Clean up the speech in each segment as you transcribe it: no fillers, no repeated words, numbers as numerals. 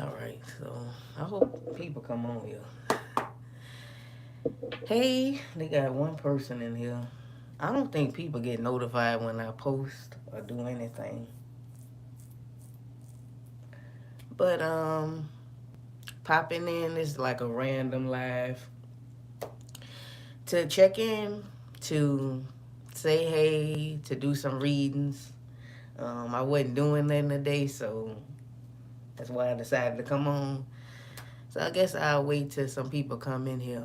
All right, so I hope people come on here. Hey, they got one person in here. I don't think people get notified when I post or do anything. But popping in is like a random live to check in, to say hey, to do some readings. I wasn't doing that today, so that's why I decided to come on. So I guess I'll wait till some people come in here.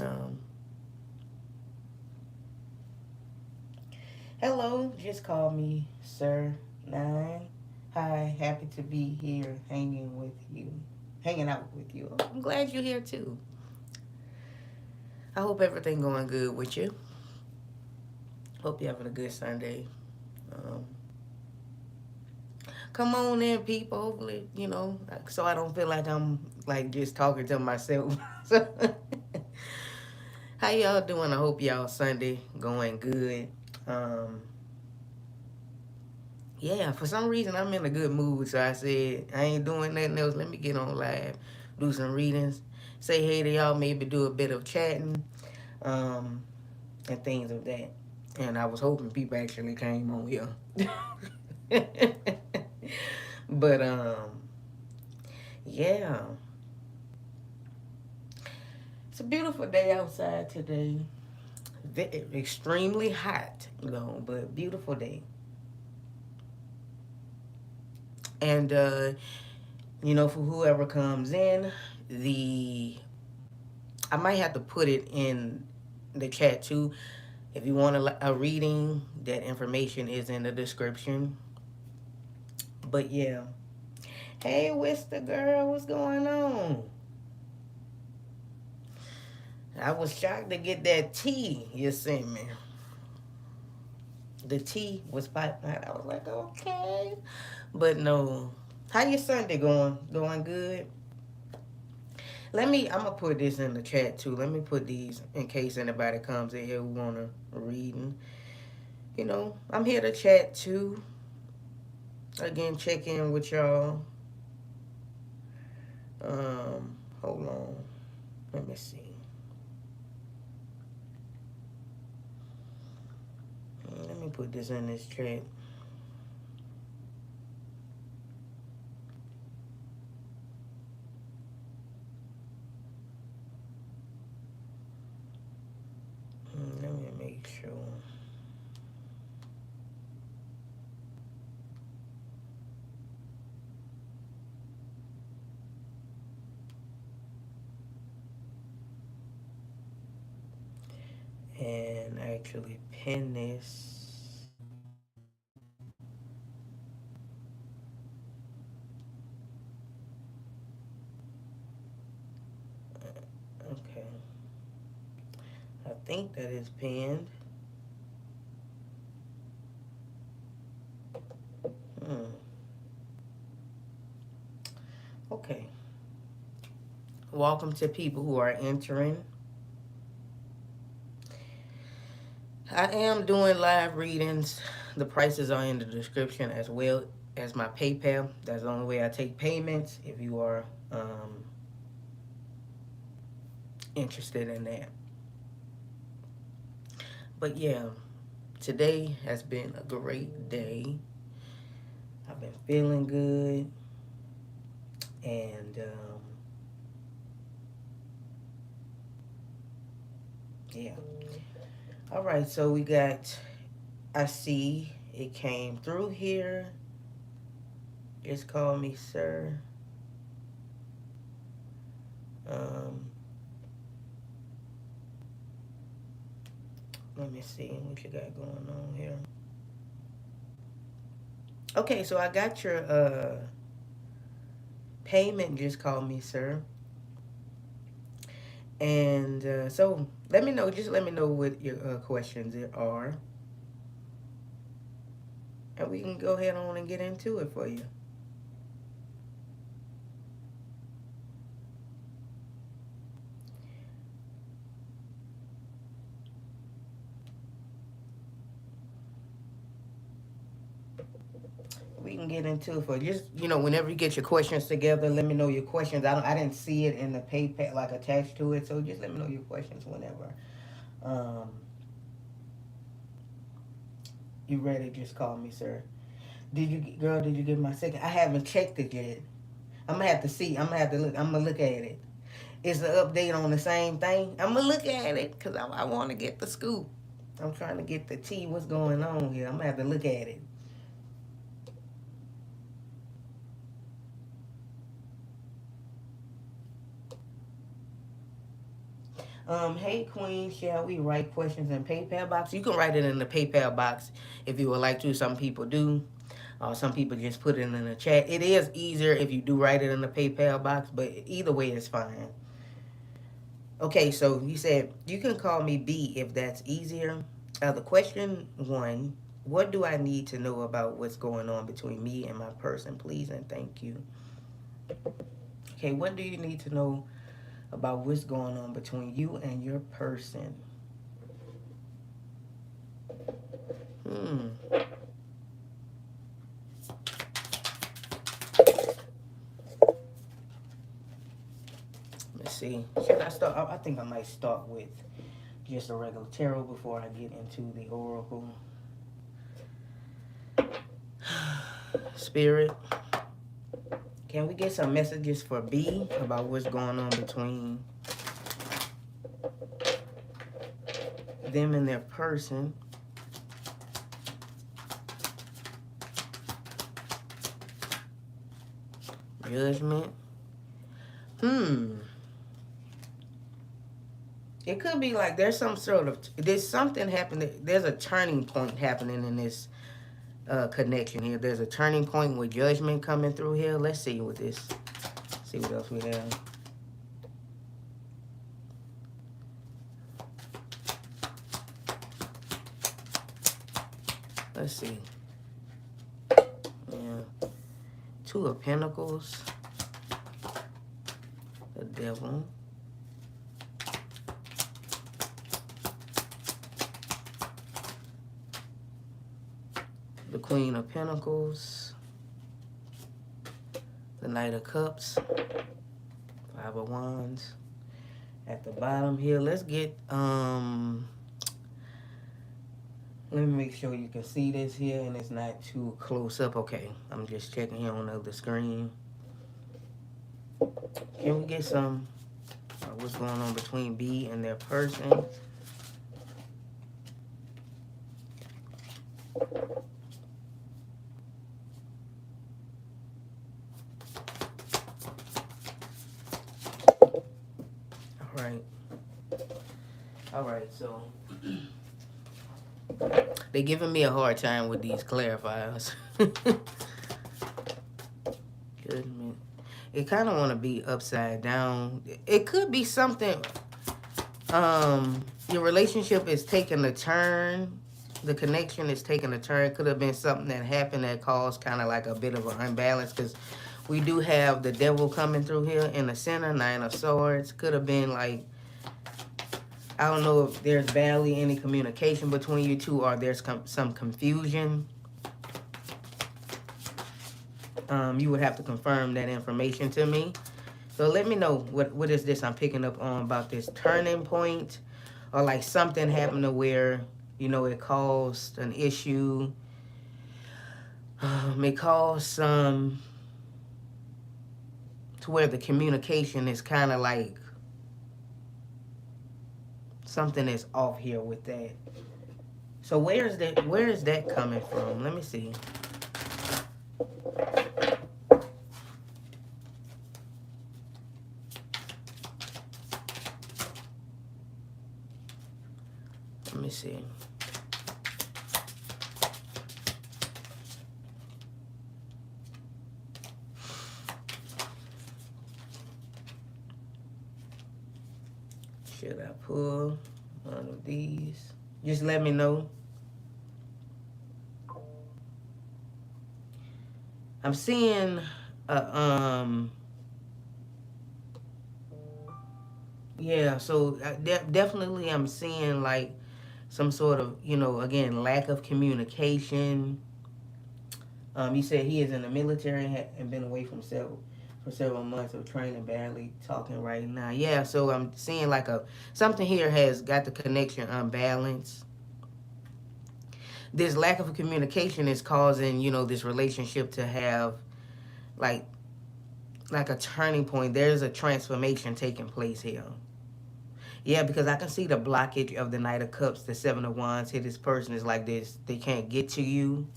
Um, Hello, just call me Sir Nine. Hi, happy to be here hanging out with you. I'm glad you're here too. I hope everything going good with you. Hope you're having a good Sunday. Um, Come on in, people. Hopefully, so I don't feel like I'm like just talking to myself. So, how y'all doing? I hope y'all Sunday going good. Um, yeah, for some reason I'm in a good mood, so I said I ain't doing nothing else. Let me get on live, do some readings, say hey to y'all, maybe do a bit of chatting, um, and things of that. And I was hoping people actually came on here. But yeah, it's a beautiful day outside today. Extremely hot, though, but beautiful day. And for whoever comes in, the I might have to put it in the chat too. If you want a reading, that information is in the description. But yeah. Hey, Wister girl, what's going on? I was shocked to get that tea you sent me. The tea was popping out. I was like, okay. But no. How your Sunday going? Going good? I'm gonna put this in the chat too. Let me put these in case anybody comes in here who wanna read. And, I'm here to chat too. Again, check in with y'all. Hold on. Let me see. Let me put this in this chat. Let me make sure. And actually pin this. Okay. I think that is pinned. Hmm. Okay. Welcome to people who are entering. I am doing live readings. The prices are in the description as well as my PayPal. That's the only way I take payments if you are interested in that. But yeah, today has been a great day. I've been feeling good. And yeah. All right, so I see it came through here. Just call me sir. Um, Let me see what you got going on here. Okay, so I got your payment. Just call me sir. And so let me know. Just let me know what your questions are, and we can go ahead on and get into it for you. We can get into it for just, whenever you get your questions together, let me know your questions. I didn't see it in the PayPal like attached to it, so just let me know your questions whenever. Um, you ready? Just call me, sir. Girl? Did you get my second? I haven't checked it yet. I'm gonna have to see. I'm gonna have to look. I'm gonna look at it. It's an update on the same thing. I'm gonna look at it because I want to get the scoop. I'm trying to get the tea. What's going on here? I'm gonna have to look at it. Hey Queen, shall we write questions in PayPal box? You can write it in the PayPal box if you would like to. Some people do. Some people just put it in the chat. It is easier if you do write it in the PayPal box, but either way is fine. Okay, so you said you can call me B if that's easier. The question one: what do I need to know about what's going on between me and my person, please and thank you? Okay, what do you need to know about what's going on between you and your person? Hmm. Let's see. Should I start? I think I might start with just a regular tarot before I get into the oracle. Spirit, can we get some messages for B about what's going on between them and their person? Judgment. It could be like there's something happening. There's a turning point happening in this connection here. There's a turning point with judgment coming through here. Let's see what this. See what else we have. Let's see. Yeah. Two of Pentacles. The Devil. The Queen of Pentacles. The Knight of Cups. Five of Wands. At the bottom here, let's get, let me make sure you can see this here and it's not too close up. Okay, I'm just checking here on the other screen. Can we get some what's going on between B and their person? All right, so they're giving me a hard time with these clarifiers. Goodness. It kind of want to be upside down. It could be something, your relationship is taking a turn. The connection is taking a turn. Could have been something that happened that caused kind of like a bit of an unbalance, because we do have the Devil coming through here in the center, Nine of Swords. Could have been like, I don't know if there's barely any communication between you two or there's some confusion. You would have to confirm that information to me. So let me know what is this I'm picking up on about this turning point, or like something happened to where, it caused an issue. It caused some to where the communication is kind of like something is off here with that. So where is that coming from? Let me see. Let me see. Should I pull one of these? Just let me know. I'm seeing yeah, so definitely I'm seeing like some sort of, again, lack of communication. You said he is in the military and been away from several months of training, barely talking right now. Yeah, so I'm seeing like something here has got the connection unbalanced. This lack of communication is causing, this relationship to have like a turning point. There's a transformation taking place here. Yeah, because I can see the blockage of the Knight of Cups, the Seven of Wands. Here, this person is like this. They can't get to you.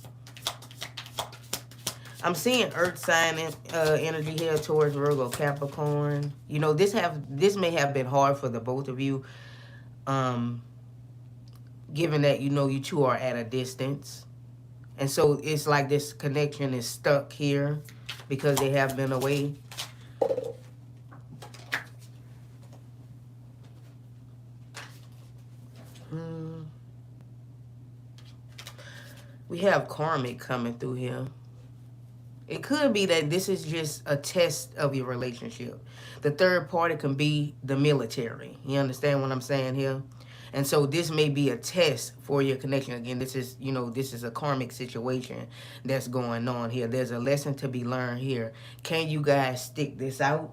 I'm seeing Earth sign energy here towards Virgo, Capricorn. This may have been hard for the both of you, given that you two are at a distance, and so it's like this connection is stuck here because they have been away. We have karmic coming through here. It could be that this is just a test of your relationship. The third party can be the military. You understand what I'm saying here? And so this may be a test for your connection. Again, this is a karmic situation that's going on here. There's a lesson to be learned here. Can you guys stick this out?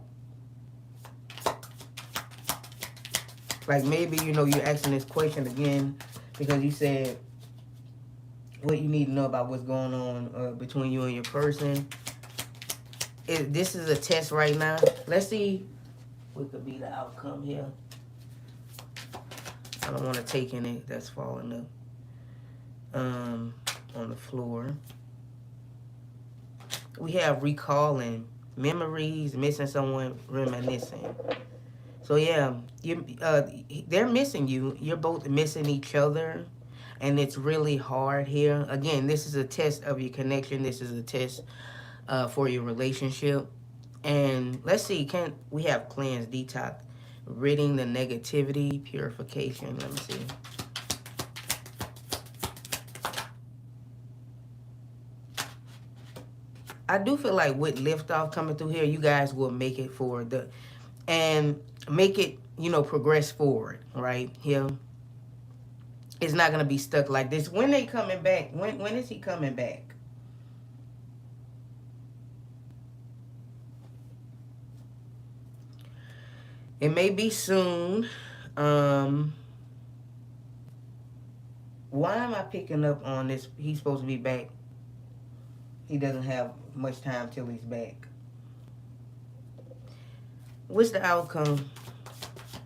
Like maybe, you're asking this question again because you said what you need to know about what's going on between you and your person. This is a test right now. Let's see what could be the outcome here. I don't want to take any that's falling up on the floor. We have recalling memories, missing someone, reminiscing. So yeah, they're missing you. You're both missing each other. And it's really hard here. Again, this is a test of your connection. This is a test for your relationship. And let's see, we have cleanse, detox, ridding the negativity, purification. Let me see. I do feel like with liftoff coming through here, you guys will make it forward and make it, progress forward, right? Here. It's not going to be stuck like this. When they coming back? When is he coming back? It may be soon. Why am I picking up on this? He's supposed to be back. He doesn't have much time till he's back. What's the outcome?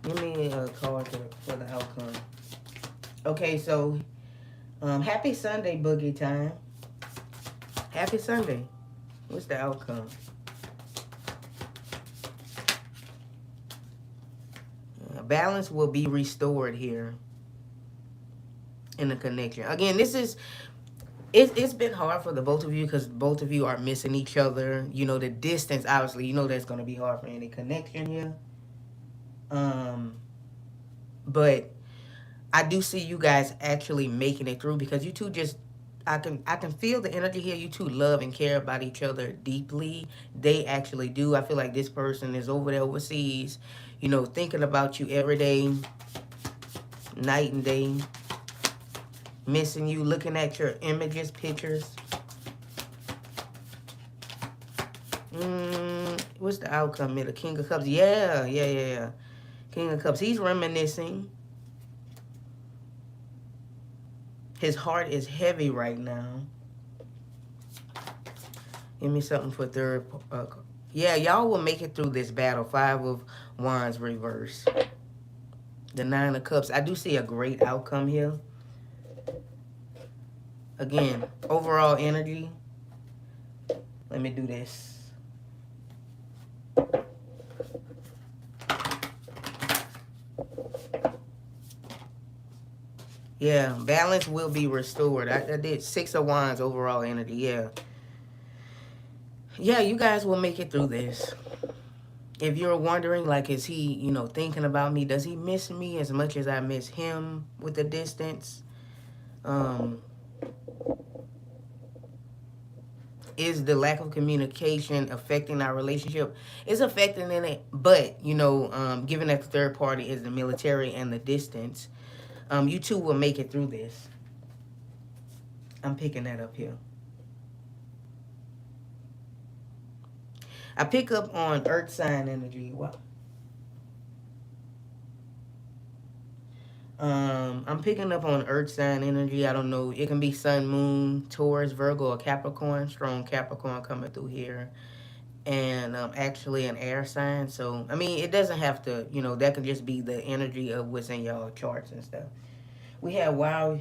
Give me a card for the outcome. Okay, so happy Sunday, boogie time. Happy Sunday. What's the outcome? Balance will be restored here in the connection. Again, it's been hard for the both of you because both of you are missing each other. The distance, obviously, that's going to be hard for any connection here. But I do see you guys actually making it through because you two I can feel the energy here. You two love and care about each other deeply. They actually do. I feel like this person is over there overseas, thinking about you every day, night and day, missing you, looking at your images, pictures. What's the outcome here? The King of Cups. Yeah. King of Cups. He's reminiscing. His heart is heavy right now. Give me something for third. Yeah, y'all will make it through this battle. 5 of Wands reverse. The 9 of Cups. I do see a great outcome here. Again, overall energy. Let me do this. Yeah, balance will be restored. I did 6 of Wands overall energy. Yeah. Yeah, you guys will make it through this. If you're wondering, like, is he, thinking about me? Does he miss me as much as I miss him with the distance? Is the lack of communication affecting our relationship? It's affecting it, but, given that the third party is the military and the distance, you two will make it through this. I'm picking that up here. I pick up on earth sign energy. What? I'm picking up on earth sign energy. I don't know. It can be sun, moon, Taurus, Virgo, or Capricorn. Strong Capricorn coming through here. And actually an air sign. So, I mean, it doesn't have to, that can just be the energy of what's in y'all charts and stuff. We had wow.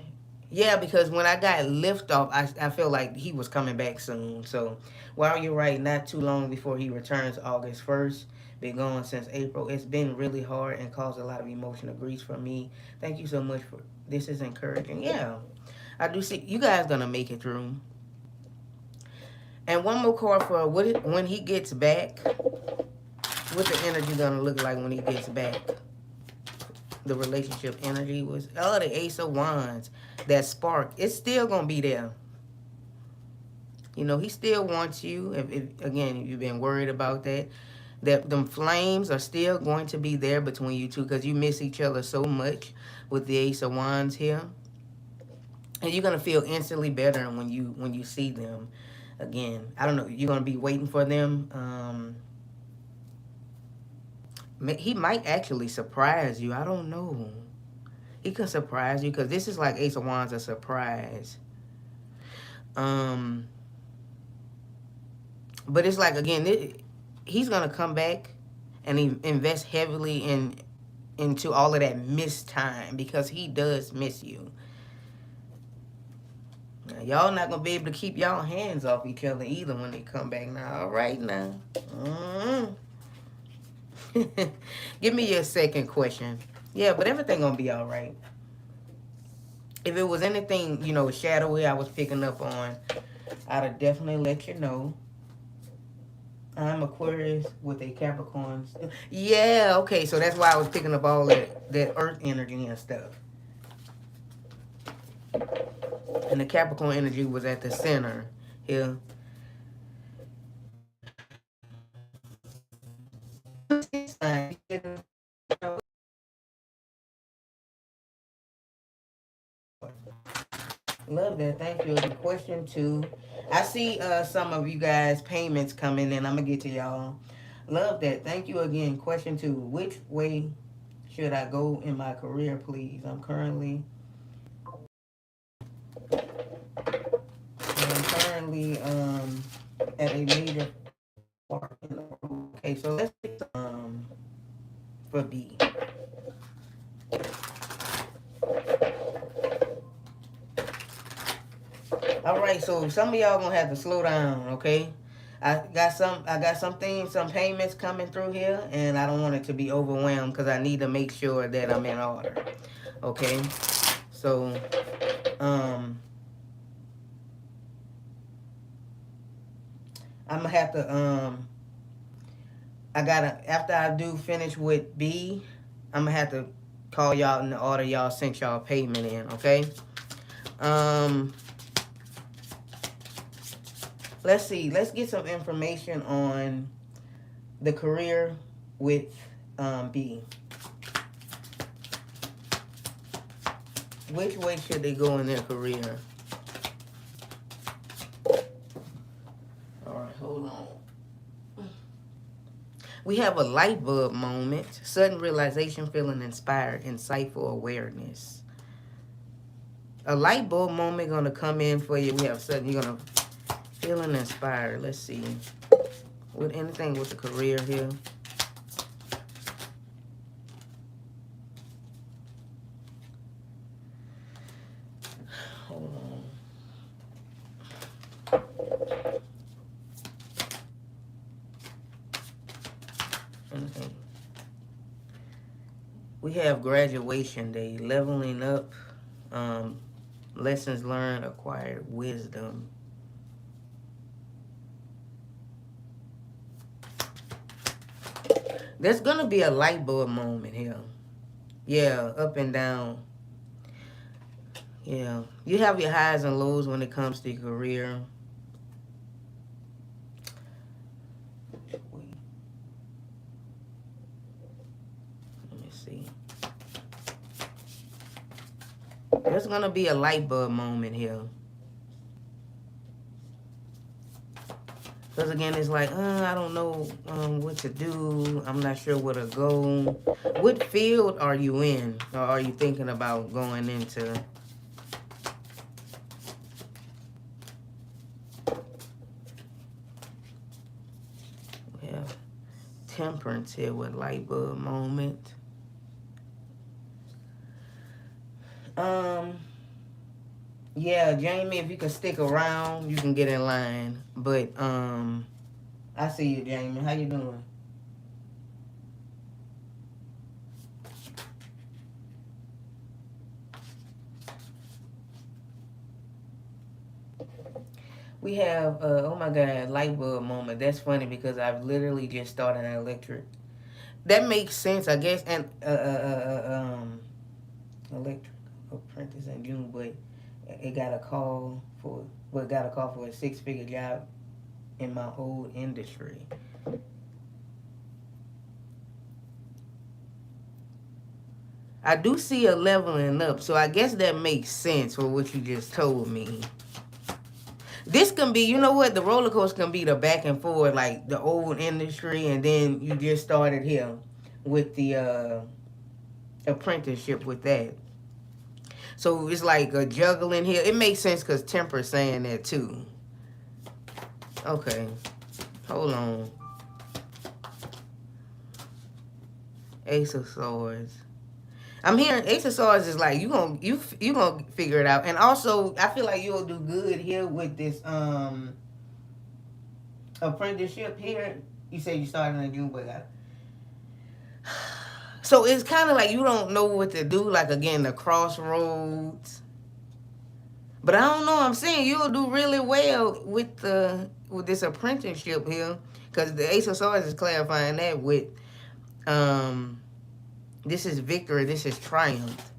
Yeah, because when I got lift off, I feel like he was coming back soon. So, while you're right, not too long before he returns August 1st. Been gone since April. It's been really hard and caused a lot of emotional grief for me. Thank you so much for this. Is encouraging. Yeah, I do see you guys gonna make it through. And one more card for when he gets back. What the energy gonna look like when he gets back? The relationship energy was the Ace of Wands. That spark, it's still gonna be there. He still wants you. If you've been worried about that them flames are still going to be there between you two because you miss each other so much with the Ace of Wands here, and you're gonna feel instantly better when you see them again. I don't know. You're gonna be waiting for them. He might actually surprise you. I don't know. He could surprise you because this is like Ace of Wands, a surprise. Um, but it's like again, he's gonna come back and he invest heavily into all of that missed time because he does miss you. Now, y'all not gonna be able to keep y'all hands off each other either when they come back. Now, all right now. Give me your second question. Yeah, but everything gonna be all right. If it was anything, shadowy I was picking up on, I'd have definitely let you know. I'm Aquarius with a Capricorn. Yeah, okay, so that's why I was picking up all that earth energy and stuff. And the Capricorn energy was at the center here. Love that. Thank you. Question 2. I see some of you guys' payments coming in. I'm going to get to y'all. Love that. Thank you again. Question 2. Which way should I go in my career, please? I'm currently at a major part in the road. Okay, so let's get for B. All right, so some of y'all gonna have to slow down, okay? Some payments coming through here, and I don't want it to be overwhelmed because I need to make sure that I'm in order, okay? So, I'm gonna have to after I do finish with B, I'm gonna have to call y'all in the order y'all sent y'all payment in, okay? Let's see. Let's get some information on the career with B. Which way should they go in their career? All right, hold on. We have a light bulb moment, sudden realization, feeling inspired, insightful awareness. A light bulb moment gonna come in for you. We have sudden, you're gonna feeling inspired. Let's see. With anything with the career here. Hold on. Anything. We have graduation day, leveling up, lessons learned, acquired wisdom. There's gonna be a light bulb moment here. Yeah, up and down. Yeah, you have your highs and lows when it comes to your career. Let me see. There's gonna be a light bulb moment here. Because again, it's like, I don't know what to do. I'm not sure where to go. What field are you in? Or are you thinking about going into? We have temperance here with light bulb moment. Yeah, Jamie, if you can stick around, you can get in line. But I see you, Jamie. How you doing? We have oh my god, light bulb moment. That's funny because I've literally just started an electric. That makes sense, I guess. And electric apprentice in June, but it got a call for got a call for a 6-figure job in my old industry. I do see a leveling up, so I guess that makes sense for what you just told me. This can be, you know what, the roller coaster can be the back and forth, like the old industry, and then you just started here with the apprenticeship with that. So it's like a juggling here. It makes sense because Temper's saying that too. Okay, hold on. Ace of Swords. I'm hearing Ace of Swords is like you gonna figure it out, and also I feel like you'll do good here with this apprenticeship here. You say you started in June, but so it's kind of like you don't know what to do. Like again, the crossroads. But I don't know. I'm saying you'll do really well with this apprenticeship here, because the Ace of Swords is clarifying that with this is victory, this is triumph.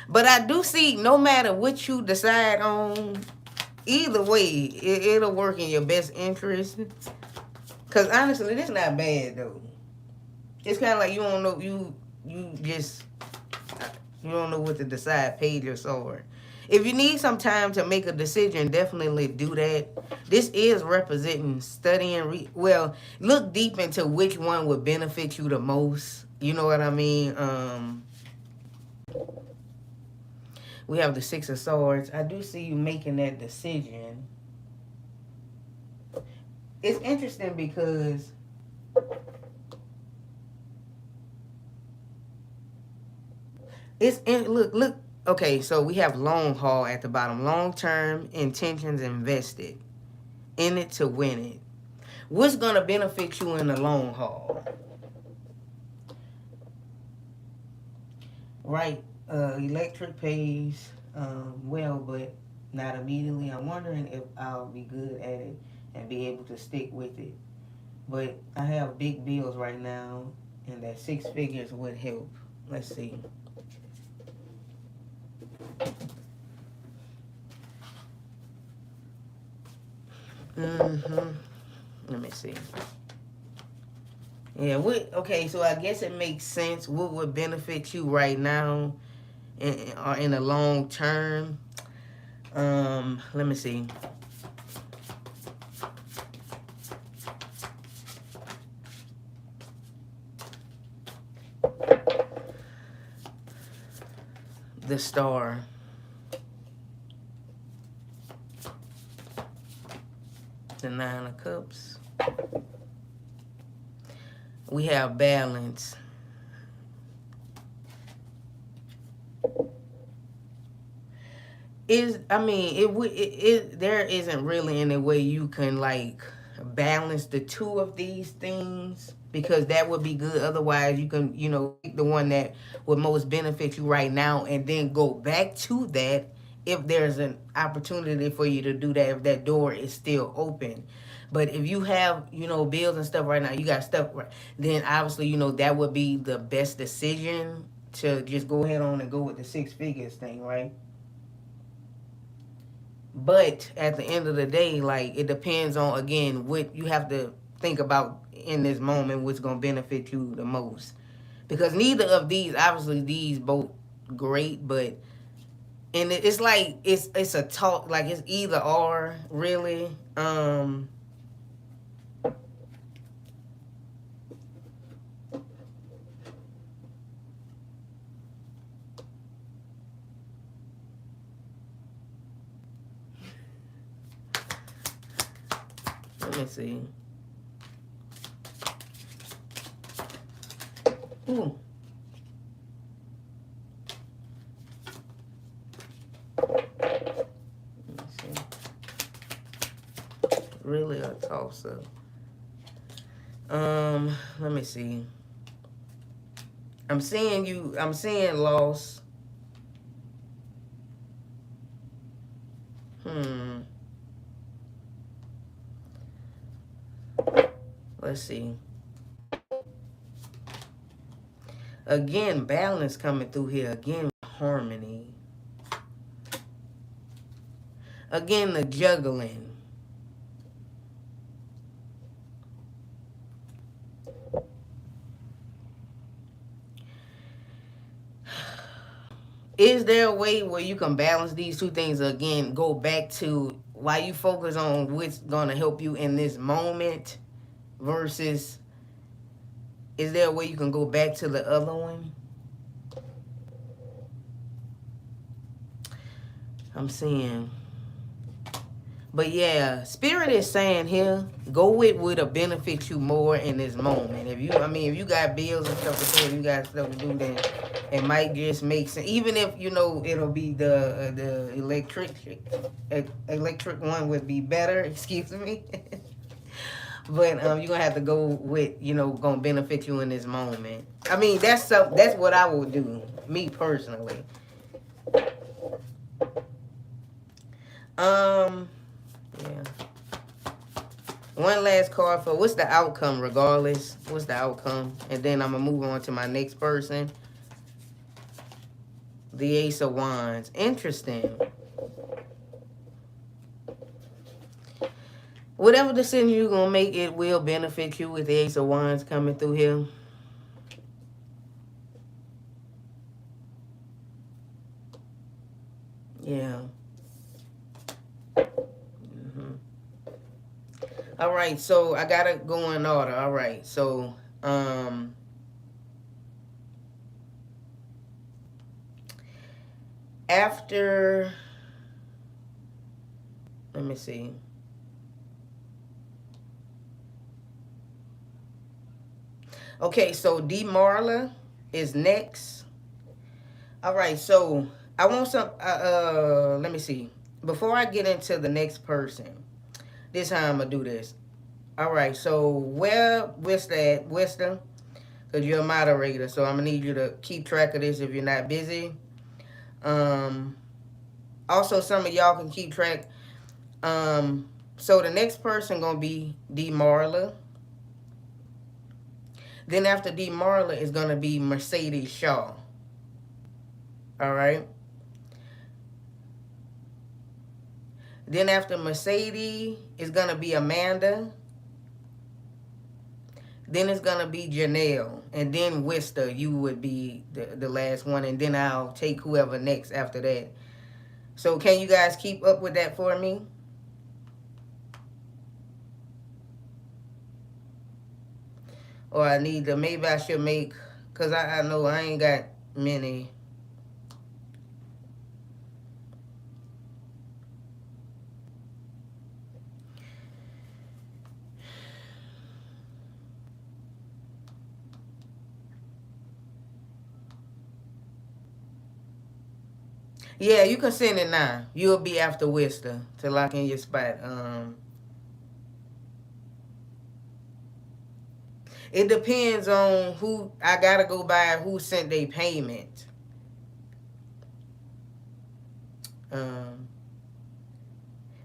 But I do see no matter what you decide on, either way, it'll work in your best interest. Because honestly, this is not bad though. It's kind of like you don't know you just you don't know what to decide. Page your sword. If you need some time to make a decision, definitely do that. This is representing studying. Well, look deep into which one would benefit you the most. You know what I mean? We have the Six of Swords. I do see you making that decision. It's interesting because look. Okay, so we have long haul at the bottom. Long term intentions invested in it to win it. What's gonna benefit you in the long haul? Right, electric pays well, but not immediately. I'm wondering if I'll be good at it and be able to stick with it. But I have big bills right now, and that 6 figures would help. Let's see. Let me see. Yeah, okay, so I guess it makes sense. What would benefit you right now in the long term? Let me see. The Star. The Nine of Cups. We have balance. There isn't really any way you can like balance the two of these things, because that would be good. Otherwise, you can, pick the one that would most benefit you right now and then go back to that if there's an opportunity for you to do that, if that door is still open. But if you have, bills and stuff right now, you got stuff, right, then obviously, that would be the best decision to just go ahead on and go with the 6 figures thing, right? But at the end of the day, like, it depends on, again, what you have to think about in this moment, what's going to benefit you the most. Because neither of these, obviously, these both great, but and it's like it's a talk, like it's either or really. Let me see. Ooh. Let me see. Really a toss up. Let me see. I'm seeing loss. Hmm. Let's see. Again, balance coming through here. Again, harmony. Again, the juggling. Is there a way where you can balance these two things again? Go back to why you focus on what's going to help you in this moment versus, is there a way you can go back to the other one? I'm seeing. But yeah, Spirit is saying here, go with what'll benefit you more in this moment. If you got bills and stuff to pay, you got stuff to do, then it might just make sense. Even if it'll be the electric one would be better. Excuse me. But you're gonna have to go with gonna benefit you in this moment. I mean, that's what I would do, me personally. Yeah. One last card for what's the outcome, regardless. What's the outcome? And then I'm going to move on to my next person. The Ace of Wands. Interesting. Whatever decision you're going to make, it will benefit you with the Ace of Wands coming through here. Yeah. All right, so I got to go in order. All right, so after, let me see. Okay, so D Marla is next. All right, so I want some, let me see. Before I get into the next person, this how I'm going to do this. All right, so where Wista at? Wista? Because you're a moderator, so I'm going to need you to keep track of this if you're not busy. Also, some of y'all can keep track. So the next person going to be D Marla. Then after D Marla is going to be Mercedes Shaw. All right. Then after Mercedes is going to be Amanda. Then it's going to be Janelle. And then Wista, you would be the last one. And then I'll take whoever next after that. So can you guys keep up with that for me? Or I need to, maybe I should make, because I know I ain't got many. Yeah, you can send it now. You'll be after Wista to lock in your spot. It depends on who. I gotta go by who sent their payment.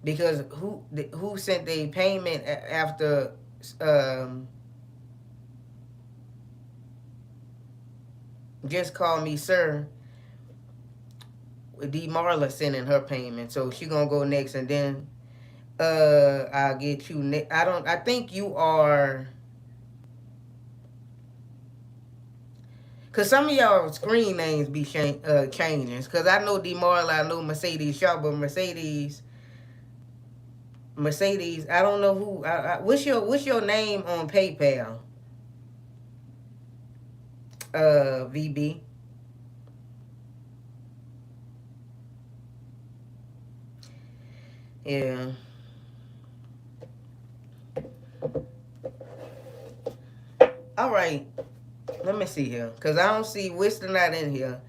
Because who sent their payment after just call me sir. D Marla sending her payment, so she gonna go next, and then I'll get you next. I think you are. Cause some of y'all screen names be changing. Cause I know D Marla, I know Mercedes Shaw, but Mercedes, Mercedes. I don't know who. What's your name on PayPal? VB. Yeah. All right. Let me see here, cause I don't see Wister not in here.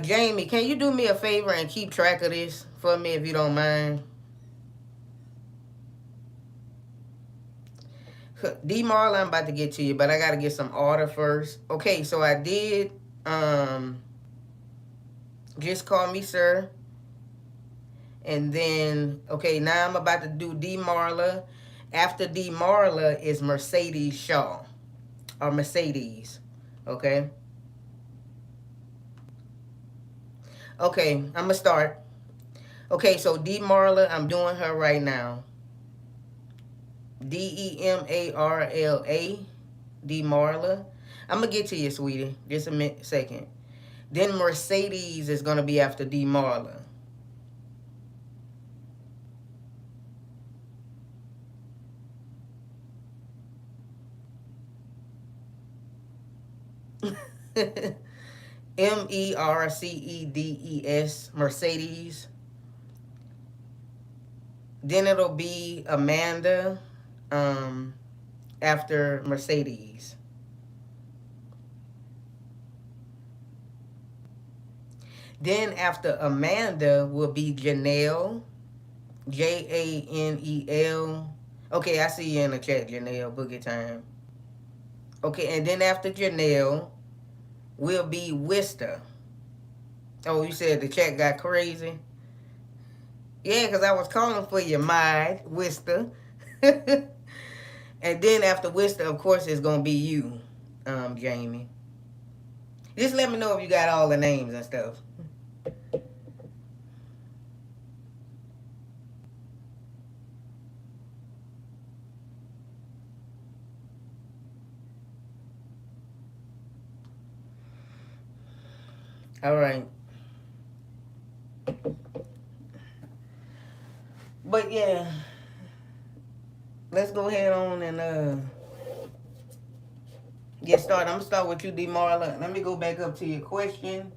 Jamie, can you do me a favor and keep track of this for me if you don't mind? D Marla, I'm about to get to you, but I gotta get some order first. Okay, so I did just call me sir. And then okay, now I'm about to do D Marla. After D Marla is Mercedes Shaw. Or Mercedes. Okay. Okay, I'm gonna start. Okay, so D Marla, I'm doing her right now. Demarla. D Marla. I'm gonna get to you, sweetie. Just a minute, second. Then Mercedes is gonna be after D Marla. Mercedes. Mercedes. Then it'll be Amanda um, after Mercedes. Then after Amanda will be Janelle. Janel. Okay, I see you in the chat, Janelle. Boogie time. Okay, and then after Janelle will be Wister. Oh, you said the chat got crazy? Yeah, because I was calling for you, my Wister. And then after Wister, of course, it's going to be you, Jamie. Just let me know if you got all the names and stuff. All right. But yeah, let's go ahead on and get started. I'm going to start with you, D. Marla. Let me go back up to your question.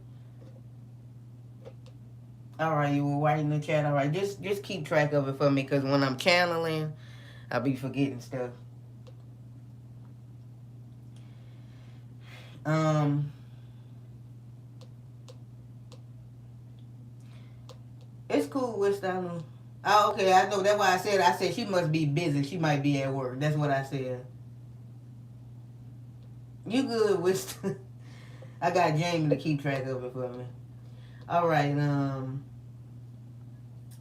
All right, you were writing the chat. All right, just keep track of it for me, because when I'm channeling, I'll be forgetting stuff. Um, it's cool with them. Oh, okay, I know. That's why I said she must be busy. She might be at work. That's what I said. You good, Winston? I got Jamie to keep track of it for me. All right,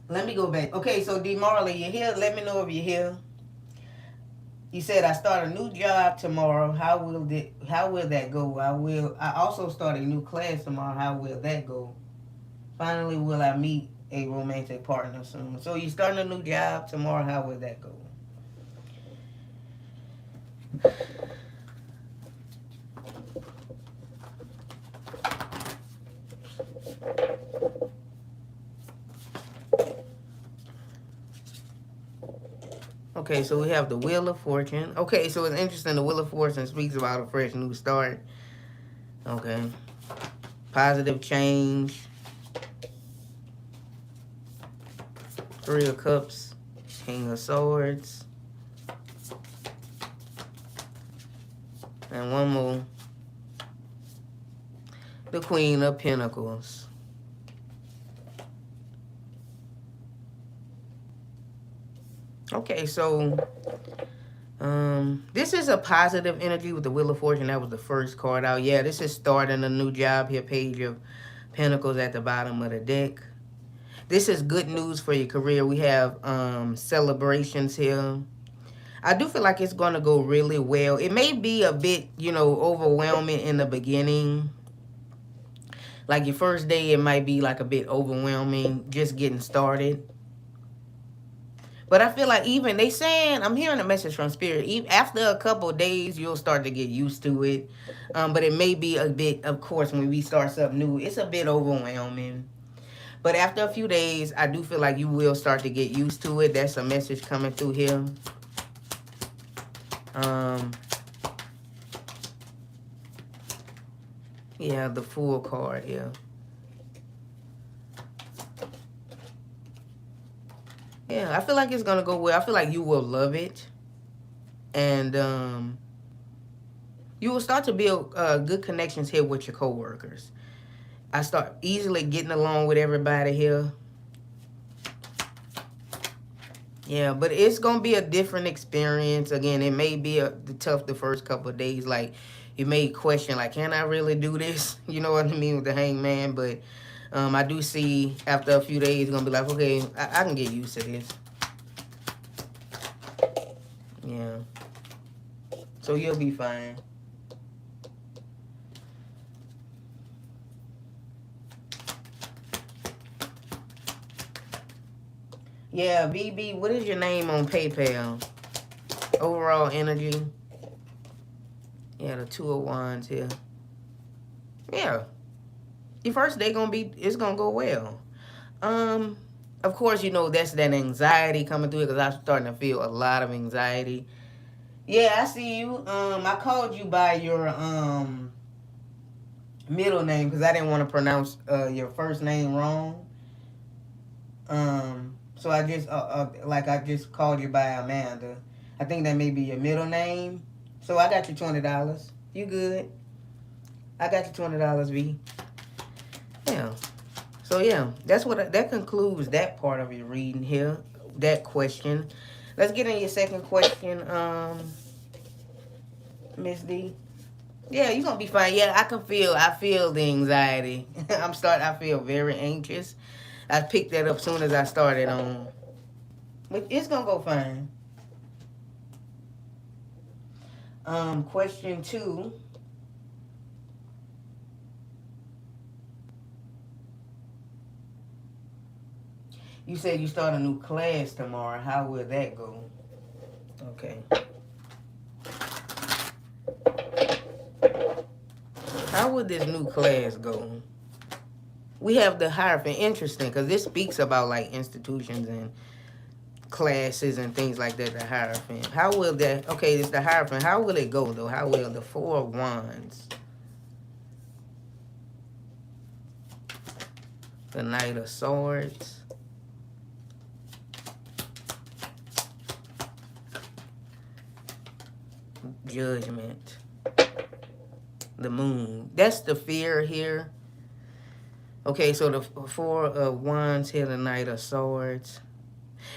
let me go back. Okay, so D. Marley, you here? Let me know if you're here. You said I start a new job tomorrow. How will that go? I also start a new class tomorrow. How will that go? Finally, will I meet a romantic partner soon? So you starting a new job tomorrow. How will that go? Okay, so we have the Wheel of Fortune. Okay, so it's interesting. The Wheel of Fortune speaks about a fresh new start. Okay. Positive change. Three of Cups. King of Swords. And one more. The Queen of Pentacles. Okay, so this is a positive energy with the Wheel of Fortune. That was the first card out. Yeah, this is starting a new job here. Page of Pentacles at the bottom of the deck. This is good news for your career. We have celebrations here. I do feel like it's going to go really well. It may be a bit, overwhelming in the beginning. Like your first day, it might be like a bit overwhelming just getting started. But I feel like even they saying, I'm hearing a message from Spirit, even after a couple of days, you'll start to get used to it. But it may be a bit, of course, when we start something new, it's a bit overwhelming. But after a few days, I do feel like you will start to get used to it. That's a message coming through here. Yeah, the Fool card here. Yeah, I feel like it's gonna go well. I feel like you will love it, and you will start to build good connections here with your coworkers. I start easily getting along with everybody here. Yeah, but it's gonna be a different experience. Again, it may be tough the first couple of days. Like, you may question, like, can I really do this? You know what I mean, with the hangman. But I do see after a few days, you're gonna be like, okay, I can get used to this. Yeah. So you'll be fine. Yeah, BB, what is your name on PayPal? Overall energy. Yeah, the 2 of Wands here. Yeah. Your first day it's gonna go well. Of course, that's that anxiety coming through because I'm starting to feel a lot of anxiety. Yeah, I see you. I called you by your middle name because I didn't want to pronounce your first name wrong. So I just called you by Amanda. I think that may be your middle name. So I got you $20. You good? I got you $20, V. Yeah. So yeah, that concludes that part of your reading here. That question. Let's get in your second question, Miss D. Yeah, you're gonna be fine. Yeah, I feel the anxiety. I feel very anxious. I picked that up soon as I started on. But it's gonna go fine. Question 2. You said you start a new class tomorrow. How will that go? Okay. How would this new class go? We have the Hierophant. Interesting, because this speaks about like institutions and classes and things like that. The Hierophant. How will that? Okay, it's the Hierophant. How will it go though? How will the 4 of Wands, the Knight of Swords, Judgment, the Moon? That's the fear here. Okay, so the 4 of Wands here, the Knight of Swords.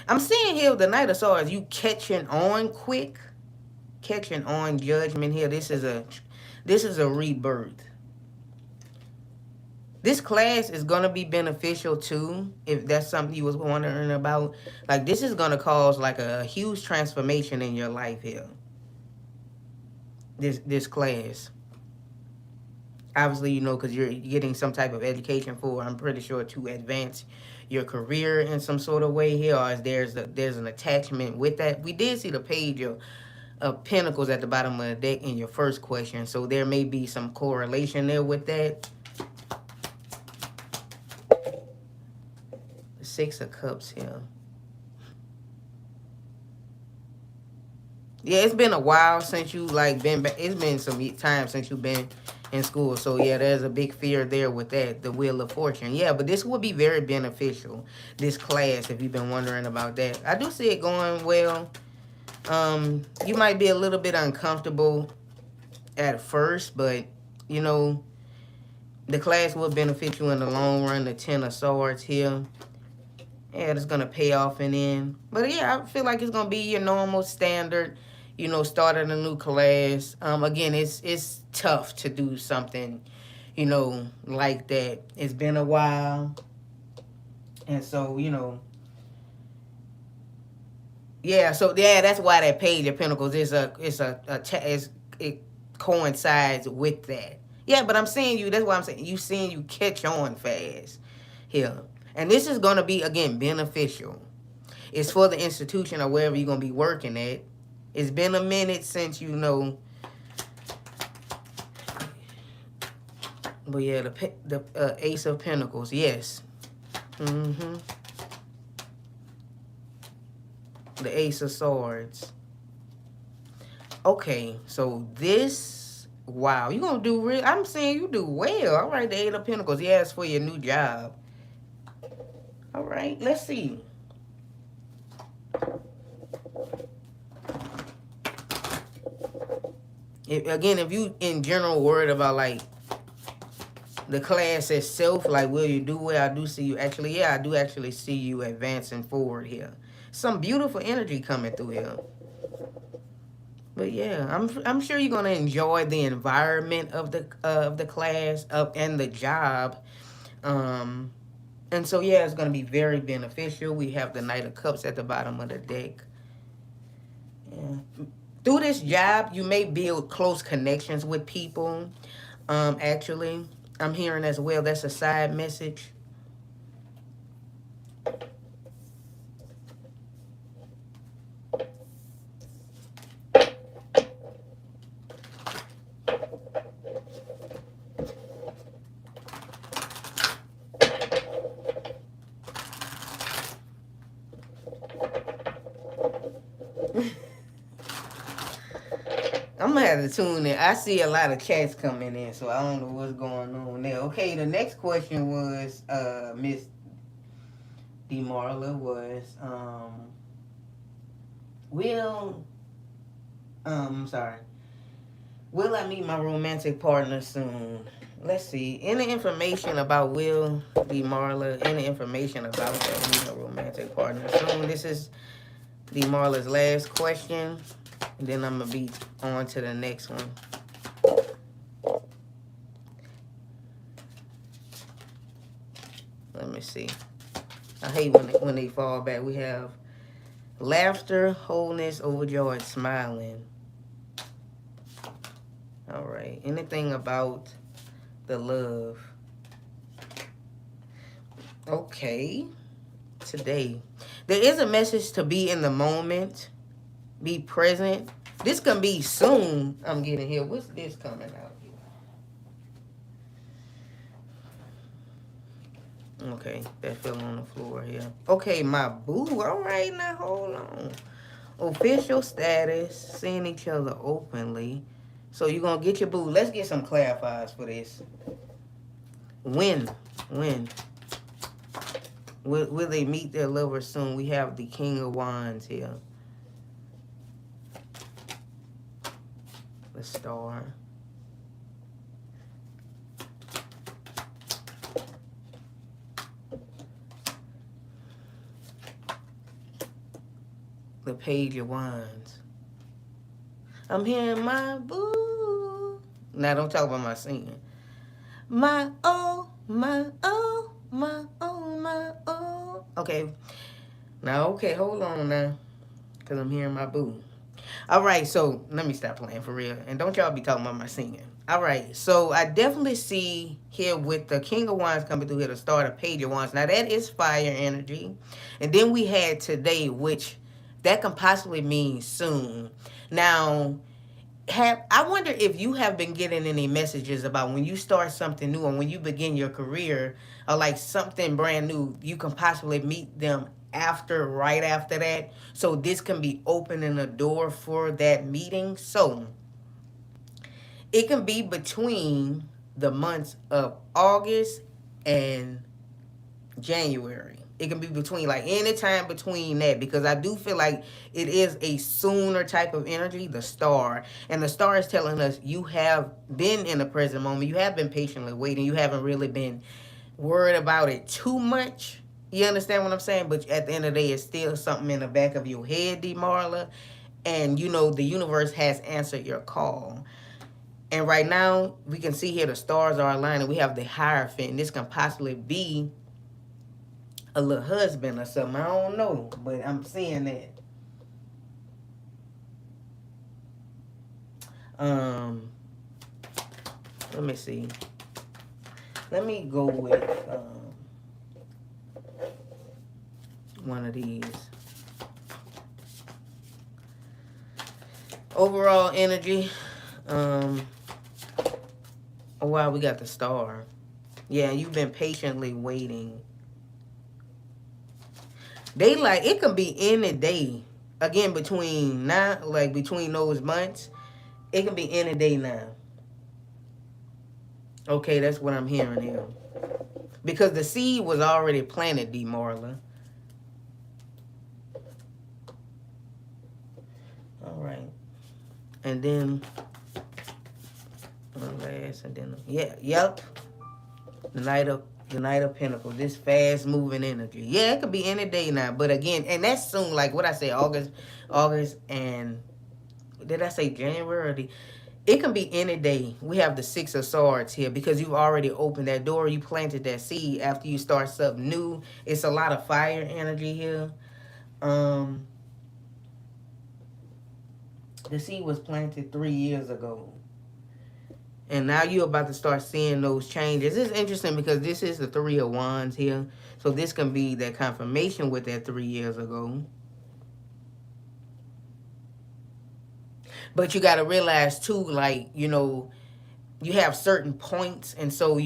I'm seeing here the Knight of Swords, you catching on quick. Catching on, Judgment here. This is a rebirth. This class is going to be beneficial too, if that's something you was wondering about. Like, this is going to cause like a huge transformation in your life here. This class. Obviously, because you're getting some type of education for, I'm pretty sure, to advance your career in some sort of way here, or there's an attachment with that. We did see the Page of Pentacles at the bottom of the deck in your first question, so there may be some correlation there with that. The 6 of Cups here. Yeah, it's been a while since you been back. It's been some time since you've been in school. So yeah, there's a big fear there with that, the Wheel of Fortune. Yeah, but this will be very beneficial, this class, if you've been wondering about that. I do see it going well. You might be a little bit uncomfortable at first, but the class will benefit you in the long run. The 10 of Swords here. Yeah, it's gonna pay off in the end. But yeah, I feel like it's gonna be your normal standard, starting a new class. Again, it's tough to do something, like that. It's been a while. And so, yeah, that's why that Page of Pentacles it coincides with that. Yeah, but I'm seeing you, that's why I'm saying you catch on fast here. And this is going to be, again, beneficial. It's for the institution or wherever you're going to be working at. It's been a minute since But yeah, the Ace of Pentacles, yes. Mm-hmm. The Ace of Swords. Okay, so this, wow, you gonna do real. I'm saying you do well. All right, the Eight of Pentacles. Yeah, it's for your new job. All right, let's see. Again, if you in general worried about like the class itself, like will you do well? I do see you actually. Yeah, I do actually see you advancing forward here. Some beautiful energy coming through here. But yeah, I'm sure you're gonna enjoy the environment of the class and the job. Um, and so yeah, it's gonna be very beneficial. We have the Knight of Cups at the bottom of the deck. Yeah. Through this job, you may build close connections with people. Actually, I'm hearing as well. That's a side message. I'm gonna have to tune in. I see a lot of chats coming in, so I don't know what's going on there. Okay, the next question was Miss DeMarla was will sorry. Will I meet my romantic partner soon? Let's see. Any information about Will DeMarla? Any information about that meeting a romantic partner soon? This is DeMarla's last question. And then I'm gonna be on to the next one. Let me see. I hate when they fall back. We have laughter, wholeness, overjoyed, smiling. All right. Anything about the love? Okay. Today, there is a message to be in the moment, be present. This can be soon. I'm getting here. What's this coming out here? Okay, that fell on the floor here. Okay, my boo. All right, now hold on. Official status, seeing each other openly. So you're gonna get your boo. Let's get some clarifiers for this. When? Will they meet their lover soon? We have the King of Wands here. The Star. The Page of Wands. I'm hearing my boo. Now don't talk about my singing. My oh, my oh, my oh, my oh. Okay. Now, okay, hold on now. Because I'm hearing my boo. All right, so let me stop playing for real. And don't y'all be talking about my singing. All right, so I definitely see here with the King of Wands coming through here to start a Page of Wands. Now, that is fire energy. And then we had today, which that can possibly mean soon. Now, I wonder if you have been getting any messages about when you start something new or when you begin your career or like something brand new, you can possibly meet them right after that. So this can be opening a door for that meeting. So it can be between the months of August and January. It can be between like any time between that because I do feel like it is a sooner type of energy, the Star. And the Star is telling us you have been in the present moment. You have been patiently waiting. You haven't really been worried about it too much. You understand what I'm saying? But at the end of the day, it's still something in the back of your head, DeMarla. And you know, the universe has answered your call. And right now, we can see here the stars are aligning. We have the Hierophant. This can possibly be a little husband or something. I don't know, but I'm seeing that. Let me see. Let me go with one of these. Overall energy. Oh wow, we got the Star. Yeah, you've been patiently waiting. They like it can be any day. Again, between now, like between those months, it can be any day now. Okay, that's what I'm hearing here. Because the seed was already planted, D. Marla. All right. And then one last, and then yep. The Knight of Pentacles. This fast moving energy. Yeah, it could be any day now. But again, and that's soon. Like what I say, August, and did I say January? It can be any day. We have the Six of Swords here because you've already opened that door. You planted that seed after you start something new. It's a lot of fire energy here. The seed was planted 3 years ago. And now you're about to start seeing those changes. It's interesting because this is the Three of Wands here. So this can be that confirmation with that 3 years ago. But you got to realize too, like, you know, you have certain points. And so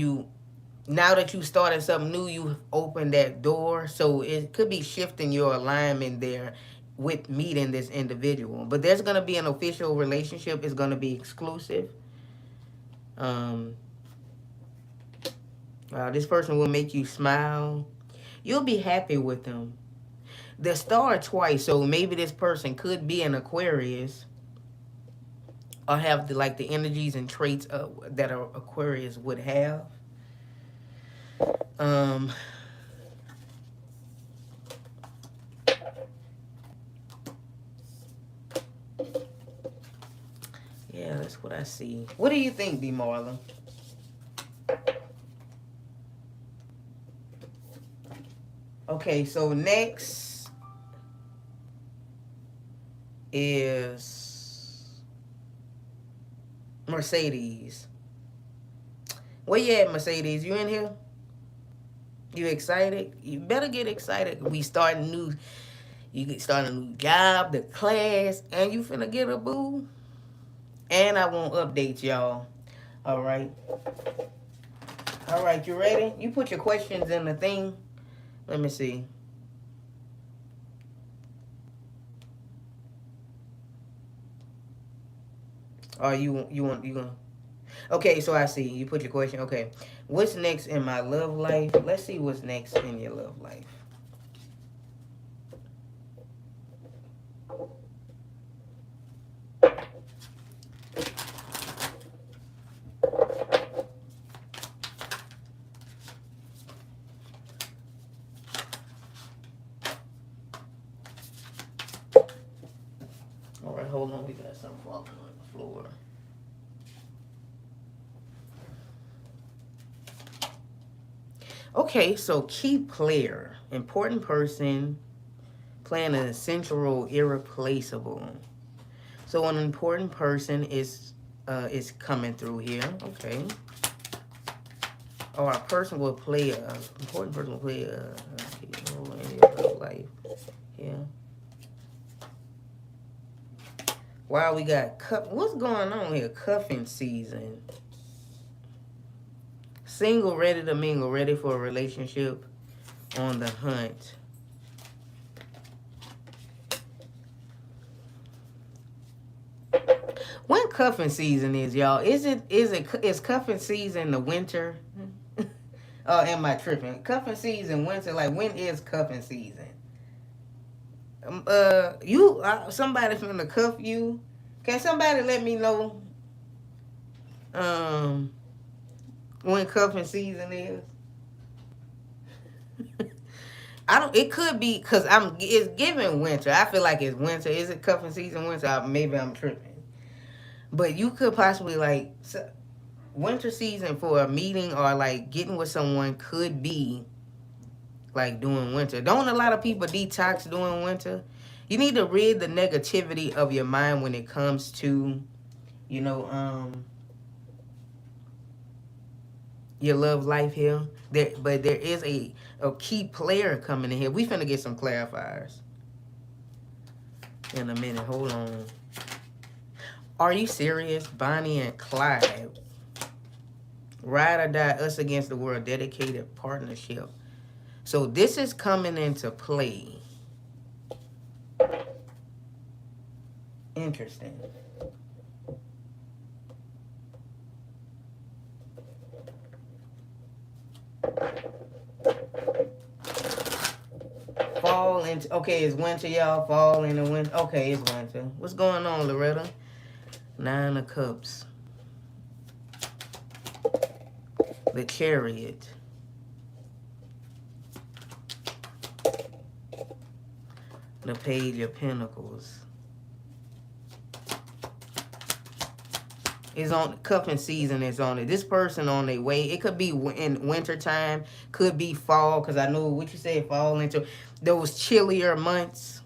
now that you started something new, you opened that door. So it could be shifting your alignment there with meeting this individual. But there's going to be an official relationship. It's going to be exclusive. This person will make you smile. You'll be happy with them. The star twice, so maybe this person could be an Aquarius or have the energies and traits that an Aquarius would have. Yeah, that's what I see. What do you think, D. Marla? Okay, so next is Mercedes. Where you at, Mercedes? You in here? You excited? You better get excited. We starting new. You get starting a new job, the class, and you finna get a boo. And I won't update y'all. All right. All right, you ready? You put your questions in the thing. Let me see. Oh, you gonna? Okay, so I see. You put your question. Okay. What's next in my love life? Let's see what's next in your love life. All right, hold on. We got something falling on the floor. Okay, so key player, important person, playing an essential role, irreplaceable. So an important person is coming through here. Okay. Or a person will play important person will play a role in your life. Yeah. Wow, we got what's going on here? Cuffing season. Single, ready to mingle, ready for a relationship, on the hunt. When cuffing season is, y'all? Is cuffing season the winter? Oh, am I tripping? Cuffing season, winter. Like, when is cuffing season? Somebody finna cuff you. Can somebody let me know? When cuffing season is? It could be because it's giving winter. I feel like it's winter. Is it cuffing season winter? Maybe I'm tripping. But you could possibly winter season for a meeting or like getting with someone could be like doing winter. Don't a lot of people detox during winter? You need to rid the negativity of your mind when it comes to, your love life here. But there is a key player coming in here. We finna get some clarifiers in a minute. Hold on. Are you serious? Bonnie and Clyde. Ride or die, us against the world. Dedicated partnership. So this is coming into play. Interesting. Fall into, okay, it's winter, y'all. Fall into winter. Okay, it's winter. What's going on, Loretta? Nine of Cups. The Chariot. The Page of Pentacles. Is on cuffing season is on it. This person on their way. It could be in winter time, could be fall, because I know what you said, fall into those chillier months.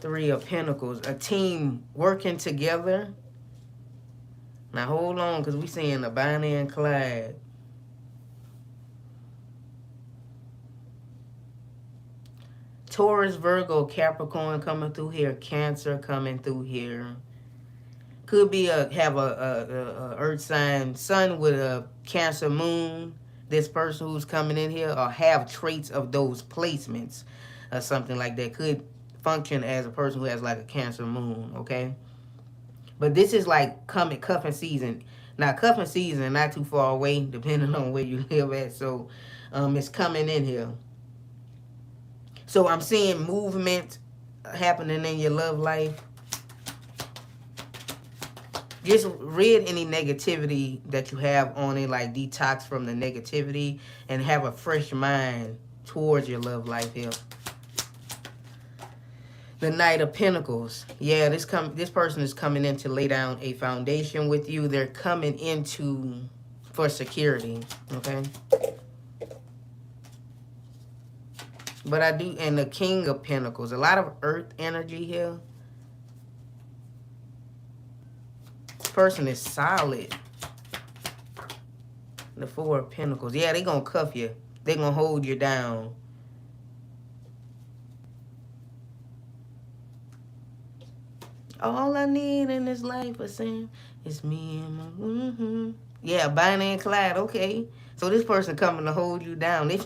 Three of Pentacles. A team working together. Now hold on, because we seeing the Bonnie and Clyde. Taurus, Virgo, Capricorn coming through here. Cancer coming through here. Could be have a earth sign, sun with a Cancer moon. This person who's coming in here, or have traits of those placements, or something like that. Could function as a person who has like a Cancer moon. Okay, but this is like cuffing season. Now cuffing season not too far away, depending on where you live at. So, it's coming in here. So I'm seeing movement happening in your love life. Just rid any negativity that you have on it, like detox from the negativity and have a fresh mind towards your love life here. The Knight of Pentacles. Yeah, this person is coming in to lay down a foundation with you. They're coming into for security, okay? But I do, and the King of Pentacles. A lot of earth energy here. Person is solid. The Four of Pentacles. Yeah, they gonna cuff you. They gonna hold you down. All I need in this life, I say, is me and my Yeah, Bonnie and Clyde. Okay, so this person coming to hold you down. They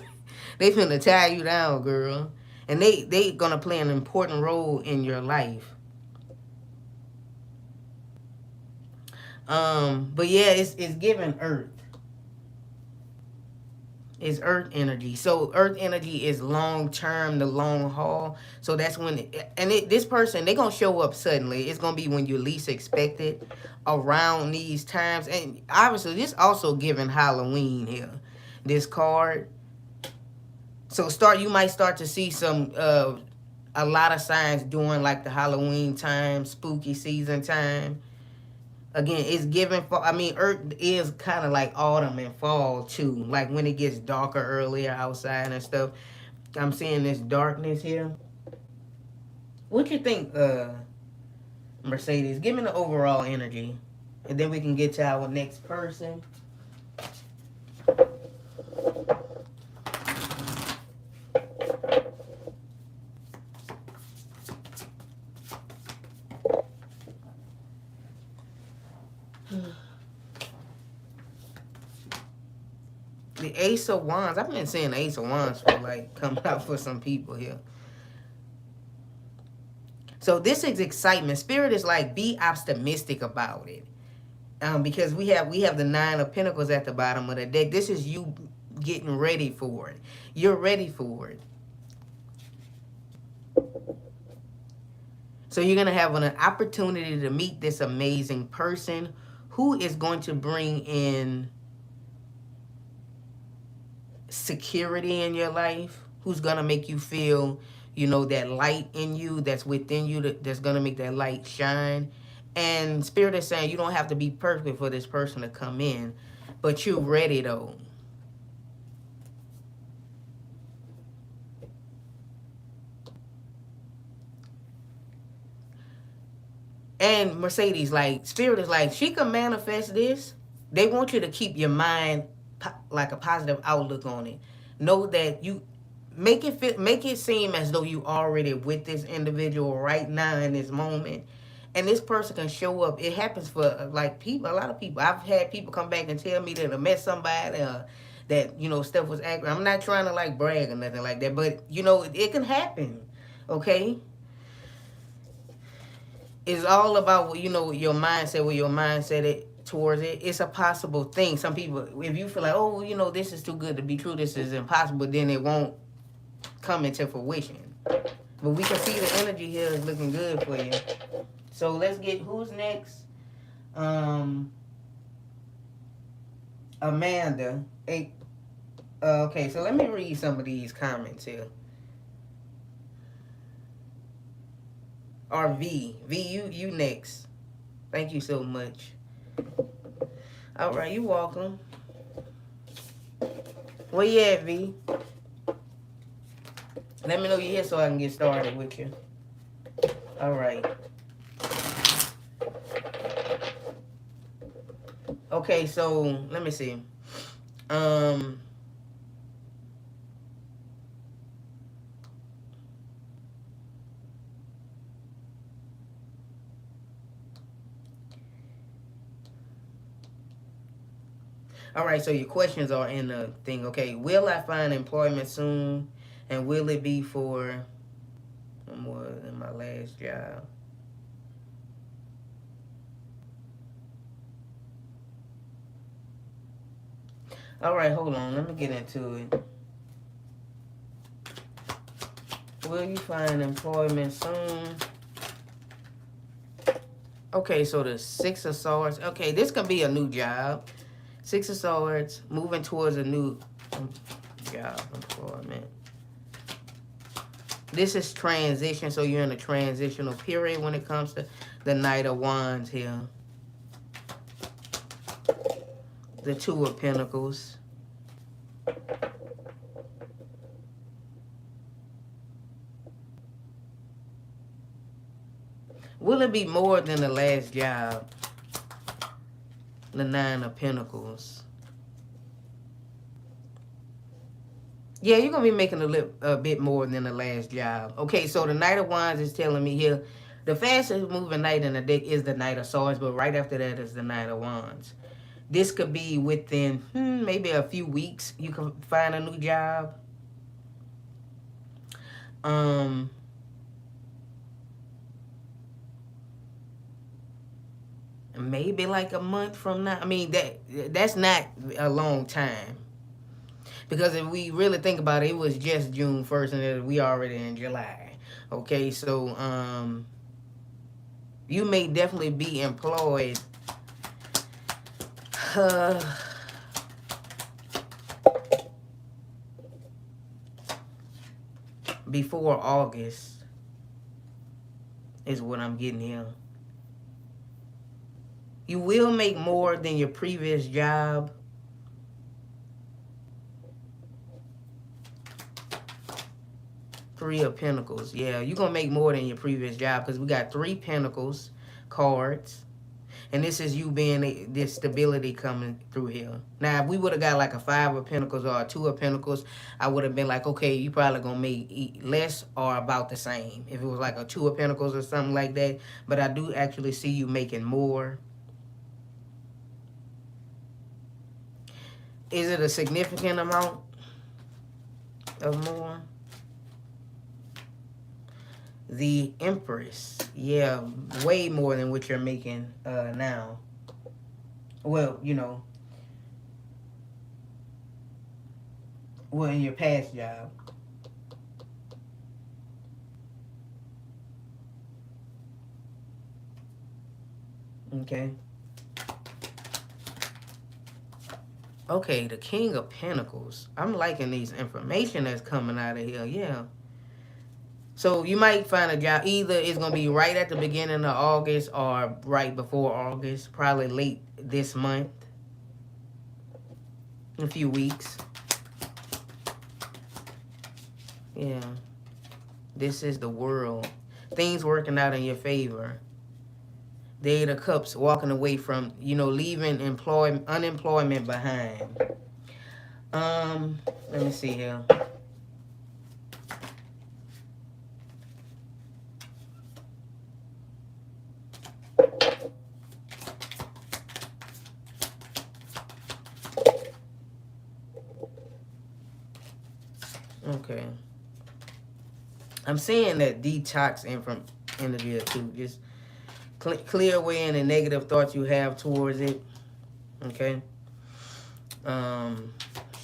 finna tie you down, girl, and they gonna play an important role in your life. But yeah, it's giving earth. It's earth energy. So earth energy is long term, the long haul. So that's when, this person, they gonna show up suddenly. It's gonna be when you least expect it, around these times. And obviously, this also giving Halloween here. This card. So you might start to see some a lot of signs during like the Halloween time, spooky season time. Again, it's giving fall. I mean, Earth is kind of like autumn and fall too. Like when it gets darker earlier outside and stuff. I'm seeing this darkness here. What you think, Mercedes? Give me the overall energy, and then we can get to our next person. The Ace of Wands. I've been seeing the Ace of Wands for like coming out for some people here. So this is excitement. Spirit is like, be optimistic about it. Because we have the Nine of Pentacles at the bottom of the deck. This is you getting ready for it. You're ready for it. So you're going to have an opportunity to meet this amazing person who is going to bring in security in your life, who's going to make you feel, that light in you that's within you, that's going to make that light shine. And Spirit is saying you don't have to be perfect for this person to come in, but you're ready though. And Mercedes, like, Spirit is like, she can manifest this. They want you to keep your mind like a positive outlook on it. Know that you make it seem as though you already with this individual right now in this moment. And this person can show up. It happens for like people, a lot of people. I've had people come back and tell me that I met somebody that, stuff was accurate. I'm not trying to like brag or nothing like that, but it can happen. Okay? It's all about what your mindset, where your mindset towards it. It's a possible thing. Some people, if you feel like, oh, this is too good to be true, this is impossible, then it won't come into fruition. But we can see the energy here is looking good for you. So let's get who's next. Amanda. Hey, okay, so let me read some of these comments here. Or V, you next. Thank you so much. All right, you're welcome. Where you at, V? Let me know you're here so I can get started with you. All right. Okay, so let me see. All right, so your questions are in the thing. Okay, will I find employment soon? And will it be for more than my last job? All right, hold on. Let me get into it. Will you find employment soon? Okay, so the Six of Swords. Okay, this could be a new job. Six of Swords, moving towards a new job, employment. This is transition, so you're in a transitional period when it comes to the Knight of Wands here. The Two of Pentacles. Will it be more than the last job? The Nine of Pentacles. Yeah, you're going to be making a bit more than the last job. Okay, so the Knight of Wands is telling me here, the fastest moving knight in the deck is the Knight of Swords, but right after that is the Knight of Wands. This could be within maybe a few weeks you can find a new job. Maybe like a month from now. I mean, that's not a long time. Because if we really think about it, it was just June 1st and we already in July. Okay, so you may definitely be employed before August is what I'm getting here. You will make more than your previous job. Three of Pentacles. Yeah, you're going to make more than your previous job because we got Three Pentacles cards. And this is you being this stability coming through here. Now, if we would have got like a Five of Pentacles or a Two of Pentacles, I would have been like, okay, you probably going to make less or about the same. If it was like a Two of Pentacles or something like that. But I do actually see you making more. Is it a significant amount of more? The Empress. Yeah, way more than what you're making now. Well, well, in your past job. Okay. Okay, the King of Pentacles. I'm liking these information that's coming out of here. Yeah. So you might find a job. Either it's going to be right at the beginning of August or right before August. Probably late this month. In a few weeks. Yeah. This is the World. Things working out in your favor. The Eight of Cups, walking away from, leaving unemployment behind. Let me see here. Okay. I'm seeing that detox energy too. Just clear away any negative thoughts you have towards it. Okay.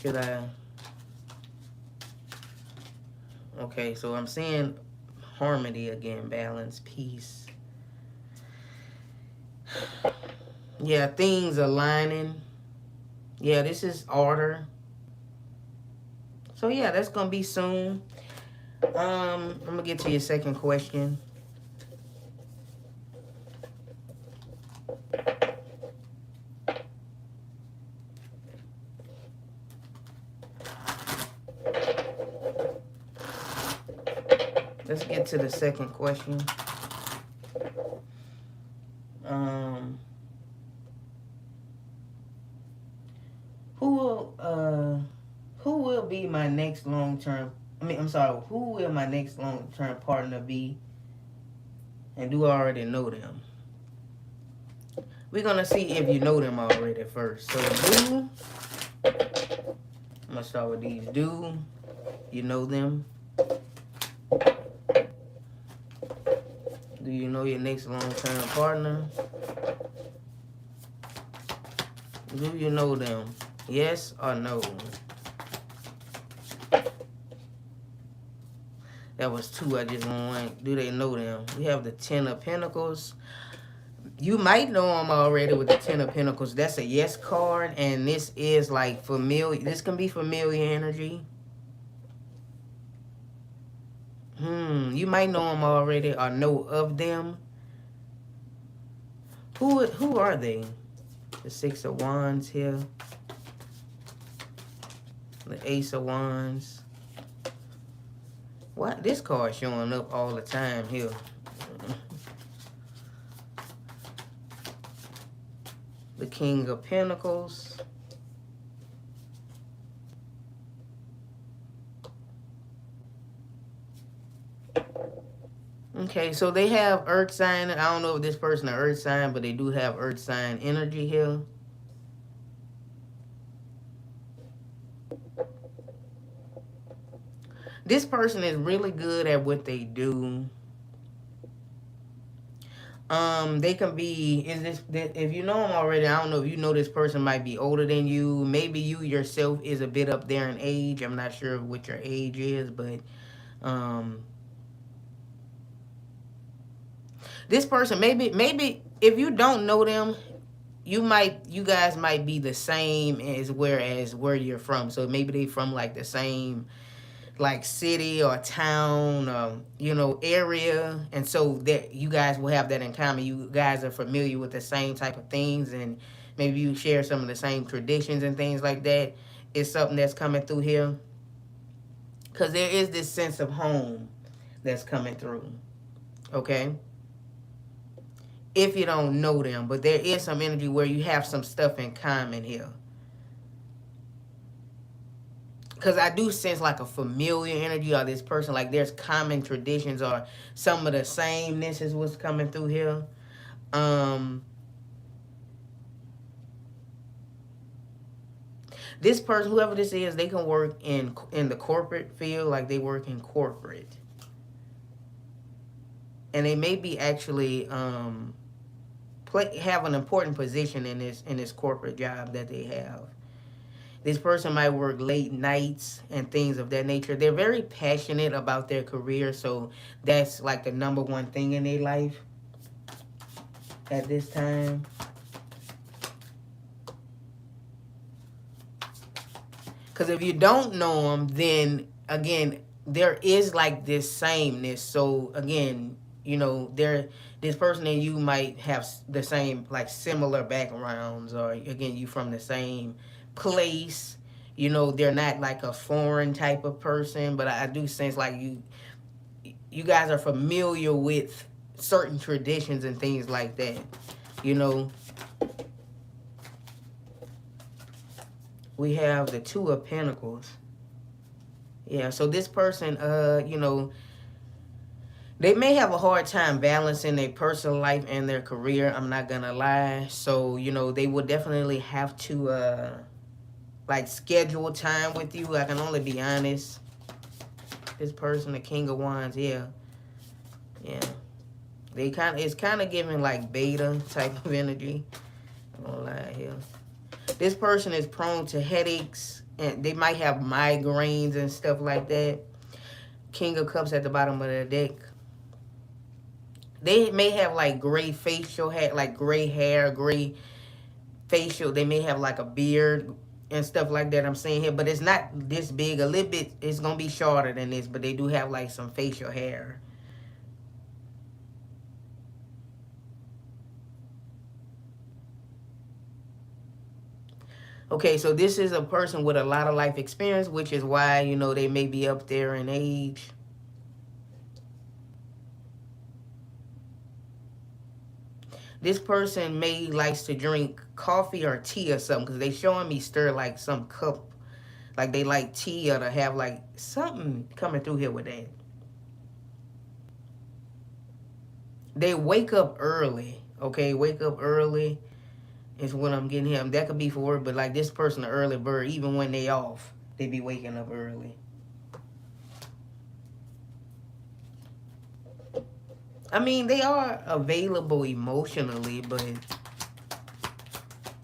Should I? Okay, so I'm seeing harmony again, balance, peace. Yeah, things aligning. Yeah, this is order. So yeah, that's gonna be soon. I'm gonna get to your second question. Let's get to the second question. Who will be my next long-term? Who will my next long-term partner be? And do I already know them? We're gonna see if you know them already first. So do, I'm gonna start with these. Do you know them? Do you know your next long-term partner? Do you know them? Yes or no? That was two. I just want. Do they know them? We have the Ten of Pentacles. You might know them already with the Ten of Pentacles. That's a yes card, and this is like familiar. This can be familiar energy. You might know them already or know of them. Who are they? The Six of Wands here. The Ace of Wands. What? This card showing up all the time here. The King of Pentacles. Okay, so they have earth sign. I don't know if this person is earth sign, but they do have earth sign energy here. This person is really good at what they do. They can be, if you know them already, I don't know if you know this person might be older than you. Maybe you yourself is a bit up there in age. I'm not sure what your age is, but this person, maybe if you don't know them, you guys might be the same as where you're from. So maybe they from like the same like city or town, area, and so that you guys will have that in common. You guys are familiar with the same type of things, and maybe you share some of the same traditions and things like that. It's something that's coming through here, because there is this sense of home that's coming through. Okay, if you don't know them, but there is some energy where you have some stuff in common here. Because I do sense like a familiar energy or this person, like there's common traditions or some of the sameness is what's coming through here. This person, whoever this is, they can work in the corporate field, like they work in corporate. And they may be actually have an important position in this corporate job that they have. This person might work late nights and things of that nature. They're very passionate about their career, so that's like the number one thing in their life at this time. Because if you don't know them, then, again, there is like this sameness. So, again, this person and you might have the same, like, similar backgrounds, or, again, you from the same place. They're not like a foreign type of person, but I do sense like you guys are familiar with certain traditions and things like that. We have the Two of Pentacles. Yeah, so this person, they may have a hard time balancing their personal life and their career. I'm not gonna lie. So, they will definitely have to like schedule time with you. I can only be honest. This person, the King of Wands, yeah. It's kind of giving like beta type of energy. I'm gonna lie here. This person is prone to headaches, and they might have migraines and stuff like that. King of Cups at the bottom of the deck. They may have like gray facial hair, like gray hair, gray facial. They may have like a beard and stuff like that. I'm saying here, but it's not this big. A little bit. It's gonna be shorter than this, but they do have like some facial hair. Okay, so this is a person with a lot of life experience, which is why, you know, they may be up there in age. This person may likes to drink coffee or tea or something, because they showing me stir like some cup, like they like tea, or to have like something coming through here with that. They wake up early, okay? Wake up early is what I'm getting here. That could be for work, but like this person, an early bird, even when they off, they be waking up early. I mean, they are available emotionally, but,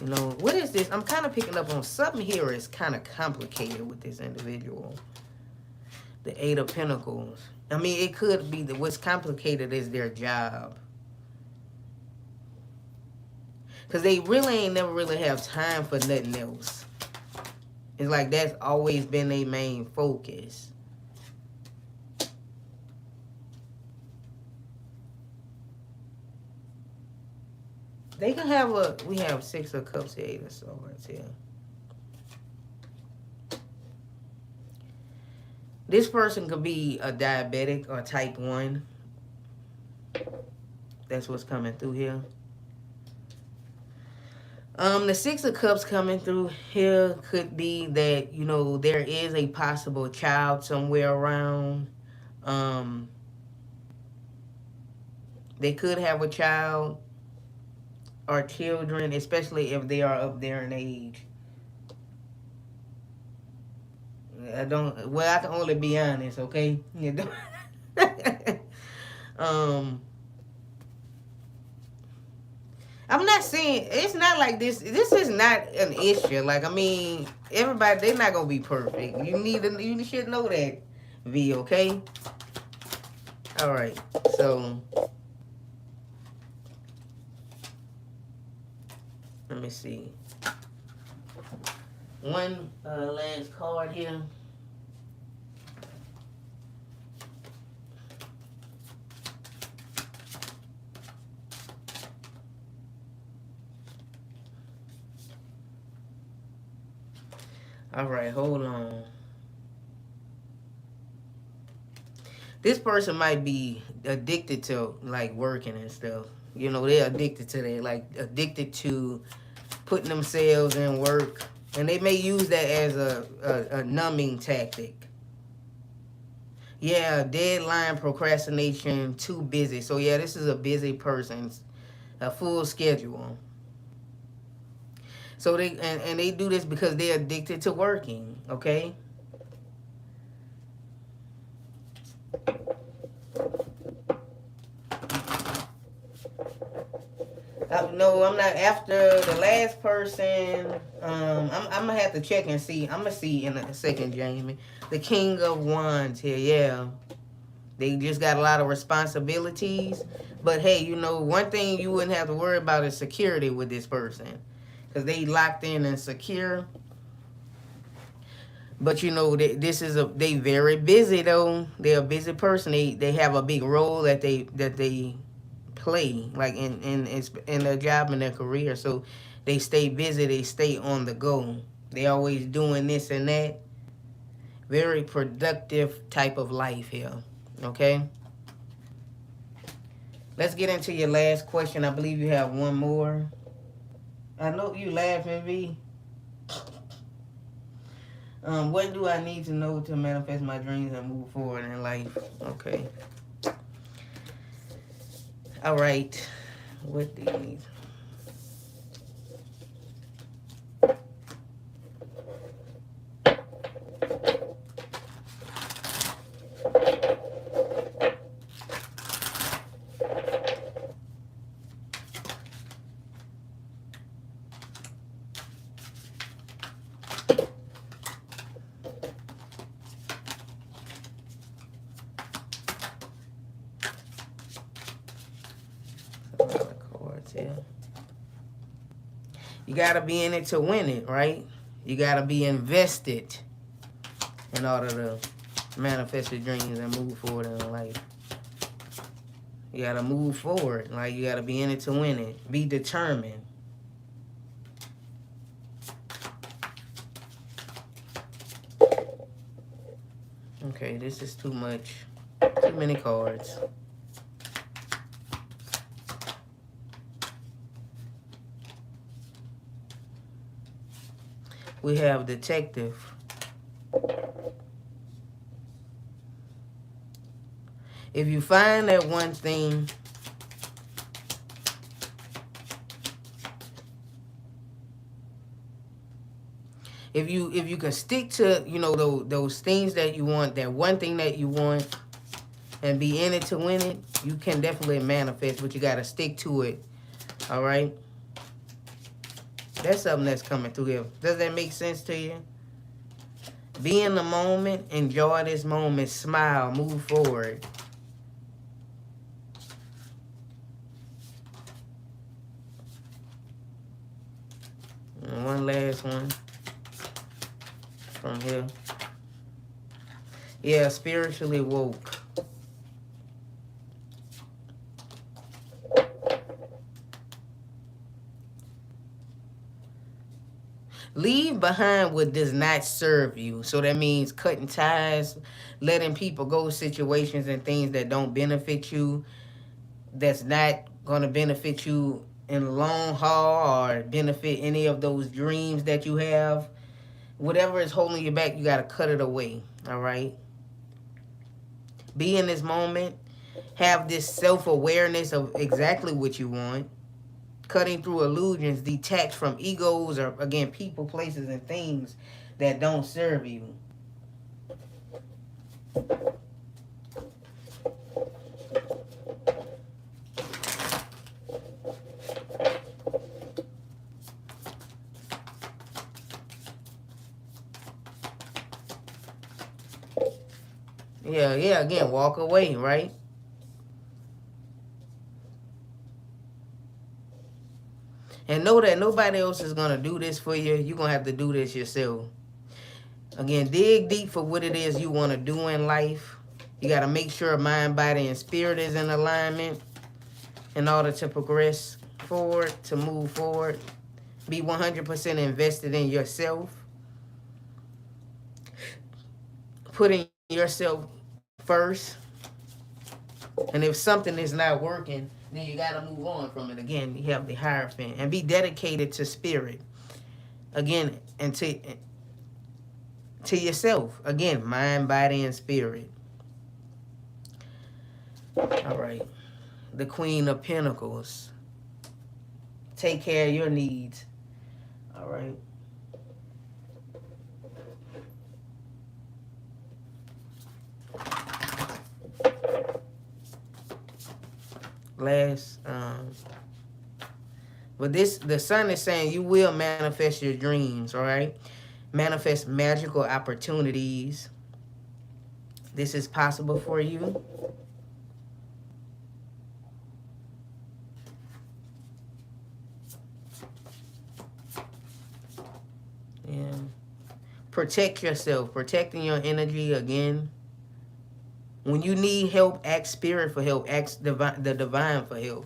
you know, what is this? I'm kind of picking up on something here is kind of complicated with this individual. The Eight of Pentacles. I mean, it could be that what's complicated is their job. Because they really ain't never really have time for nothing else. It's like that's always been their main focus. They can have we have Six of Cups here, Eight of Swords here. This person could be a diabetic or type 1. That's what's coming through here. The Six of Cups coming through here could be that, you know, there is a possible child somewhere around. They could have a child or children, especially if they are up there in age. I can only be honest, okay? You know? I'm not saying, it's not like this is not an issue. Like, I mean, everybody, they're not gonna be perfect. You should know that, V, okay? All right, so let me see. One last card here. All right, hold on. This person might be addicted to like working and stuff. You know, they're addicted to that, like addicted to putting themselves in work. And they may use that as a numbing tactic. Yeah, deadline, procrastination, too busy. So yeah, this is a busy person, a full schedule. So they do this because they're addicted to working, okay? No, I'm not. After the last person, I'm gonna have to check and see. I'm gonna see in a second, Jamie. The King of Wands here, yeah. They just got a lot of responsibilities. But hey, you know, one thing you wouldn't have to worry about is security with this person. Because they locked in and secure. But you know, they very busy though. They're a busy person. They have a big role that they play, like in their job and their career. So they stay busy, they stay on the go. They always doing this and that. Very productive type of life here. Okay? Let's get into your last question. I believe you have one more. I know you laughing, V. What do I need to know to manifest my dreams and move forward in life? Okay. All right. What do you need? You got to be in it to win it, right? You got to be invested in order to manifest your dreams and move forward in life. You got to move forward. Like, you got to be in it to win it. Be determined. Okay, this is too much. Too many cards. We have detective. If you find that one thing, if you can stick to, you know, those things that you want, that one thing that you want, and be in it to win it, you can definitely manifest, but you got to stick to it. All right? That's something that's coming through here. Does that make sense to you? Be in the moment. Enjoy this moment. Smile. Move forward. And one last one from here. Yeah, spiritually woke. Leave behind what does not serve you. So that means cutting ties, letting people go, situations and things that don't benefit you, that's not going to benefit you in the long haul or benefit any of those dreams that you have. Whatever is holding you back, you got to cut it away. All right? Be in this moment. Have this self-awareness of exactly what you want. Cutting through illusions, detached from egos or, again, people, places, and things that don't serve you. Yeah, again, walk away, right? And know that nobody else is going to do this for you. You're going to have to do this yourself. Again, dig deep for what it is you want to do in life. You got to make sure mind, body, and spirit is in alignment in order to progress forward, to move forward. Be 100% invested in yourself. Putting yourself first. And if something is not working, then you got to move on from it. Again, you have the Hierophant. And be dedicated to spirit. Again, and to yourself. Again, mind, body, and spirit. All right. The Queen of Pentacles. Take care of your needs. All right. Last, but the sun is saying you will manifest your dreams, all right? Manifest magical opportunities. This is possible for you. Yeah. Protect yourself. Protecting your energy again. When you need help, ask spirit for help. Ask the divine for help.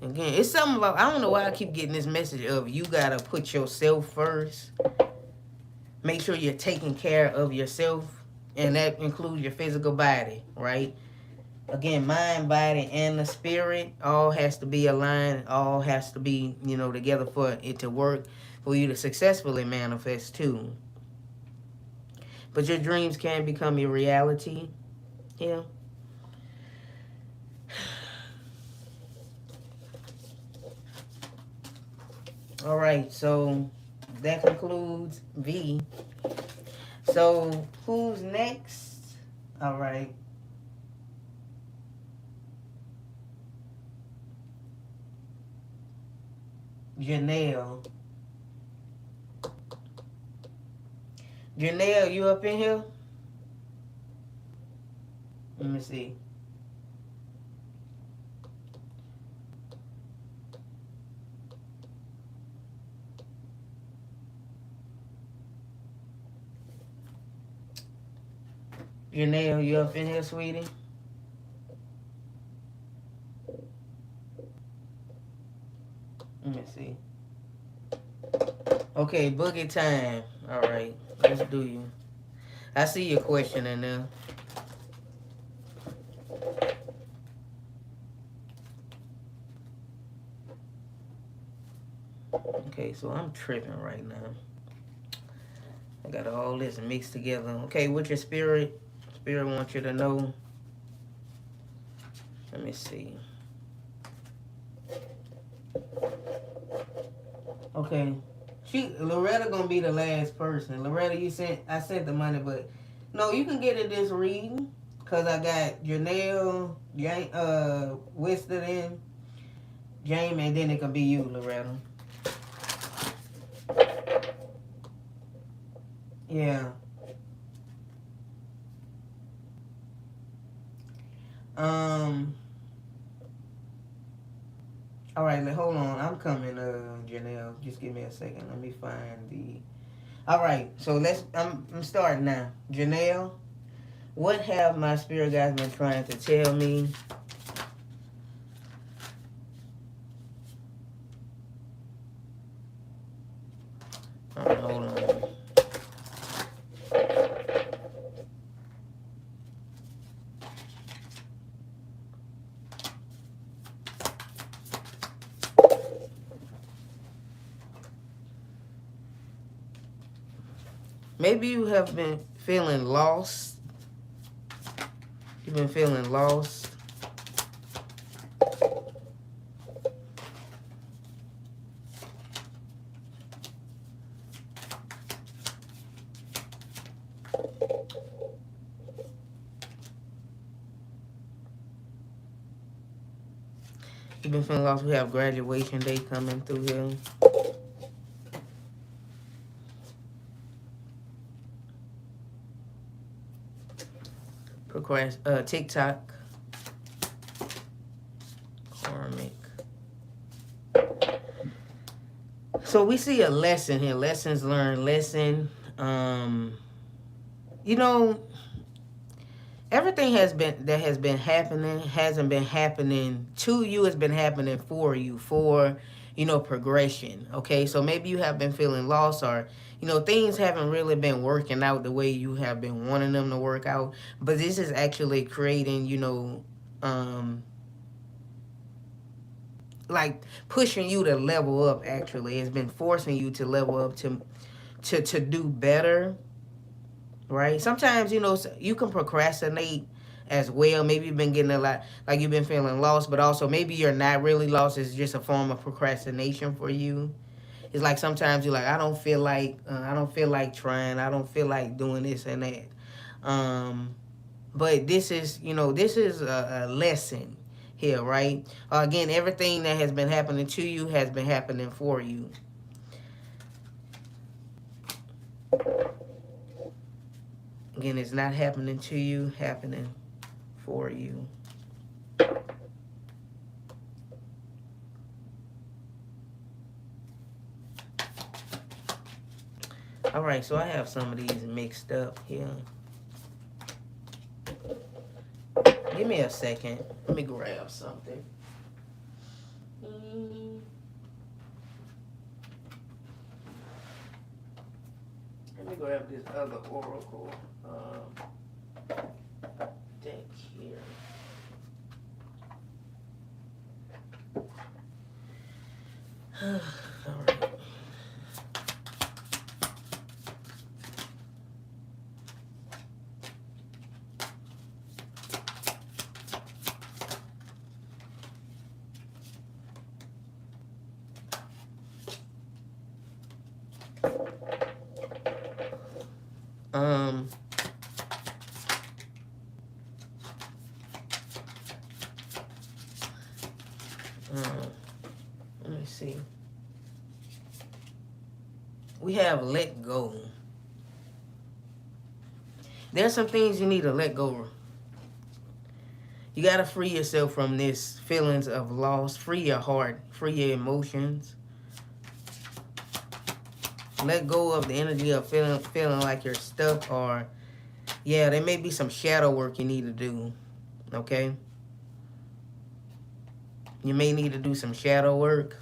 Again, it's something about, I don't know why I keep getting this message of you got to put yourself first. Make sure you're taking care of yourself. And that includes your physical body, right? Again, mind, body, and the spirit all has to be aligned. All has to be, together for it to work, for you to successfully manifest too. But your dreams can become your reality. Yeah. All right, so that concludes V. So who's next? All right. Janelle. Janelle, you up in here? Let me see. Janelle, you up in here, sweetie? Let me see. Okay, boogie time. All right, let's do you. I see your question in there. Okay, so I'm tripping right now. I got all this mixed together. Okay, what your spirit? Spirit wants you to know. Let me see. Okay. Loretta gonna be the last person. Loretta, I sent the money, but no, you can get it this reading. Cause I got Janelle, Winston, Jamie, and then it can be you, Loretta. Yeah. All right, hold on. I'm coming, Janelle. Just give me a second. Let me find the. All right, so I'm starting now. Janelle, what have my spirit guides been trying to tell me? All right, hold on. Maybe you have been feeling lost. You've been feeling lost. You've been feeling lost. We have graduation day coming through here. TikTok. Karmic. So we see a lesson here. Lessons learned. Lesson. You know, everything that has been happening hasn't been happening to you. It's been happening for you, for progression. Okay, so maybe you have been feeling lost, or things haven't really been working out the way you have been wanting them to work out. But this is actually creating, like pushing you to level up. Actually, it's been forcing you to level up to do better. Right? Sometimes, you can procrastinate as well. Maybe you've been getting a lot, like you've been feeling lost, but also maybe you're not really lost. It's just a form of procrastination for you. It's like sometimes you're like, I don't feel like trying. I don't feel like doing this and that. But this is, a lesson here, right? Again, everything that has been happening to you has been happening for you. Again, it's not happening to you, happening for you. All right, so I have some of these mixed up here. Give me a second. Let me grab something. Let me grab this other oracle deck here. All right. Let me see. We have let go. There's some things you need to let go You got to free yourself from this feelings of loss. Free your heart. Free your emotions. Let go of the energy of feeling like you're stuck, or, yeah, there may be some shadow work you need to do, okay? You may need to do some shadow work.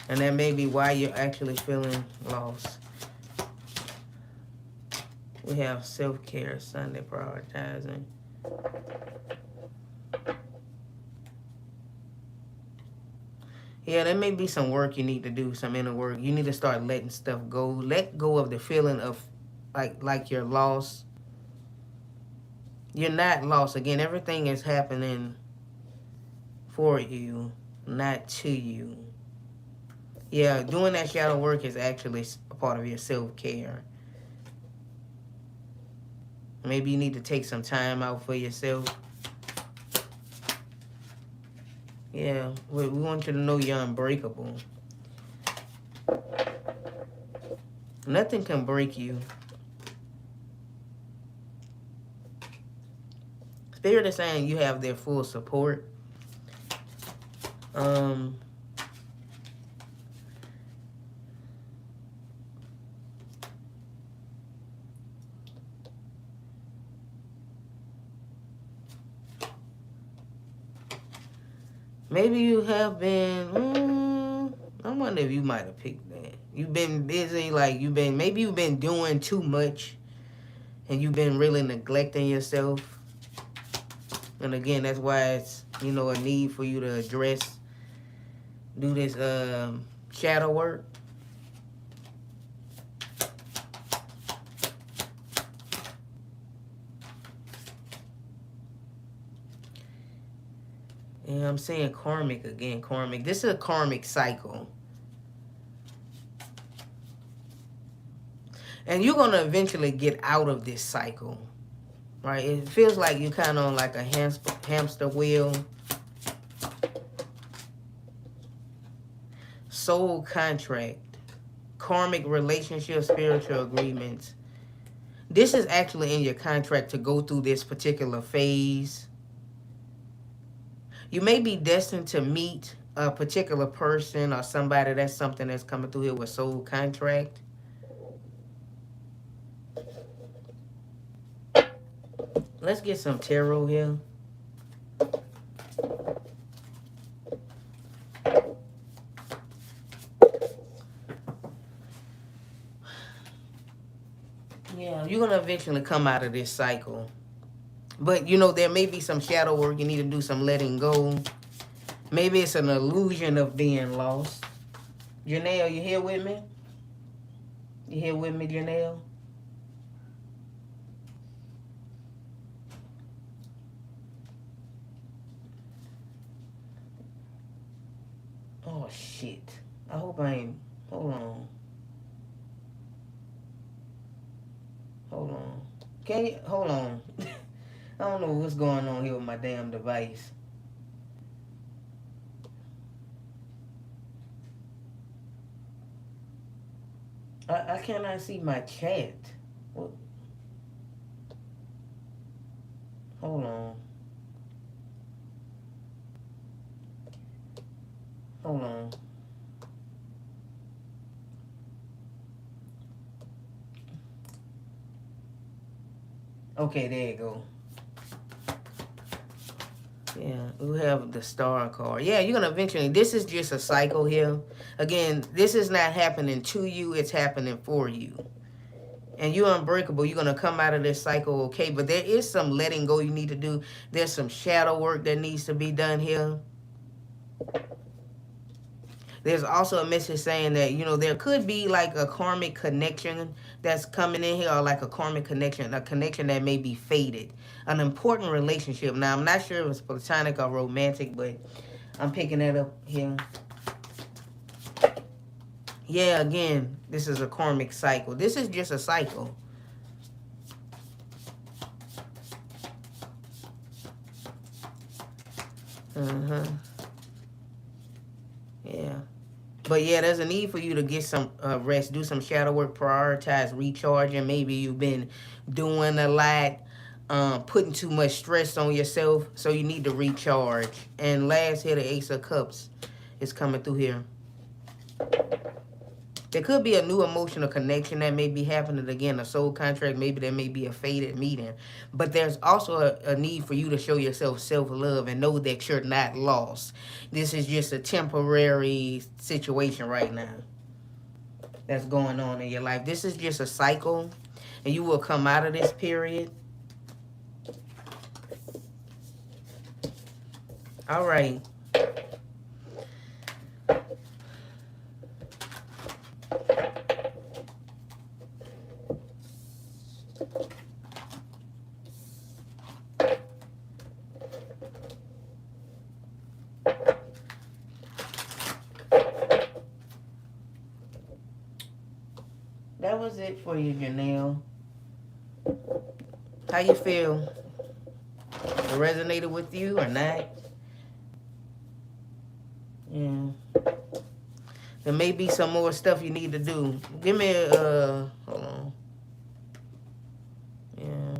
And that may be why you're actually feeling lost. We have self-care, Sunday prioritizing. Yeah, there may be some work you need to do, some inner work. You need to start letting stuff go. Let go of the feeling of like you're lost. You're not lost. Again, everything is happening for you, not to you. Yeah, doing that shadow work is actually a part of your self-care. Maybe you need to take some time out for yourself. Yeah, we want you to know you're unbreakable. Nothing can break you. Spirit is saying you have their full support. Maybe you have been, I wonder if you might have picked that. You've been busy, like maybe you've been doing too much and you've been really neglecting yourself. And again, that's why it's, a need for you to do this shadow work. And I'm saying karmic again, karmic. This is a karmic cycle. And you're going to eventually get out of this cycle, right? It feels like you're kind of on like a hamster wheel. Soul contract, karmic relationship, spiritual agreements. This is actually in your contract to go through this particular phase. You may be destined to meet a particular person or somebody. That's something that's coming through here with soul contract. Let's get some tarot here. Yeah, you're going to eventually come out of this cycle. But, there may be some shadow work. You need to do some letting go. Maybe it's an illusion of being lost. Janelle, you here with me? You here with me, Janelle? Oh, shit. I hope I ain't... Hold on. Hold on. Can you... Hold on. I don't know what's going on here with my damn device. I cannot see my chat. What? Hold on. Hold on. Okay, there you go. Yeah, we have the star card. Yeah, you're going to eventually... This is just a cycle here. Again, this is not happening to you. It's happening for you. And you're unbreakable. You're going to come out of this cycle okay. But there is some letting go you need to do. There's some shadow work that needs to be done here. There's also a message saying that, there could be like a karmic connection that's coming in here, or like a karmic connection, a connection that may be faded. An important relationship. Now, I'm not sure if it's platonic or romantic, but I'm picking that up here. Yeah, again, this is a karmic cycle. This is just a cycle. Yeah. But yeah, there's a need for you to get some rest, do some shadow work, prioritize recharging. Maybe you've been doing a lot, putting too much stress on yourself, so you need to recharge. And last here, the Ace of Cups is coming through here. There could be a new emotional connection that may be happening again, a soul contract. Maybe there may be a fated meeting. But there's also a need for you to show yourself self-love and know that you're not lost. This is just a temporary situation right now that's going on in your life. This is just a cycle, and you will come out of this period. All right. That was it for you, Janelle. How you feel? It resonated with you or not? Yeah. There may be some more stuff you need to do. Give me a, hold on. Yeah.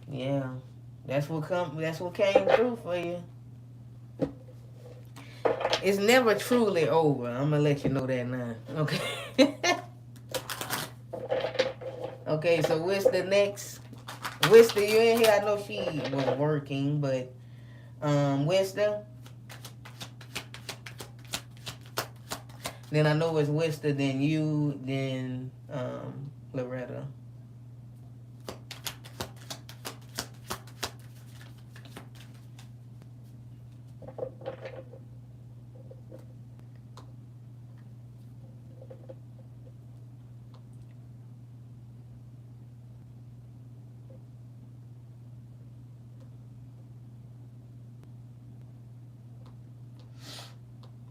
Yeah. That's what came through for you. It's never truly over. I'm gonna let you know that now. Okay. Okay, so what's the next? Wister, you in here? I know she was working, but Wister. Then I know it's Wister, then you, then Loretta.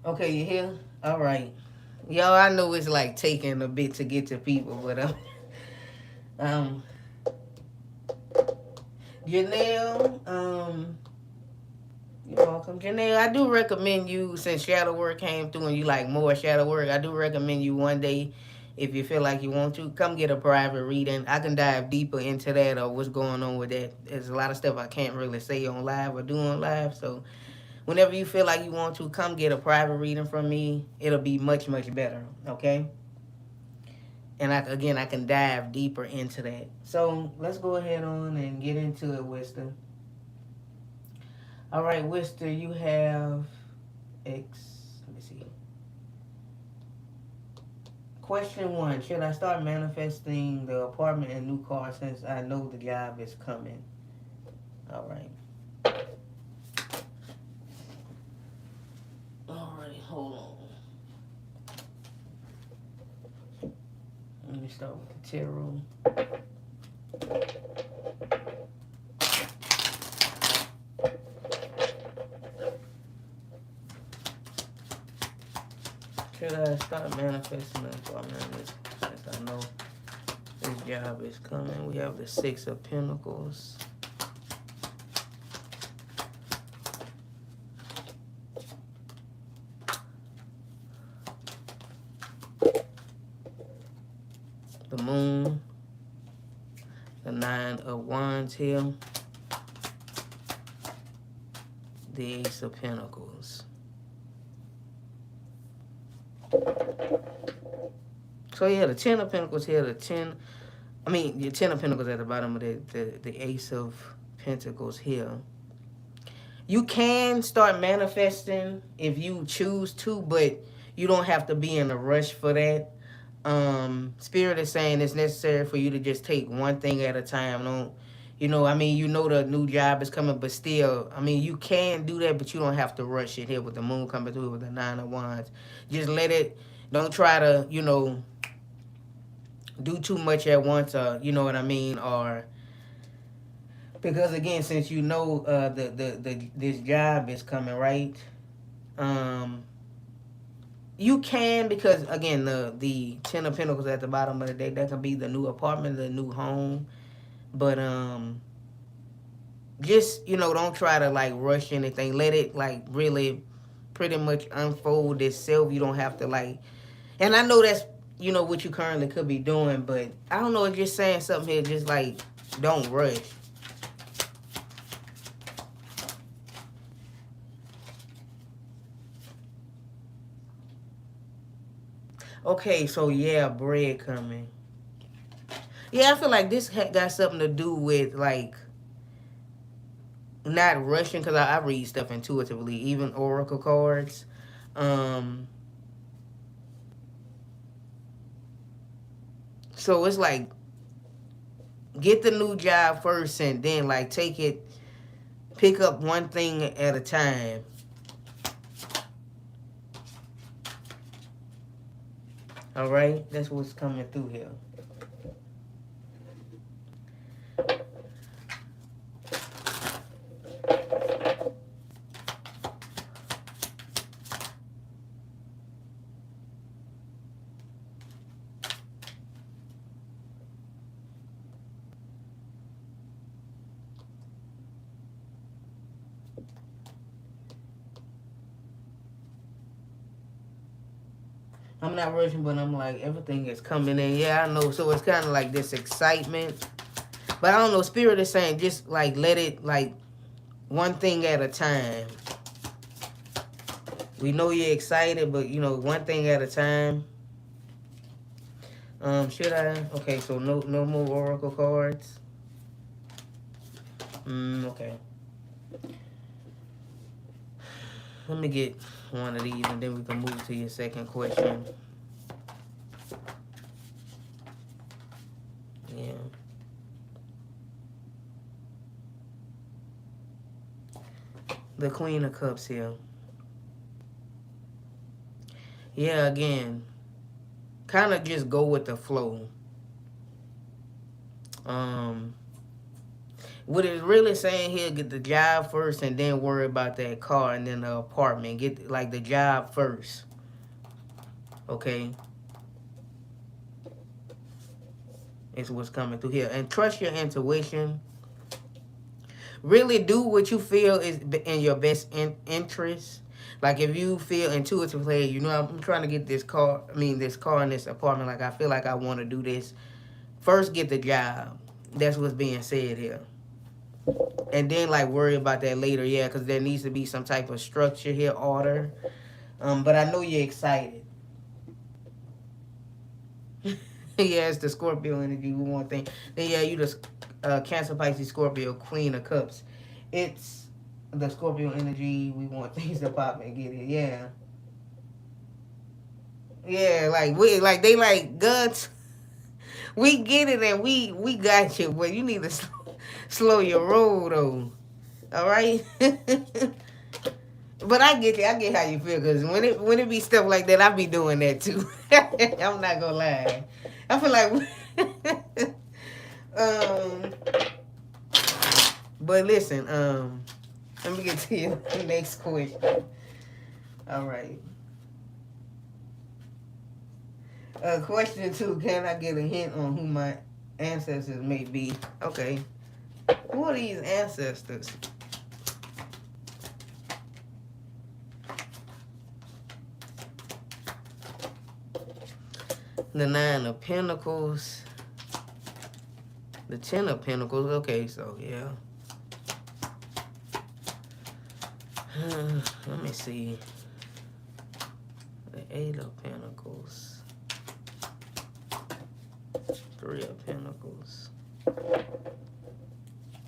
Okay, you here? All right. Y'all, I know it's like taking a bit to get to people, but um Janelle, you're welcome. Janelle, I do recommend you, since shadow work came through and you like more shadow work, I do recommend you one day, if you feel like you want to, come get a private reading. I can dive deeper into that or what's going on with that. There's a lot of stuff I can't really say on live or do on live, so whenever you feel like you want to, come get a private reading from me. It'll be much, much better, okay? And I can dive deeper into that. So let's go ahead on and get into it, Wister. All right, Wister, you have let me see. Question 1, should I start manifesting the apartment and new car since I know the job is coming? All right. Alrighty, hold on. Let me start with the tarot. Should I start manifesting the apartment since I know this job is coming? We have the 6 of Pentacles. The Moon, the 9 of Wands here, the Ace of Pentacles. So yeah, the 10 of Pentacles here, the 10 of Pentacles at the bottom of the Ace of Pentacles here. You can start manifesting if you choose to, but you don't have to be in a rush for that. Spirit is saying it's necessary for you to just take one thing at a time. Don't, you know the new job is coming, but still, you can do that, but you don't have to rush it here with the Moon coming through with the 9 of Wands. Just let it, don't try to, do too much at once, or, you know what I mean, or, because again, since you know this job is coming, right? You can, because again, the 10 of Pentacles at the bottom of the deck, that can be the new apartment, the new home. But just, don't try to like rush anything. Let it like really pretty much unfold itself. You don't have to like, and I know that's, what you currently could be doing, but I don't know, if you're saying something here, just like, don't rush. Okay, so yeah, bread coming. Yeah, I feel like this got something to do with like not rushing, because I read stuff intuitively, even oracle cards. Um, so it's like get the new job first, and then like pick up one thing at a time. All right, that's what's coming through here. I'm not rushing, but I'm like, everything is coming in. Yeah, I know. So it's kind of like this excitement. But I don't know. Spirit is saying just like let it like one thing at a time. We know you're excited, but one thing at a time. Should I? Okay, so no more oracle cards. Okay. Let me get one of these, and then we can move to your second question. Yeah. The Queen of Cups here. Yeah, again, kind of just go with the flow. Um, what it's really saying here, get the job first, and then worry about that car and then the apartment. Get like the job first. Okay, is what's coming through here, and trust your intuition. Really do what you feel is in your best interest. Like if you feel intuitively, I'm trying to get this car. I mean, this car and this apartment. Like I feel like I want to do this. First, get the job. That's what's being said here. And then like worry about that later. Yeah, because there needs to be some type of structure here, order. But I know you're excited. Yeah, it's the Scorpio energy. We want thing. Then yeah, you the Cancer, Pisces, Scorpio, Queen of Cups. It's the Scorpio energy. We want things to pop and get it. Yeah, yeah. Like we like they like guts. We get it and we got you, but you need to slow your roll though. All right. But I get you. I get how you feel, because when it be stuff like that, I be doing that too. I'm not gonna lie. I feel like um. But listen, let me get to your next question. All right. Question two: can I get a hint on who my ancestors may be? Okay. Who are these ancestors? The Nine of Pentacles. The Ten of Pentacles. Okay, so yeah. Let me see. The Eight of Pentacles. Three of Pentacles.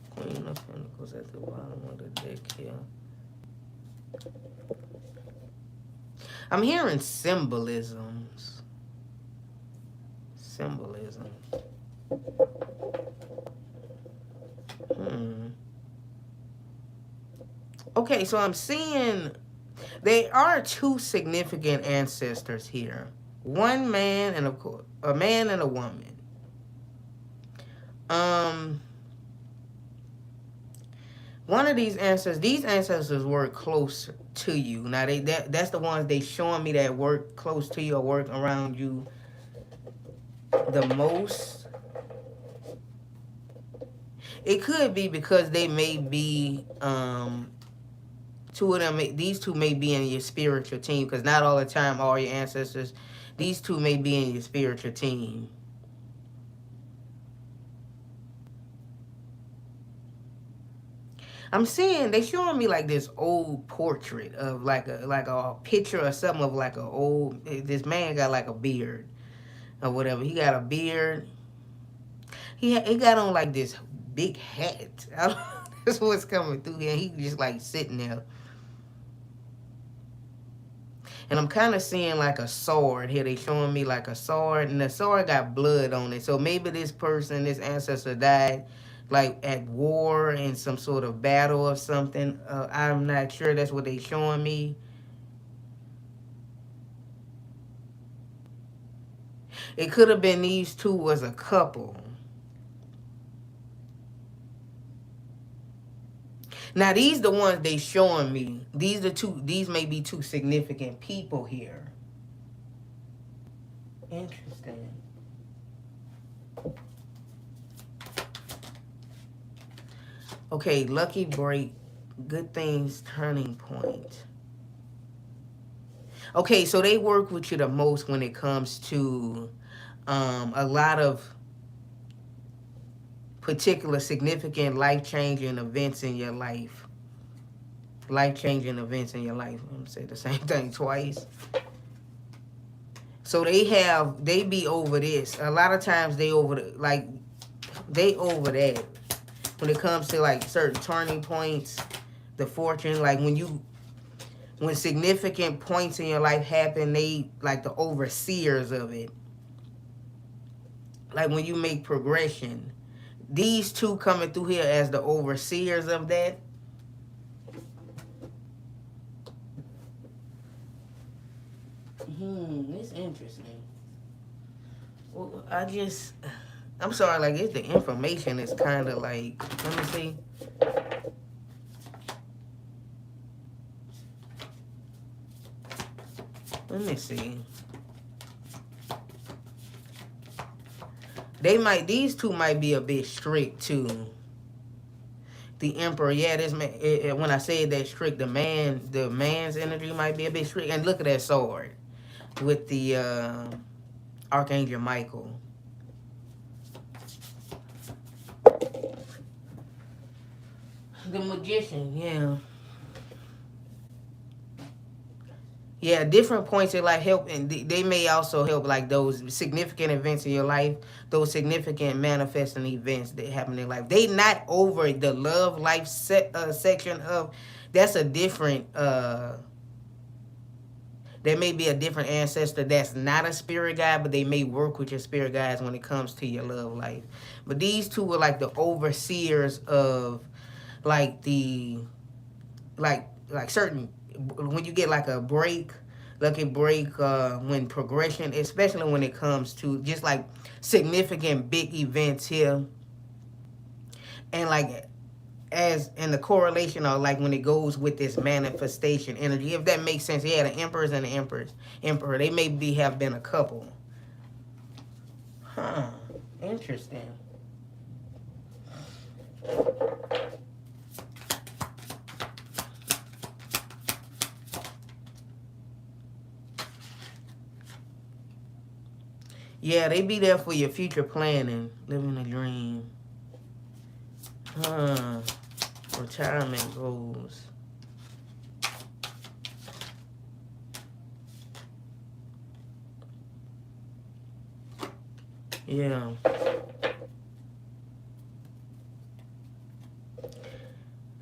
Queen of Pentacles at the bottom of the deck here. I'm hearing symbolisms. Symbolism. Okay, so I'm seeing there are two significant ancestors here. One man and a man and a woman. One of these ancestors work close to you. Now that's the ones they showing me that work close to you or work around you the most. It could be because they may be two of them. These two may be in your spiritual team, because not all the time all your ancestors. These two may be in your spiritual team. I'm seeing they showing me like this old portrait of like a picture or something of like a old. This man got like a beard or whatever. He got a beard. He got on like this big hat. I don't know. That's what's coming through here. He just like sitting there. And I'm kind of seeing like a sword here. They showing me like a sword, and the sword got blood on it. So maybe this person, this ancestor, died like at war in some sort of battle or something. I'm not sure. That's what they showing me. It could have been these two as a couple. Now these the ones they showing me. These the two. These may be two significant people here. Interesting. Okay, lucky break, good things, turning point. Okay, so they work with you the most when it comes to a lot of particular significant life-changing events in your life. Life-changing events in your life. I'm gonna say the same thing twice. So they be over this. A lot of times they over they over that. When it comes to like certain turning points, the fortune, like when significant points in your life happen, they like the overseers of it. Like when you make progression, these two coming through here as the overseers of that. It's interesting. Well, I'm sorry, like it's the information is kind of like, let me see. Let me see. These two might be a bit strict too. The Emperor, yeah, this man. When I say that strict, the man's energy might be a bit strict. And look at that sword with the Archangel Michael. The Magician, yeah. Yeah, different points in life help, and they may also help like those significant events in your life, those significant manifesting events that happen in life. They not over the love life section of. That's a different. There may be a different ancestor that's not a spirit guide, but they may work with your spirit guides when it comes to your love life. But these two are like the overseers of, like the, like certain, when you get like a break, lucky break, when progression, especially when it comes to just like significant big events here, and like as in the correlation or like when it goes with this manifestation energy, if that makes sense. Yeah, the emperors and the emperor, they may have been a couple. Huh. Interesting. Yeah, they be there for your future planning, living a dream. Huh. Retirement goals. Yeah.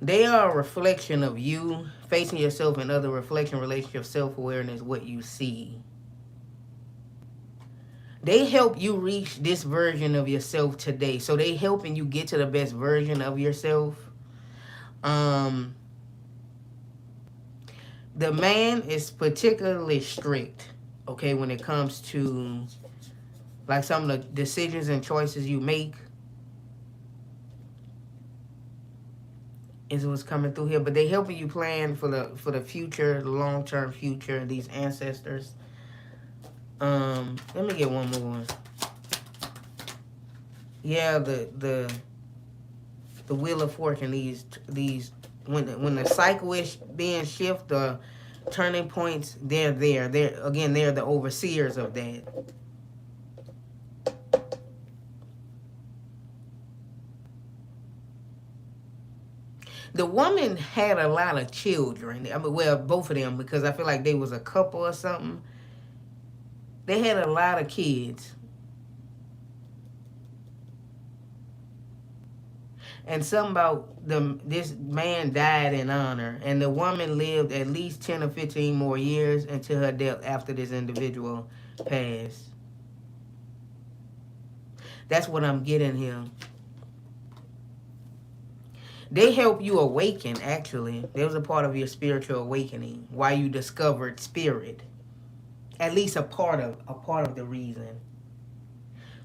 They are a reflection of you, facing yourself and other reflection, relationship, self-awareness, what you see. They help you reach this version of yourself today. So they helping you get to the best version of yourself. The man is particularly strict, okay, when it comes to like some of the decisions and choices you make is what's coming through here. But they helping you plan for the future, the long-term future, these ancestors. Let me get one more. Yeah, the wheel of fortune. These when the cycle is being shift, the turning points, they're there. They're the overseers of that. The woman had a lot of children. I mean, well, both of them, because I feel like they was a couple or something. They had a lot of kids. And something about this man died in honor, and the woman lived at least 10 or 15 more years until her death after this individual passed. That's what I'm getting here. They help you awaken, actually. There was a part of your spiritual awakening while you discovered spirit. At least a part of the reason.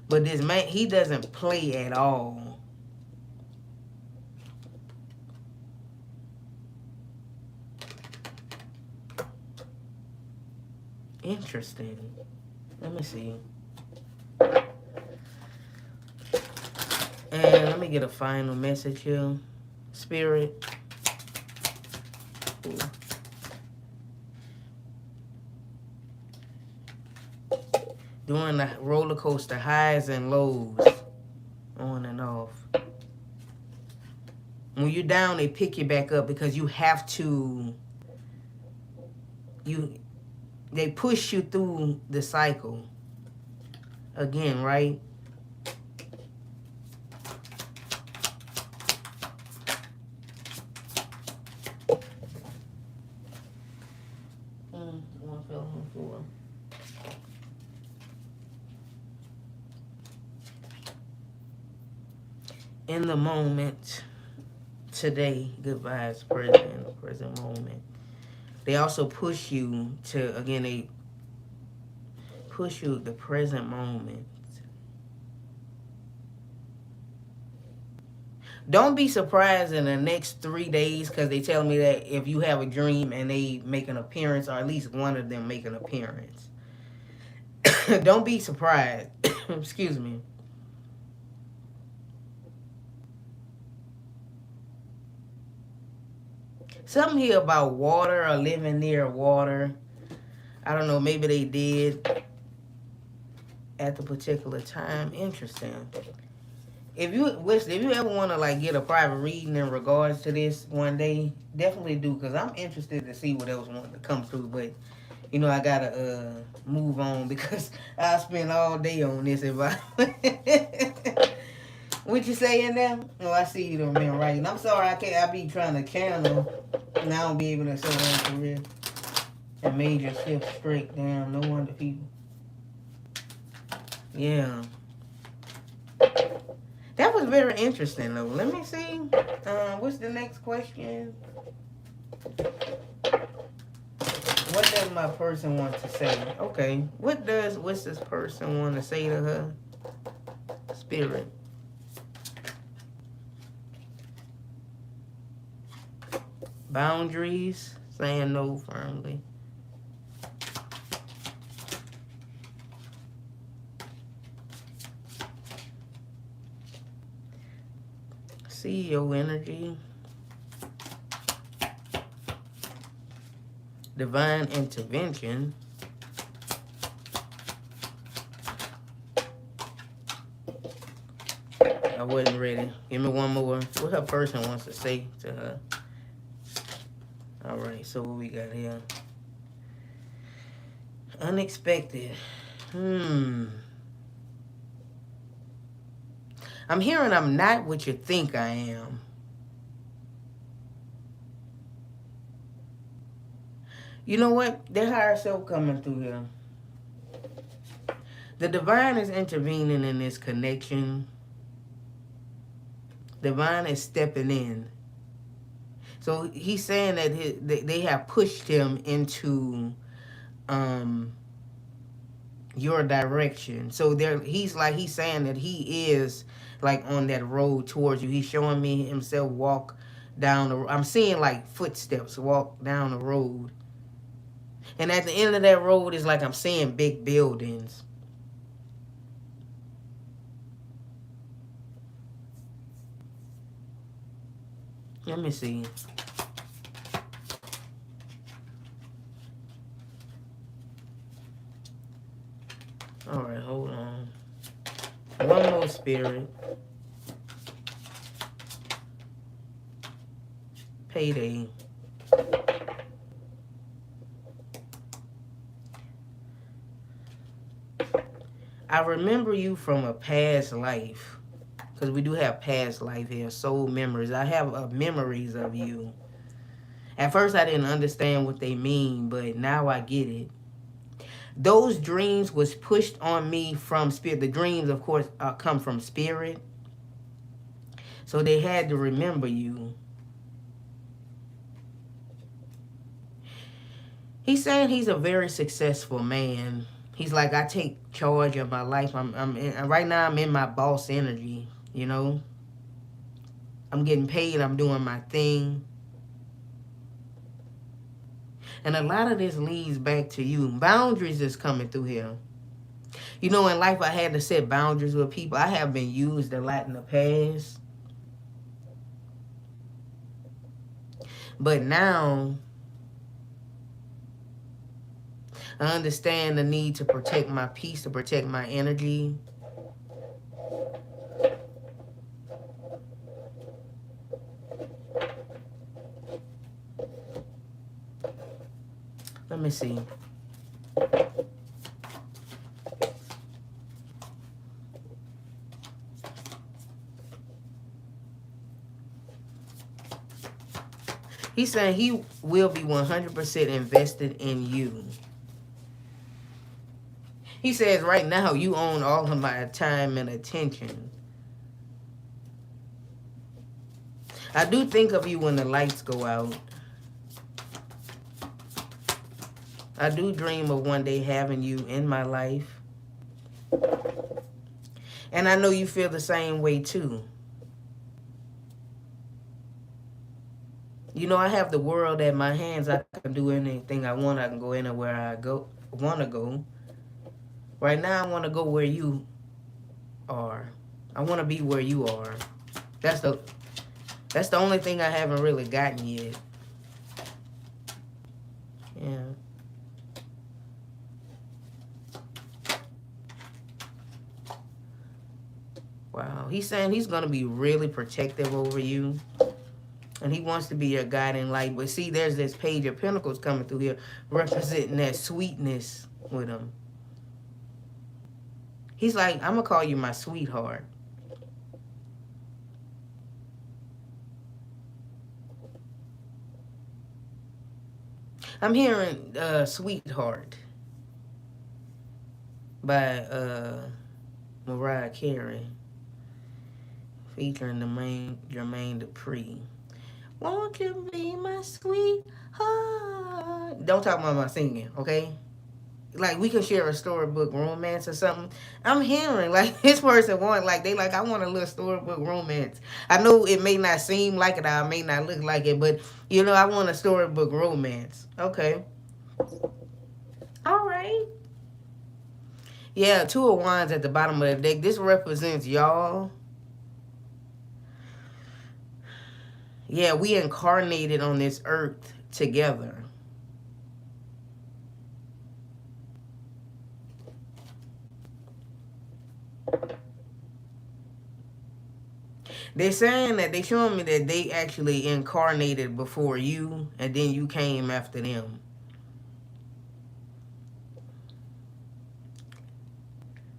But this man, he doesn't play at all. Interesting. Let me see. And let me get a final message here. Spirit. Ooh. During the roller coaster highs and lows, on and off. When you're down, they pick you back up because you have to. They push you through the cycle. Again, right? One fell on the floor. In the moment, today, good vibes, present moment. They also push you to, again, they push you the present moment. Don't be surprised in the next 3 days, because they tell me that if you have a dream and they make an appearance, or at least one of them make an appearance. Don't be surprised. Excuse me. Something here about water or living near water. I don't know, maybe they did at the particular time. Interesting. If you ever want to like get a private reading in regards to this one day, definitely do, because I'm interested to see what else wants to come through. But you know, I gotta move on because I spend all day on this. What you saying now? Oh, I see you done been writing. I'm sorry, I be trying to channel, and I don't be able to say that for real. A major shift straight down. No wonder people. Yeah. That was very interesting, though. Let me see. What's the next question? What does my person want to say? Okay. What's this person want to say to her? Spirit. Boundaries. Saying no firmly. CEO energy. Divine intervention. I wasn't ready. Give me one more. What her person wants to say to her. All right, so what we got here? Unexpected. I'm hearing I'm not what you think I am. You know what? Their higher self coming through here. The divine is intervening in this connection. Divine is stepping in. So he's saying that they have pushed him into your direction. So he's saying that he is like on that road towards you. He's showing me himself walk down the. I'm seeing like footsteps walk down the road, and at the end of that road is like I'm seeing big buildings. Let me see. All right, hold on. One more spirit. Payday. I remember you from a past life. Because we do have past life here. Soul memories. I have memories of you. At first I didn't understand what they mean, but now I get it. Those dreams was pushed on me from spirit. The dreams, of course, come from spirit. So they had to remember you. He's saying he's a very successful man. He's like, I take charge of my life. Right now I'm in my boss energy, you know. I'm getting paid. I'm doing my thing. And a lot of this leads back to you. Boundaries is coming through here. You know, in life I had to set boundaries with people. I have been used a lot in the past. But now I understand the need to protect my peace, to protect my energy. Let me see. He's saying he will be 100% invested in you. He says right now you own all of my time and attention. I do think of you when the lights go out. I do dream of one day having you in my life. And I know you feel the same way too. You know, I have the world at my hands. I can do anything I want. I can go anywhere I want to go. Right now, I want to go where you are. I want to be where you are. That's the only thing I haven't really gotten yet. Yeah. Wow. He's saying he's going to be really protective over you. And he wants to be your guiding light. But see, there's this Page of Pentacles coming through here representing that sweetness with him. He's like, I'm going to call you my sweetheart. I'm hearing Sweetheart by Mariah Carey featuring Jermaine Dupri. Won't you be my sweetheart? Don't talk about my singing, okay? Like, we can share a storybook romance or something. I'm hearing, like, this person want, like, I want a little storybook romance. I know it may not seem like it, or I may not look like it, but, you know, I want a storybook romance. Okay. All right. Yeah, 2 of Wands at the bottom of the deck. This represents y'all. Yeah, we incarnated on this earth together. They're saying that, they showing me that they actually incarnated before you, and then you came after them.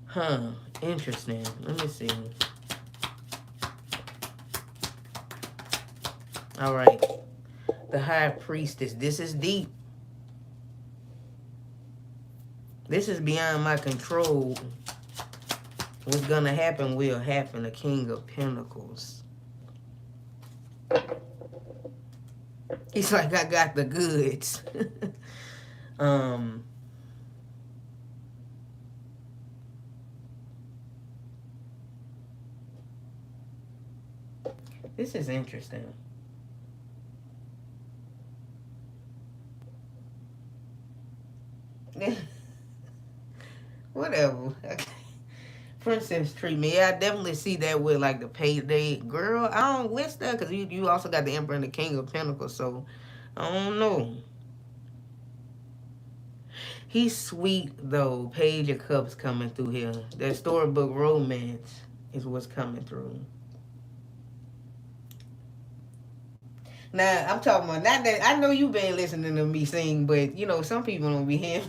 Huh, interesting. Let me see. All right. The High Priestess. This is deep. This is beyond my control. What's gonna happen will happen. The King of Pentacles. He's like, I got the goods. This is interesting. Whatever. Okay. For princess treatment. Yeah, I definitely see that with like the payday. Girl, I don't wish that because you also got the Emperor and the King of Pentacles. So, I don't know. He's sweet though. Page of Cups coming through here. That storybook romance is what's coming through. Now I'm talking about not that I know you been listening to me sing, but you know some people don't be hearing.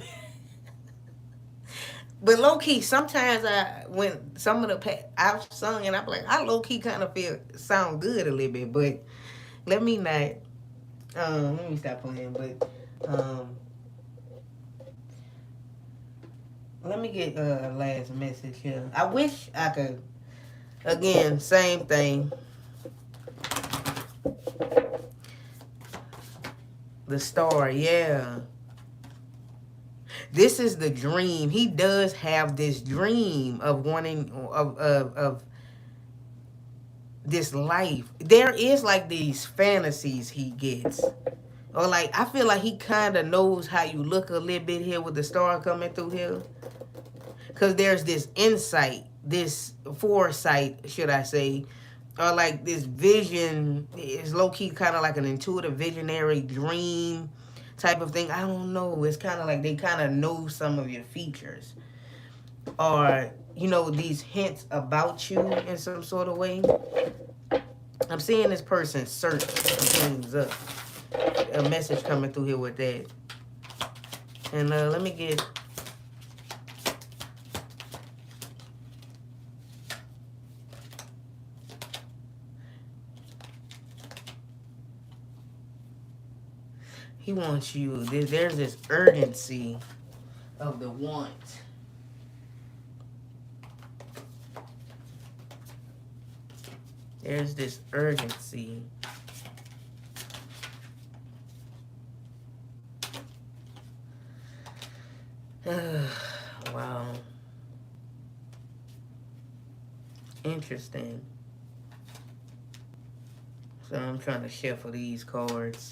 But low key, sometimes when some of the I've sung and I'm like I low key kind of feel sound good a little bit, but let me not. Let me stop playing. But let me get a last message here. I wish I could. Again, same thing. The star, yeah. This is the dream. He does have this dream of wanting of this life. There is like these fantasies he gets. Or like I feel like he kind of knows how you look a little bit here with the star coming through here. Cuz there's this insight, this foresight, should I say, or like this vision is low key kind of like an intuitive visionary dream type of thing. I don't know. It's kind of like they kind of know some of your features or, you know, these hints about you in some sort of way. I'm seeing this person search some things up. A message coming through here with that. And let me get... He wants you. There's this urgency of the want. There's this urgency. Wow. Interesting. So I'm trying to shuffle these cards.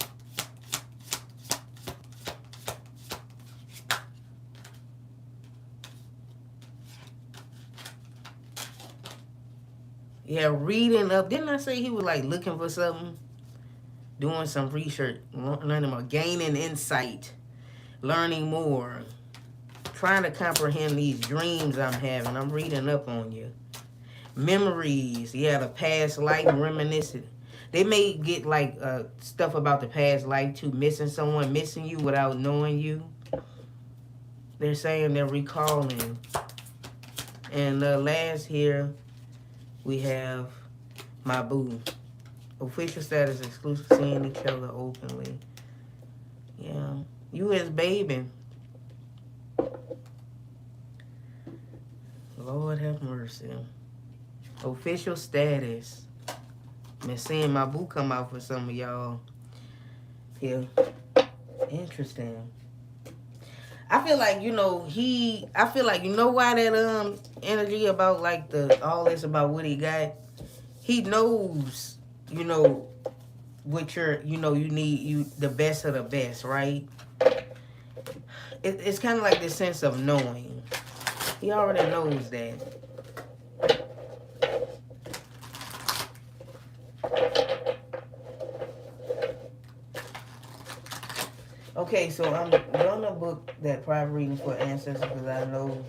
Yeah, reading up. Didn't I say he was like looking for something? Doing some research, learning more, gaining insight, learning more, trying to comprehend these dreams I'm having. I'm reading up on you. Memories. Yeah, the past life, reminiscing. They may get like stuff about the past life too, missing someone, missing you without knowing you. They're saying they're recalling. And last here, we have my boo. Official status, exclusive, seeing each other openly. Yeah. You his baby. Lord have mercy. Official status. Been seeing my boo come out for some of y'all. Yeah. Interesting. I feel like, you know, I feel like, you know why that energy about like all this about what he got? He knows, you know, what you're, you know, you need the best of the best, right? It's kind of like this sense of knowing. He already knows that. Okay, so I'm gonna book that private reading for ancestors because I know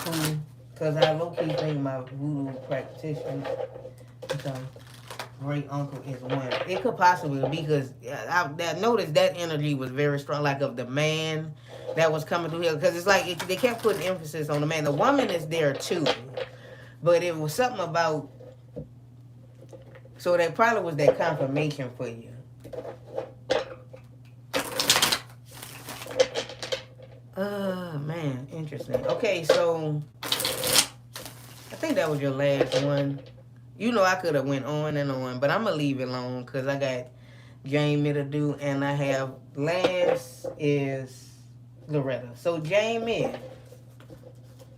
who, because I low-key think my voodoo practitioner, great uncle is one. It could possibly be because I noticed that energy was very strong, like of the man that was coming through here. Because it's like they kept putting emphasis on the man. The woman is there too, but it was something about. So that probably was that confirmation for you. Man, interesting. Okay, so I think that was your last one. You know I could have went on and on, but I'm going to leave it alone because I got Jamie to do, and I have last is Loretta. So, Jamie,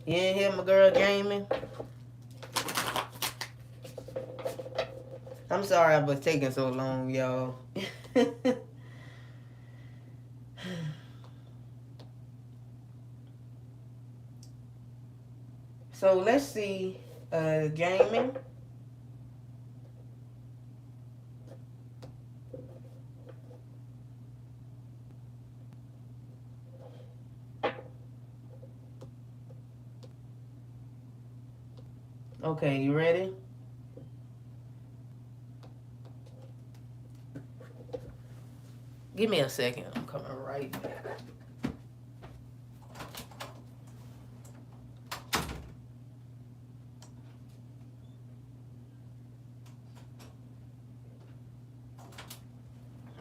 you in here, my girl, Jamie? I'm sorry I was taking so long, y'all. So let's see, Jamie. Okay, you ready? Give me a second. I'm coming right back.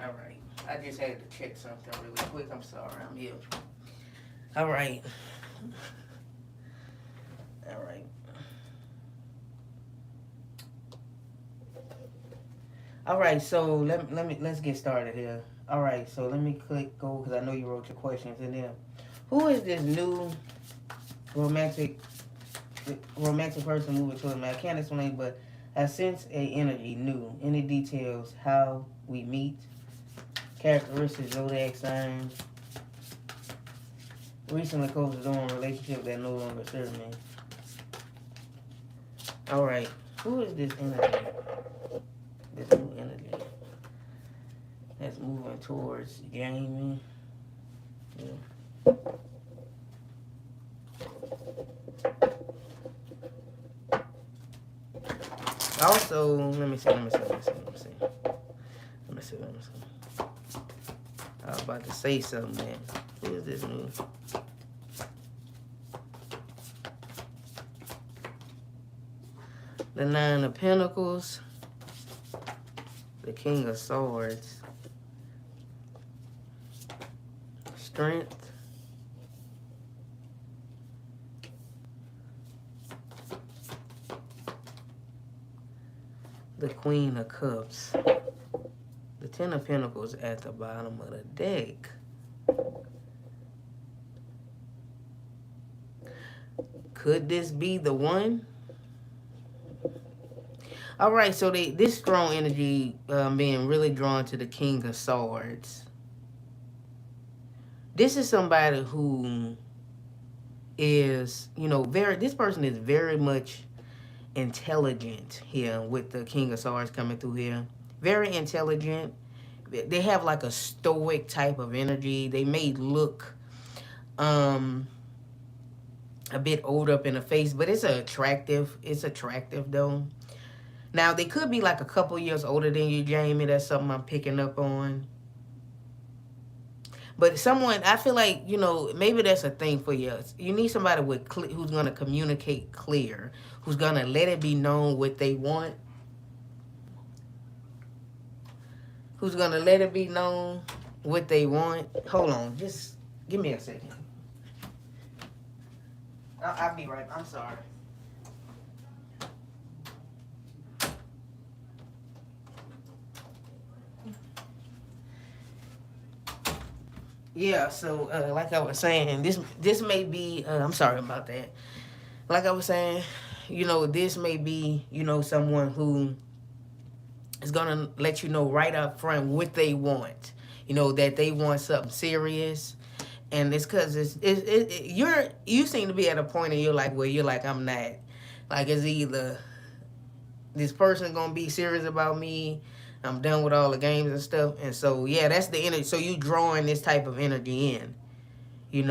All right. I just had to check something really quick. I'm sorry. I'm here. All right. All right. All right. So let's get started here. All right. So let me click go because I know you wrote your questions in there. Who is this new romantic romantic person moving toward me? I can't explain, but I sense a energy new. Any details? How we meet? Characteristics, zodiac sign. Recently closed the door on a relationship that no longer serves me. All right. Who is this energy? This new energy that's moving towards Jamie. Yeah. Also, let me see. I was about to say something, man. Who is this new? The Nine of Pentacles. The King of Swords. Strength. The Queen of Cups. The Ten of Pentacles at the bottom of the deck. Could this be the one? All right, so this strong energy being really drawn to the King of Swords. This is somebody who is, this person is very much intelligent here with the King of Swords coming through here. Very intelligent. They have like a stoic type of energy. They may look a bit old up in the face, but it's attractive. It's attractive though. Now, they could be like a couple years older than you, Jamie. That's something I'm picking up on. But someone, I feel like, maybe that's a thing for you. You need somebody who's going to communicate clear, who's going to let it be known what they want, who's going to let it be known what they want. Hold on. Just give me a second. I'll be right back. I'm sorry. Yeah, so like I was saying, this may be, I'm sorry about that. Like I was saying, this may be, someone who is going to let you know right up front what they want. That they want something serious. And it's because you seem to be at a point in your life where you're like, I'm not. Like, it's either this person going to be serious about me, I'm done with all the games and stuff. And so, yeah, that's the energy. So you drawing this type of energy in, it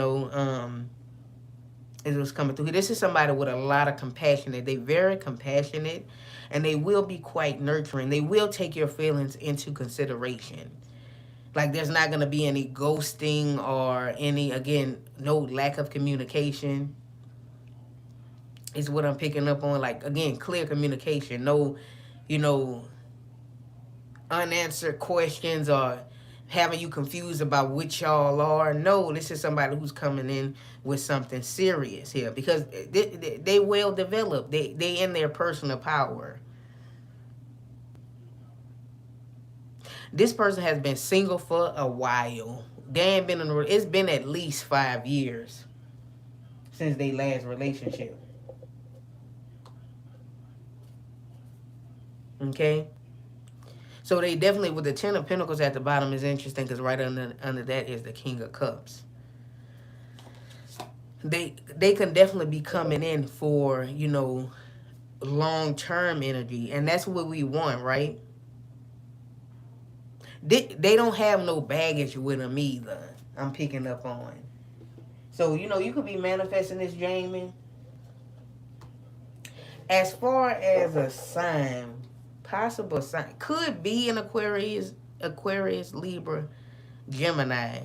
was coming through. This is somebody with a lot of compassion. They're very compassionate, and they will be quite nurturing. They will take your feelings into consideration. Like, there's not going to be any ghosting or no lack of communication. Is what I'm picking up on. Like, again, clear communication. No, unanswered questions or having you confused about which y'all are. No, this is somebody who's coming in with something serious here because they well developed. They in their personal power. This person has been single for a while. They ain't been it's been at least 5 years since they last relationship. Okay? So they definitely, with the Ten of Pentacles at the bottom is interesting because right under that is the King of Cups. they can definitely be coming in for, you know, long-term energy, and that's what we want, right? They don't have no baggage with them either. I'm picking up on. So, you know, you could be manifesting this, Jamie. As far as a sign, possible sign could be an Aquarius, Libra, Gemini.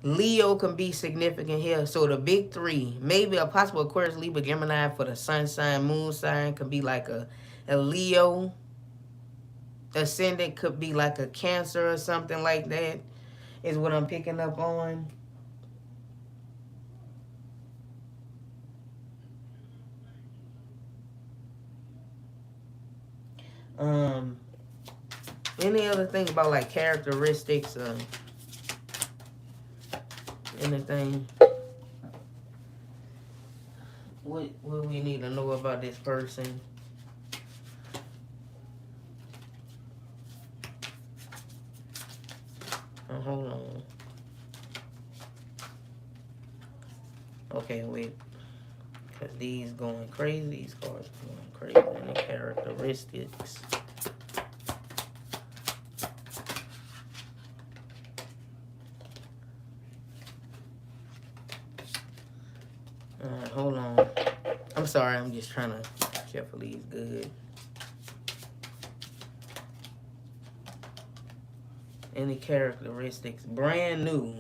Leo can be significant here. So the big three, maybe a possible Aquarius, Libra, Gemini for the sun sign, moon sign could be like a Leo. Ascendant could be like a Cancer or something like that, is what I'm picking up on. Um, any other thing about like characteristics or anything? What we need to know about this person? Hold on. Okay, wait. Because these going crazy. These cards going crazy. Any characteristics? Alright, hold on. I'm sorry, I'm just trying to shuffle these good. Any characteristics? Brand new.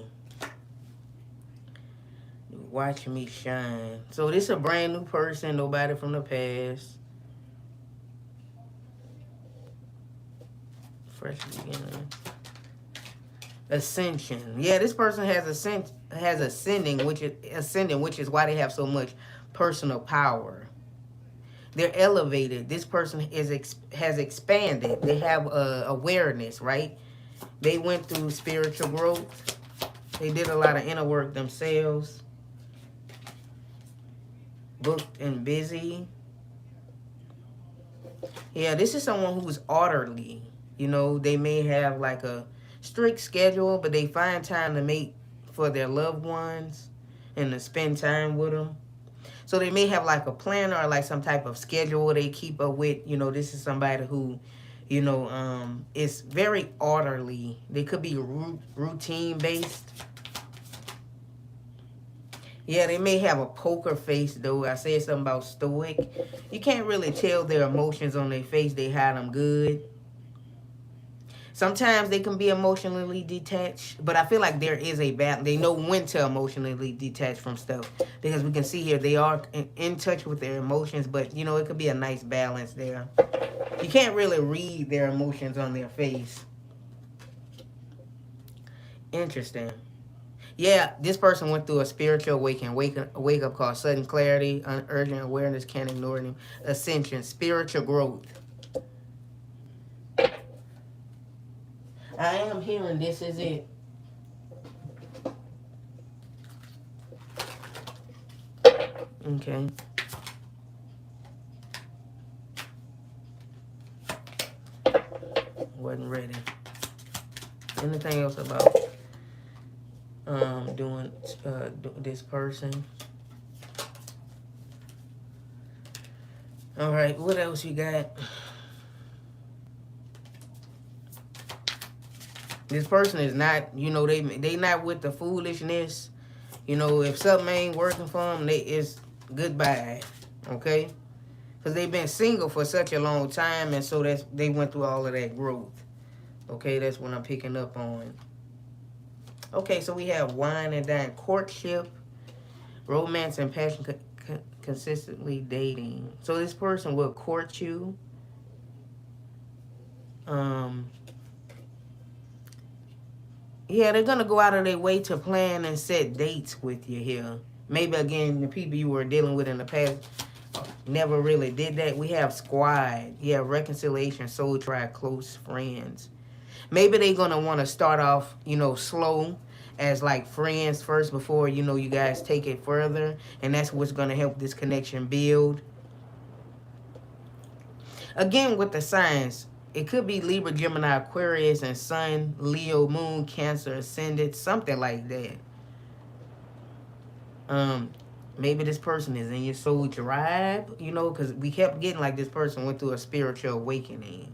Watch me shine. So this is a brand new person, nobody from the past. Fresh beginning. Ascension. Yeah, this person has ascending, which is why they have so much personal power. They're elevated. This person has expanded. They have awareness, right? They went through spiritual growth. They did a lot of inner work themselves. Booked and busy. Yeah, this is someone who's orderly. You know, they may have like a strict schedule, but they find time to make for their loved ones and to spend time with them. So they may have like a planner or like some type of schedule they keep up with. You know, this is somebody who, you know, is very orderly. They could be routine based. Yeah, they may have a poker face, though. I said something about stoic. You can't really tell their emotions on their face. They hide them good. Sometimes they can be emotionally detached, but I feel like there is a balance. They know when to emotionally detach from stuff, because we can see here they are in touch with their emotions, but, you know, it could be a nice balance there. You can't really read their emotions on their face. Interesting. Yeah, this person went through a spiritual awakening, wake up call, sudden clarity, urgent awareness, can't ignore them, ascension, spiritual growth. I am hearing this is it. Okay. Wasn't ready. Anything else about doing this person? All right, what else you got? This person is not, you know, they not with the foolishness. You know, if something ain't working for them, it's goodbye. Okay? Because they've been single for such a long time, and so they went through all of that growth. Okay, that's what I'm picking up on. Okay, so we have wine and dine, courtship, romance and passion, consistently dating. So this person will court you. Yeah, they're going to go out of their way to plan and set dates with you here. Maybe, again, the people you were dealing with in the past never really did that. We have squad. Yeah, reconciliation, soul tribe, close friends. Maybe they're going to want to start off, you know, slow as like friends first before, you know, you guys take it further. And that's what's going to help this connection build. Again, with the signs, it could be Libra, Gemini, Aquarius, and Sun, Leo, Moon, Cancer, Ascendant, something like that. Um, maybe this person is in your soul tribe, you know, because we kept getting like this person went through a spiritual awakening.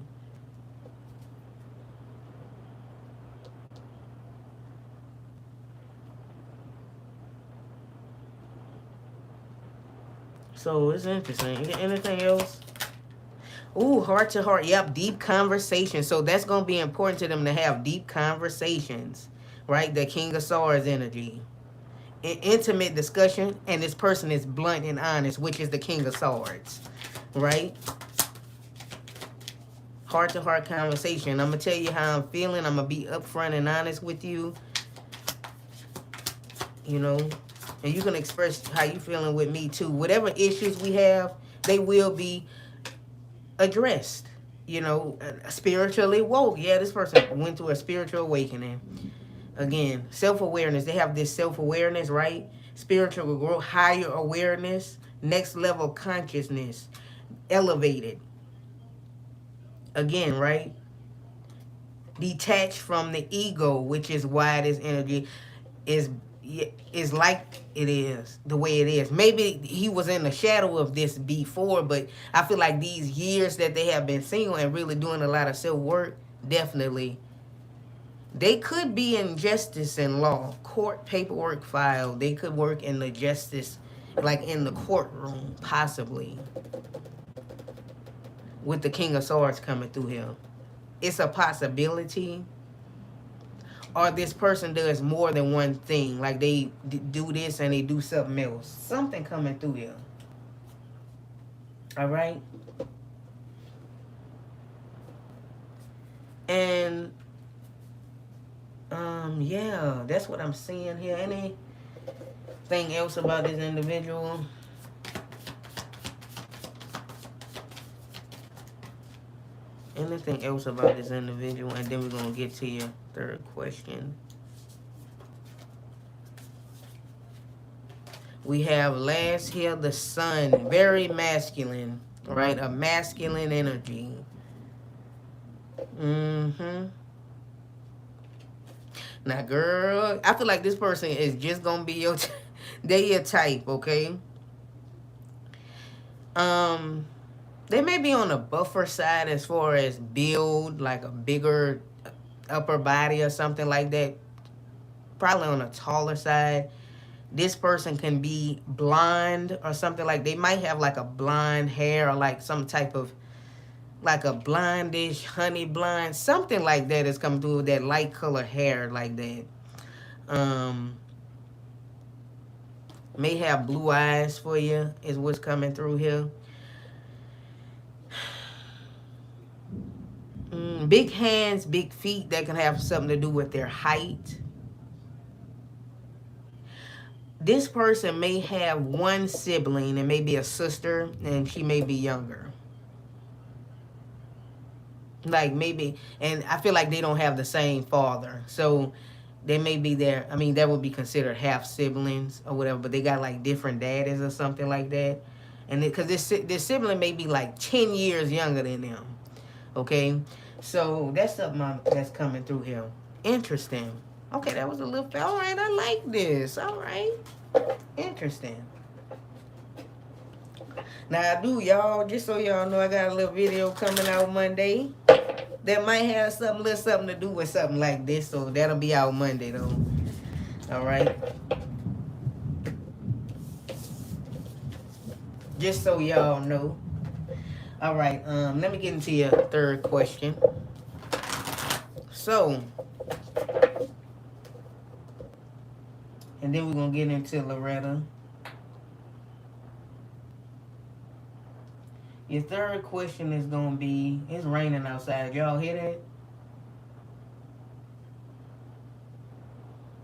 So it's interesting. Anything else? Ooh, heart to heart. Yep, deep conversation. So that's going to be important to them to have deep conversations, right? The King of Swords energy. Intimate discussion, and this person is blunt and honest, which is the King of Swords, right? Heart to heart conversation. I'm going to tell you how I'm feeling. I'm going to be upfront and honest with you, you know, and you can express how you feeling with me too. Whatever issues we have, they will be addressed. You know, spiritually woke. Yeah, this person went through a spiritual awakening. Again, self-awareness. They have this self-awareness, right? Spiritual growth, higher awareness, next level consciousness, elevated. Again, right? Detached from the ego, which is why this energy is like it is the way it is. Maybe he was in the shadow of this before, but I feel like these years that they have been single and really doing a lot of self work, definitely they could be in justice and law, court paperwork filed. They could work in the justice, like in the courtroom, possibly, with the King of Swords coming through here. It's a possibility. Or this person does more than one thing. Like they do this and they do something else. Something coming through here. All right? And, yeah, that's what I'm seeing here. Anything else about this individual? Anything else about this individual? And then we're going to get to your third question. We have last here, the sun. Very masculine, right? A masculine energy. Mm-hmm. Now, girl, I feel like this person is just going to be your... they your type, okay? They may be on the buffer side as far as build, like a bigger upper body or something like that. Probably on a taller side. This person can be blonde or something like. They might have like a blonde hair or like some type of like a blondish honey blonde, something like that is coming through with that light color hair like that. May have blue eyes for you is what's coming through here. Big hands, big feet. That can have something to do with their height. This person may have one sibling and maybe a sister, and she may be younger. Like maybe, and I feel like they don't have the same father. So they may be there. I mean, that would be considered half siblings or whatever, but they got like different daddies or something like that. And because this sibling may be like 10 years younger than them. Okay? So that's something that's coming through here. Interesting. Okay, that was a little... All right, I like this. All right. Interesting. Now, I do, y'all, just so y'all know, I got a little video coming out Monday that might have something to do with something like this. So that'll be out Monday, though. All right. Just so y'all know. All right. Let me get into your third question. So, and then we're going to get into Loretta. Your third question is going to be, it's raining outside. Y'all hear that?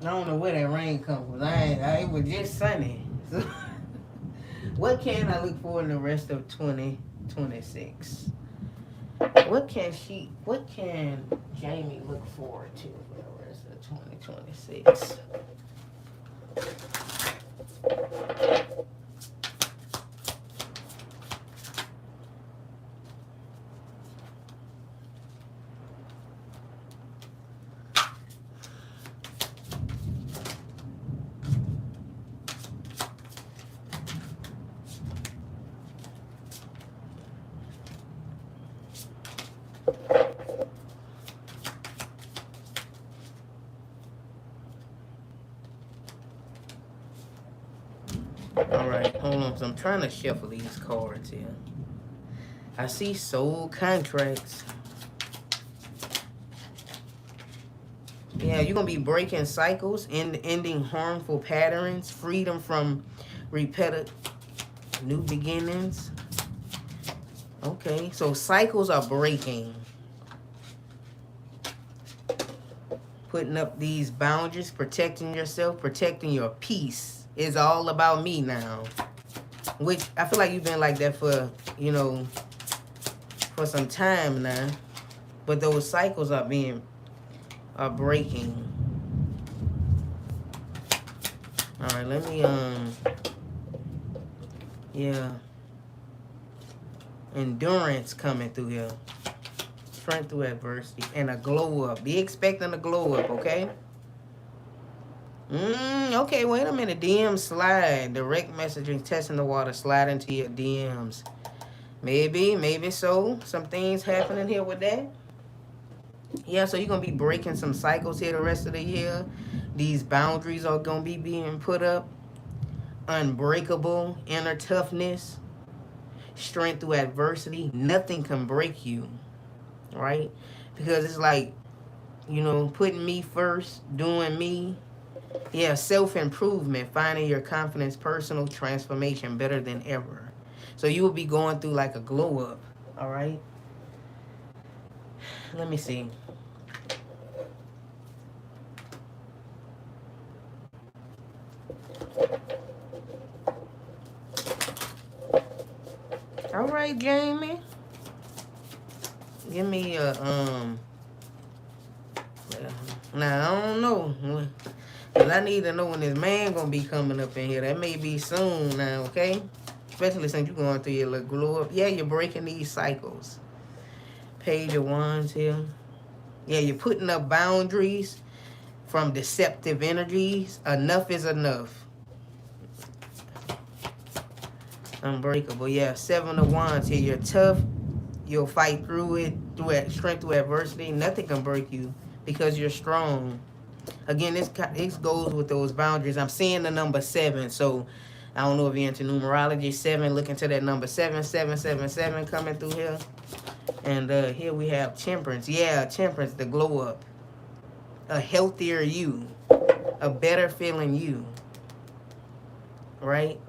I don't know where that rain comes from. It was just sunny. So what can I look for in the rest of 2026? What can Jamie look forward to for the rest of 2026? cards. I'm trying to shuffle these cards here. I see soul contracts. Yeah, you're going to be breaking cycles, ending harmful patterns, freedom from repetitive new beginnings. Okay, so cycles are breaking. Putting up these boundaries, protecting yourself, protecting your peace. It's all about me now. Which I feel like you've been like that for, you know, for some time now. But those cycles are breaking. All right, let me, yeah. Endurance coming through here. Strength through adversity. And a glow up. Be expecting a glow up, okay? Okay, wait a minute. DM slide. Direct messaging, testing the water, slide into your DMs. Maybe so. Some things happening here with that. Yeah, so you're going to be breaking some cycles here the rest of the year. These boundaries are going to be being put up. Unbreakable, inner toughness, strength through adversity. Nothing can break you, right? Because it's like, you know, putting me first, doing me. Yeah, self-improvement, finding your confidence, personal transformation better than ever. So you will be going through like a glow up, all right? Let me see. All right, Jamie. Give me a, now I don't know. Cause I need to know when this man gonna be coming up in here. That may be soon now, okay? Especially since you're going through your little glow up. Yeah, you're breaking these cycles. Page of Wands here. Yeah, you're putting up boundaries from deceptive energies. Enough is enough. Unbreakable. Yeah, Seven of Wands here. You're tough. You'll fight through it, through strength, through adversity. Nothing can break you because you're strong. Again, this goes with those boundaries. I'm seeing the number 7, so I don't know if you're into numerology. 7, look into that number 7 coming through here. And here we have temperance. Yeah, temperance, the glow up. A healthier you. A better feeling you. Right?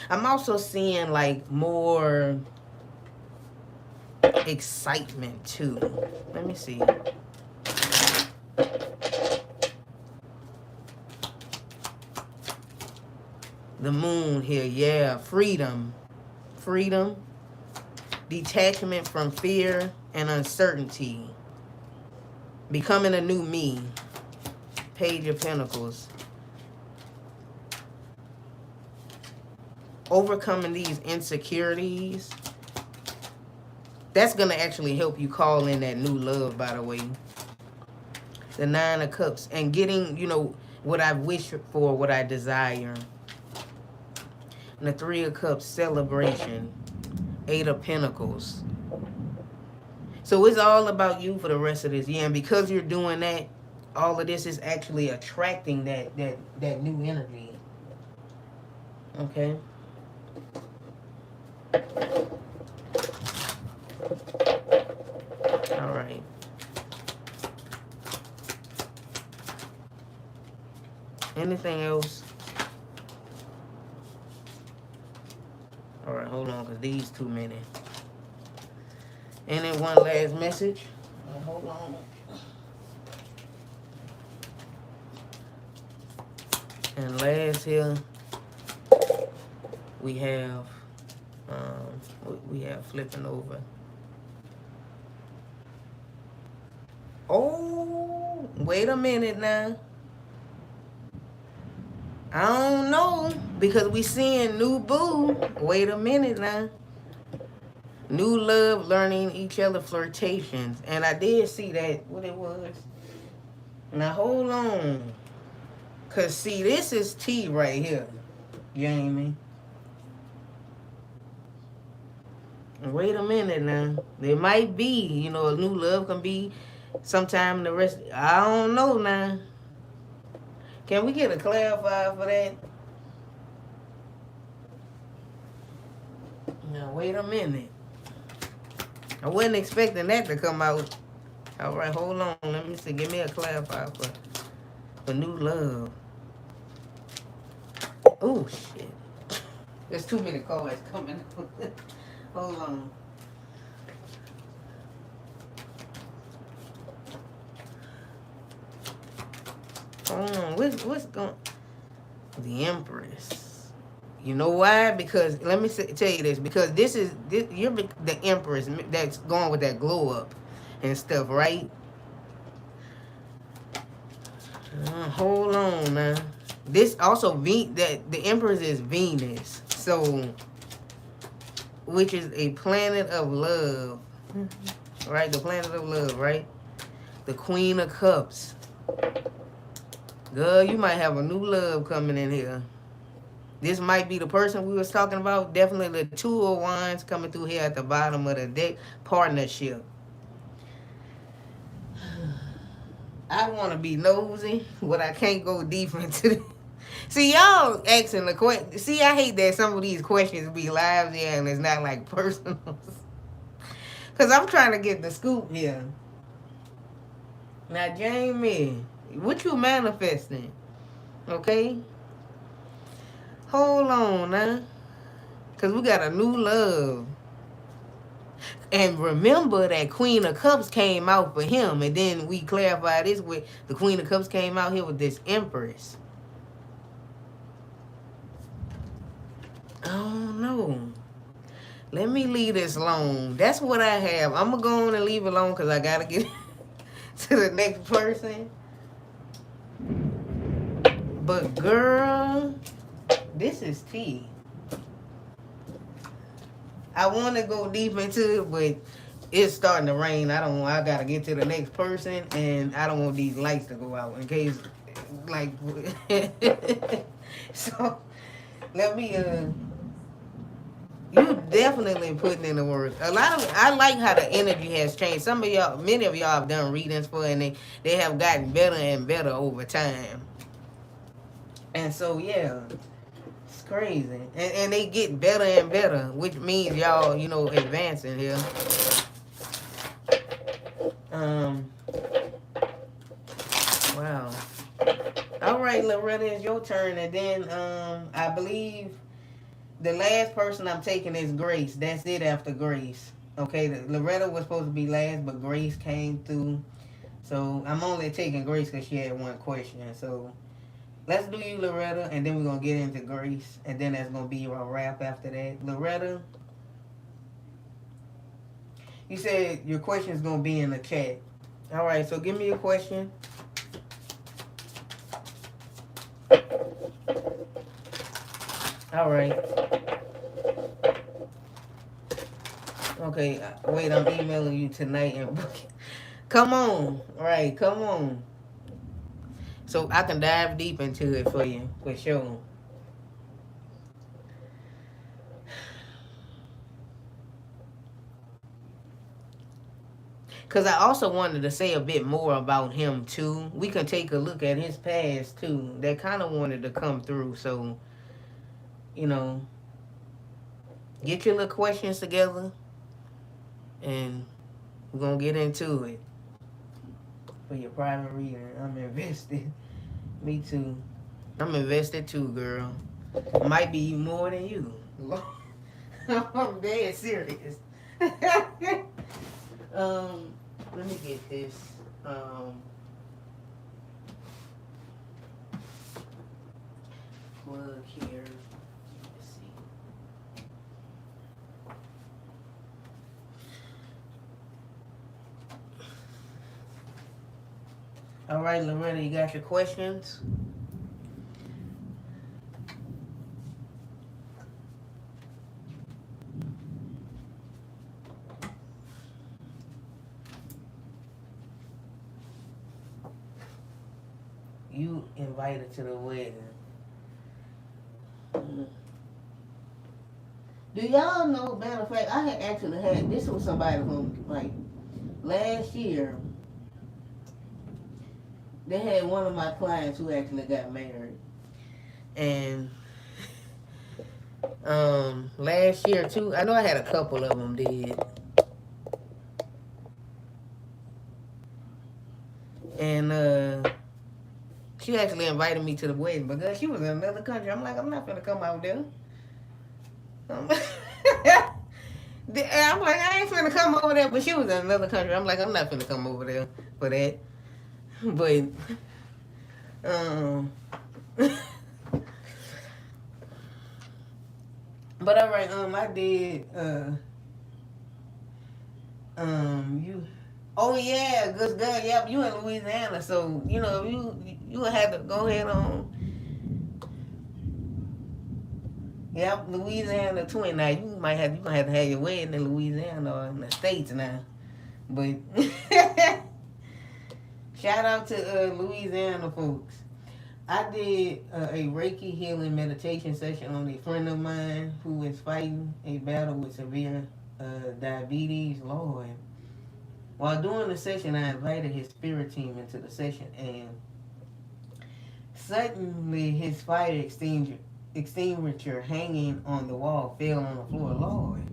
I'm also seeing like more excitement too. Let me see. The moon here, yeah. Freedom. Freedom. Detachment from fear and uncertainty. Becoming a new me. Page of Pentacles. Overcoming these insecurities. That's going to actually help you call in that new love, by the way. The 9 of Cups. And getting, you know, what I wish for, what I desire. And the 3 of Cups, celebration. 8 of Pentacles. So it's all about you for the rest of this year. And because you're doing that, all of this is actually attracting that new energy. Okay? All right. Anything else? All right, hold on, because these too many. And then one last message. Hold on. And last here, we have flipping over. Oh, wait a minute now. I don't know, because we seeing new boo. Wait a minute now. New love, learning each other, flirtations. And I did see that, what it was. Now, hold on. Because, see, this is tea right here, Jamie. Wait a minute now. There might be, you know, a new love can be sometime the rest. I don't know now. Can we get a clarifier for that? Now, wait a minute. I wasn't expecting that to come out. All right, hold on. Let me see. Give me a clarifier for new love. Oh, shit. There's too many cards coming. Hold on. Hold on. What's going? The Empress. You know why? Because let me tell you this. Because you're the Empress that's going with that glow up and stuff, right? Hold on now. This also that the Empress is Venus, so which is a planet of love, right? The planet of love, right? The Queen of Cups. Girl, you might have a new love coming in here. This might be the person we was talking about. Definitely the Two of Wands coming through here at the bottom of the deck. Partnership. I want to be nosy, but I can't go deep into it. See, y'all asking the question. See, I hate that some of these questions be live there and it's not like personal. Because I'm trying to get the scoop here. Now, Jamie, what you manifesting? Okay? Hold on now. Because we got a new love. And remember that Queen of Cups came out for him. And then we clarify this with the Queen of Cups came out here with this Empress. I don't know. Let me leave this alone. That's what I have. I'm going to go on and leave it alone because I got to get to the next person. But girl, this is tea. I want to go deep into it, but it's starting to rain. I got to get to the next person, and I don't want these lights to go out in case, like, so let me, you definitely putting in the work. I like how the energy has changed. Many of y'all have done readings for, and they have gotten better and better over time. And so, yeah. Crazy, and they get better and better, which means y'all, advancing here. Wow. All right, Loretta, it's your turn, and then I believe the last person I'm taking is Grace. That's it after Grace. Okay, Loretta was supposed to be last, but Grace came through, so I'm only taking Grace because she had one question. So. Let's do you, Loretta, and then we're going to get into Grace, and then that's going to be our wrap after that. Loretta, you said your question is going to be in the chat. All right, so give me your question. All right. Okay, wait, I'm emailing you tonight and booking. Come on. All right, come on. So I can dive deep into it for you, for sure. Because I also wanted to say a bit more about him, too. We can take a look at his past, too. That kind of wanted to come through. So, get your little questions together. And we're going to get into it. For your private reading, I'm invested. Me too. I'm invested too, girl. Might be more than you. I'm dead serious. Let me get this. Plug here. Let's see. All right, Loretta, you got your questions? You invited to the wedding. Do y'all know, matter of fact, I had actually had, this was somebody from, like, last year. They had one of my clients who actually got married. And Last year too. I know I had a couple of them did. And she actually invited me to the wedding, but she was in another country. I'm like, I'm not gonna come out there. I'm I'm like, I ain't finna come over there, but she was in another country. I'm like, I'm not finna come over there for that. But um, but all right, I did you. Oh yeah, good girl. Yep, you in Louisiana, so you know you have to go ahead on. Yep, Louisiana twin. Now you gonna have to have your wedding in Louisiana or in the States now. But shout out to Louisiana folks. I did a Reiki healing meditation session on a friend of mine who is fighting a battle with severe diabetes. Lord. While doing the session, I invited his spirit team into the session, and suddenly his fire extinguisher hanging on the wall fell on the floor. Lord.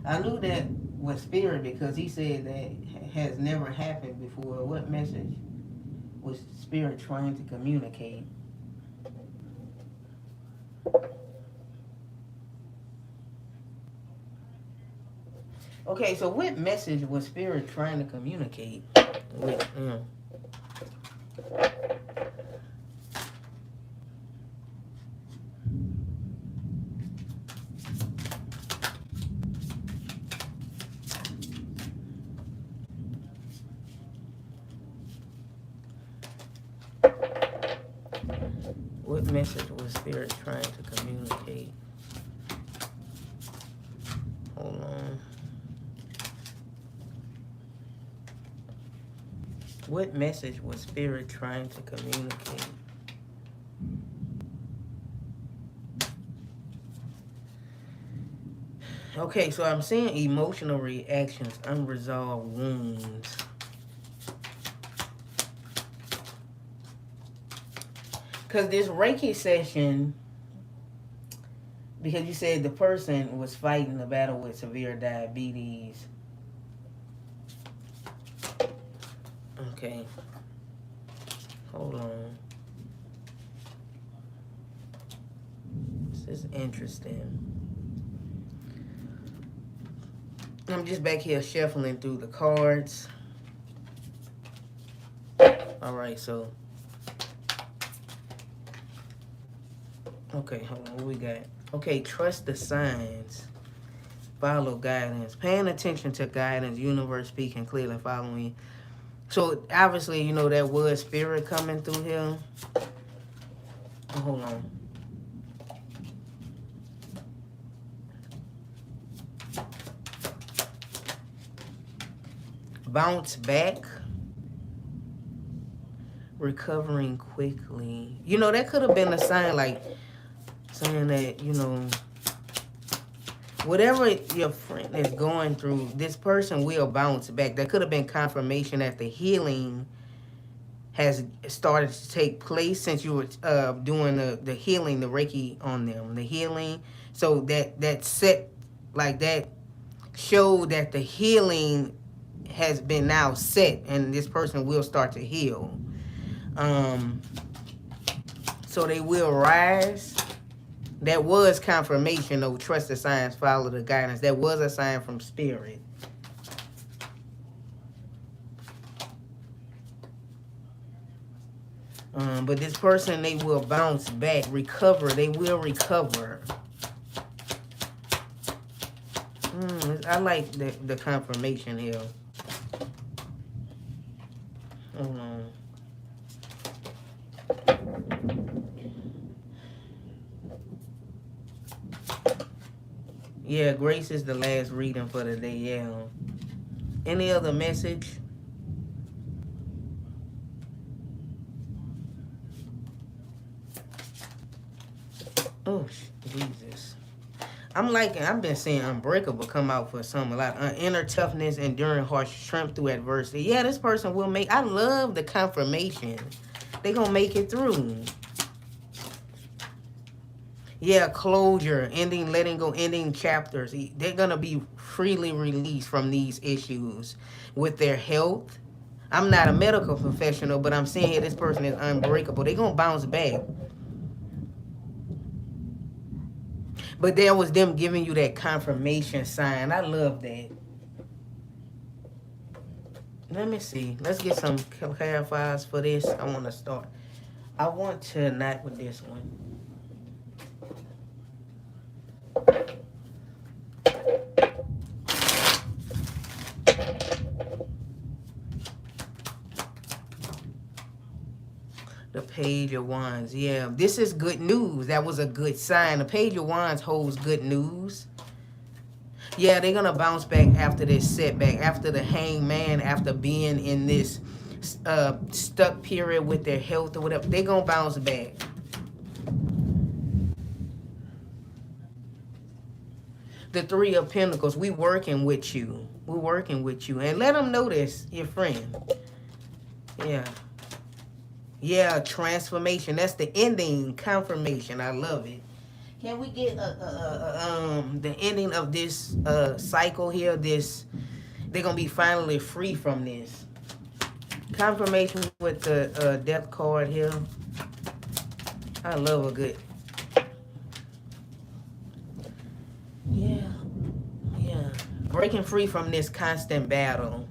I knew that was spirit because he said that has never happened before. What message was spirit trying to communicate? Okay, so what message was spirit trying to communicate with? What message was spirit trying to communicate? Hold on. What message was spirit trying to communicate? Okay, so I'm seeing emotional reactions, unresolved wounds. Because this Reiki session, because you said the person was fighting a battle with severe diabetes. Okay. Hold on. This is interesting. I'm just back here shuffling through the cards. Alright, so. Okay, hold on. What we got? Okay, trust the signs. Follow guidance. Paying attention to guidance. Universe speaking clearly. Following. So, obviously, you know, that was spirit coming through here. Oh, hold on. Bounce back. Recovering quickly. You know, that could have been a sign, like, saying that, you know, whatever your friend is going through, this person will bounce back. That could have been confirmation that the healing has started to take place since you were doing the healing, the Reiki on them, the healing. So that set, like that, showed that the healing has been now set, and this person will start to heal. So they will rise. That was confirmation, though. Trust the signs, follow the guidance. That was a sign from spirit. But this person, they will bounce back, recover. They will recover. I like the confirmation here. Hold on. Yeah, Grace is the last reading for the day, yeah. Any other message? Oh, Jesus. I've been seeing Unbreakable come out for some a lot. Inner toughness, enduring harsh strength through adversity. Yeah, this person will make, I love the confirmation. They gonna make it through. Yeah, closure, ending, letting go, ending chapters. They're gonna be freely released from these issues with their health. I'm not a medical professional, but I'm saying here this person is unbreakable. They're gonna bounce back. But there was them giving you that confirmation sign. I love that. Let me see. Let's get some clarifiers for this. I want to start. I want to not with this one. The Page of Wands. Yeah, this is good news. That was a good sign. The Page of Wands holds good news. Yeah, they're going to bounce back after this setback, after the Hangman, after being in this stuck period with their health or whatever. They're going to bounce back. The Three of Pentacles. We working with you. We're working with you. And let them know this, your friend. Yeah. Yeah, transformation. That's the ending confirmation. I love it. Can we get the ending of this cycle here? This they're gonna be finally free from this. Confirmation with the death card here. I love a good. Yeah, yeah. Breaking free from this constant battle.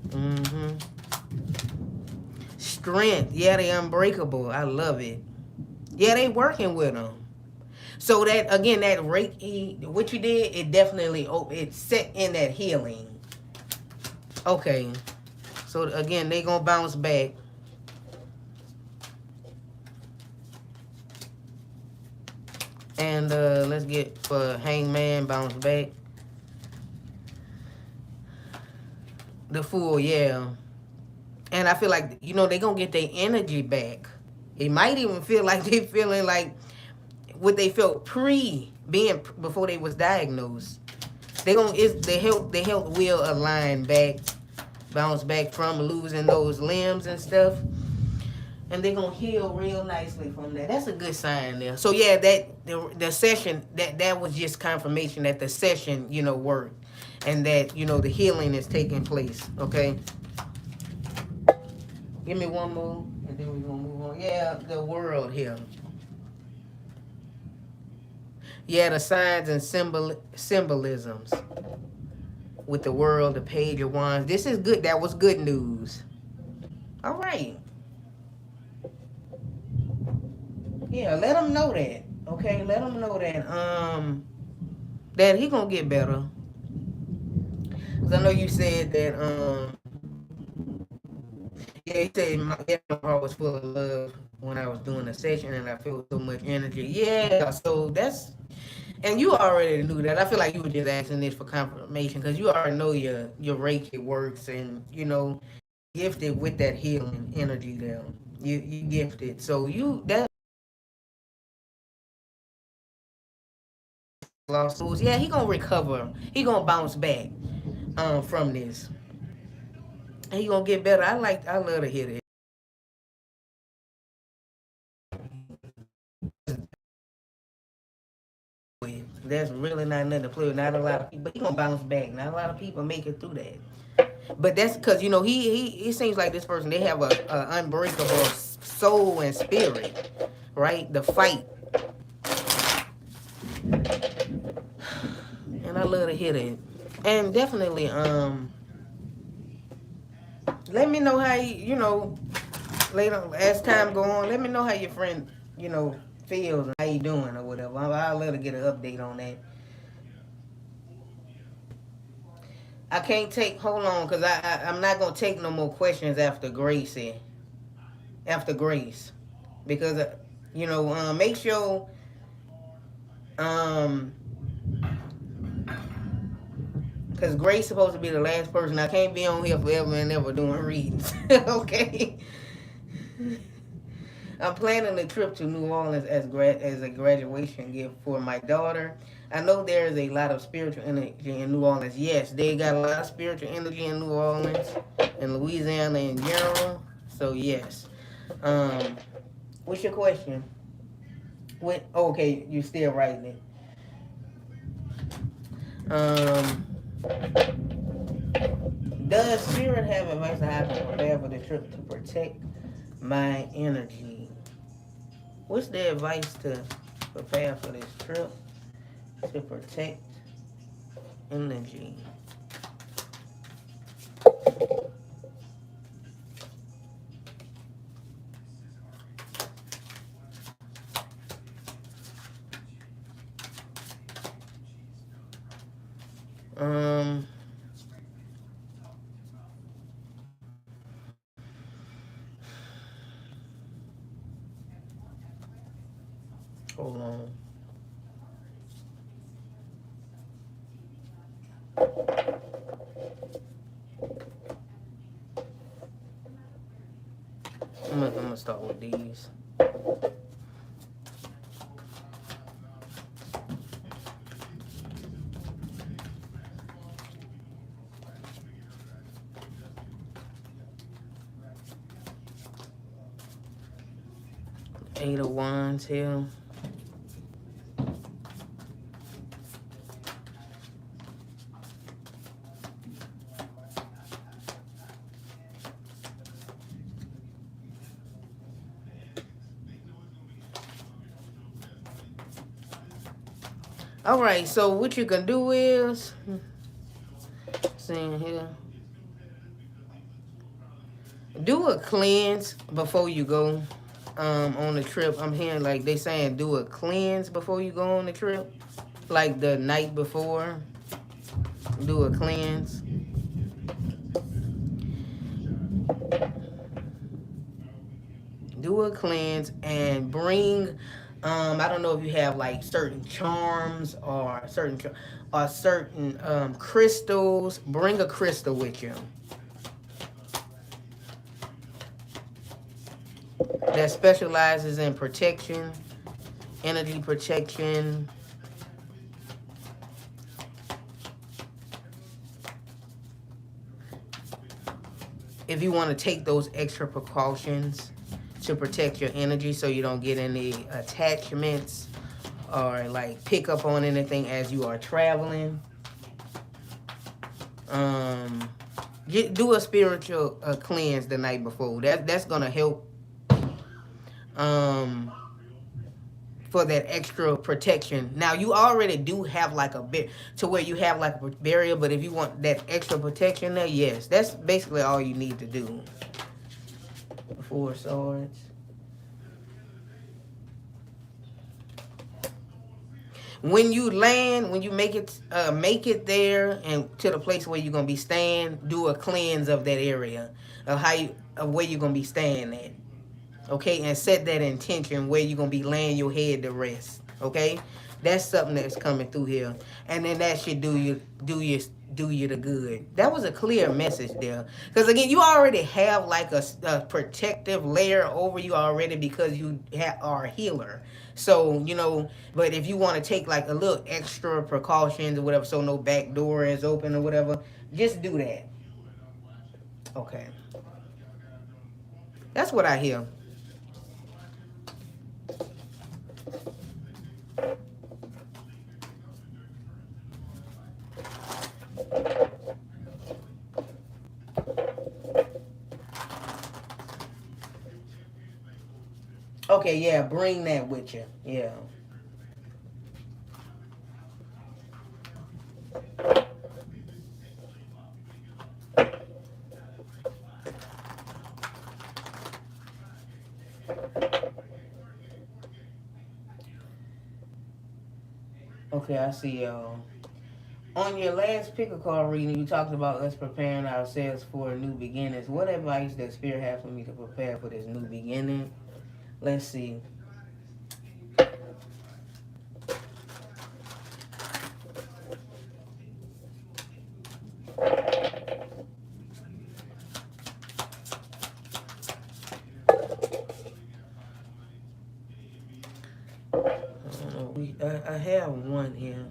Mm-hmm. Strength. Yeah, they unbreakable. I love it. Yeah, they working with them. So that again, that Reiki, what you did, it definitely it set in that healing. Okay. So again, they gonna bounce back. And let's get for Hangman, bounce back. The Fool, yeah. And I feel like, they gonna get their energy back. It might even feel like they feeling like what they felt before they was diagnosed. Their health will align back, bounce back from losing those limbs and stuff. And they're gonna heal real nicely from that. That's a good sign there. So yeah, that the session that was just confirmation that the session, worked. And that, the healing is taking place. Okay. Give me one more and then we're gonna move on. Yeah, the World here. Yeah, the signs and symbolisms with the World, the Page of Wands. This is good. That was good news. All right. Yeah, let them know that. Okay, let them know that he gonna get better. Cause I know you said that yeah, he said my heart was full of love when I was doing the session and I felt so much energy. Yeah, so and you already knew that. I feel like you were just asking this for confirmation because you already know your Reiki works and gifted with that healing energy there. You gifted. So that lawsuits, yeah, he gonna recover. He gonna bounce back from this. And he gonna get better. I love to hear that. That's really not nothing to play with. Not a lot of people, but he gonna bounce back. Not a lot of people make it through that. But that's because he seems like this person. They have a unbreakable soul and spirit, right? The fight, and I love to hear that. And definitely, let me know how later as time go on. Let me know how your friend feels and how you doing or whatever. I'd love to get an update on that. I can't take. Hold on, cause I'm not gonna take no more questions after Gracie. After Grace, because make sure um because Grace supposed to be the last person. I can't be on here forever and ever doing readings. Okay. I'm planning a trip to New Orleans as a graduation gift for my daughter. I know there is a lot of spiritual energy in New Orleans. Yes, they got a lot of spiritual energy in New Orleans and Louisiana in general. So yes, um, What's your question? What? Okay, you still writing it. Um, does Spirit have advice on how to prepare for the trip to protect my energy? What's the advice to prepare for this trip to protect energy? Um, hold on. I'm gonna start with these. 8 of Wands here. All right, so what you can do is, seeing here, do a cleanse before you go on the trip. I'm hearing like they saying do a cleanse before you go on the trip, like the night before. Do a cleanse. Do a cleanse and bring. I don't know if you have like certain charms or certain crystals. Bring a crystal with you that specializes in protection, energy protection. If you want to take those extra precautions to protect your energy so you don't get any attachments or like pick up on anything as you are traveling. Um, do a spiritual cleanse the night before. That's gonna help um, for that extra protection. Now you already do have like a bit to where you have like a barrier, but if you want that extra protection there, yes, that's basically all you need to do. 4 of Swords. When you land, when you make it there and to the place where you're gonna be staying, do a cleanse of that area of where you're gonna be staying at. Okay, and set that intention where you're gonna be laying your head to rest. Okay, that's something that's coming through here, and then that should do you the good. That was a clear message there, because again, you already have like a protective layer over you already because you are a healer. So but if you want to take like a little extra precautions or whatever, so no back door is open or whatever, just do that. Okay, that's what I hear. Okay, yeah, bring that with you. Yeah. Okay, I see y'all. On your last pick a card reading, you talked about us preparing ourselves for new beginnings. What advice does Spirit have for me to prepare for this new beginning? Let's see. I don't know. I have one here.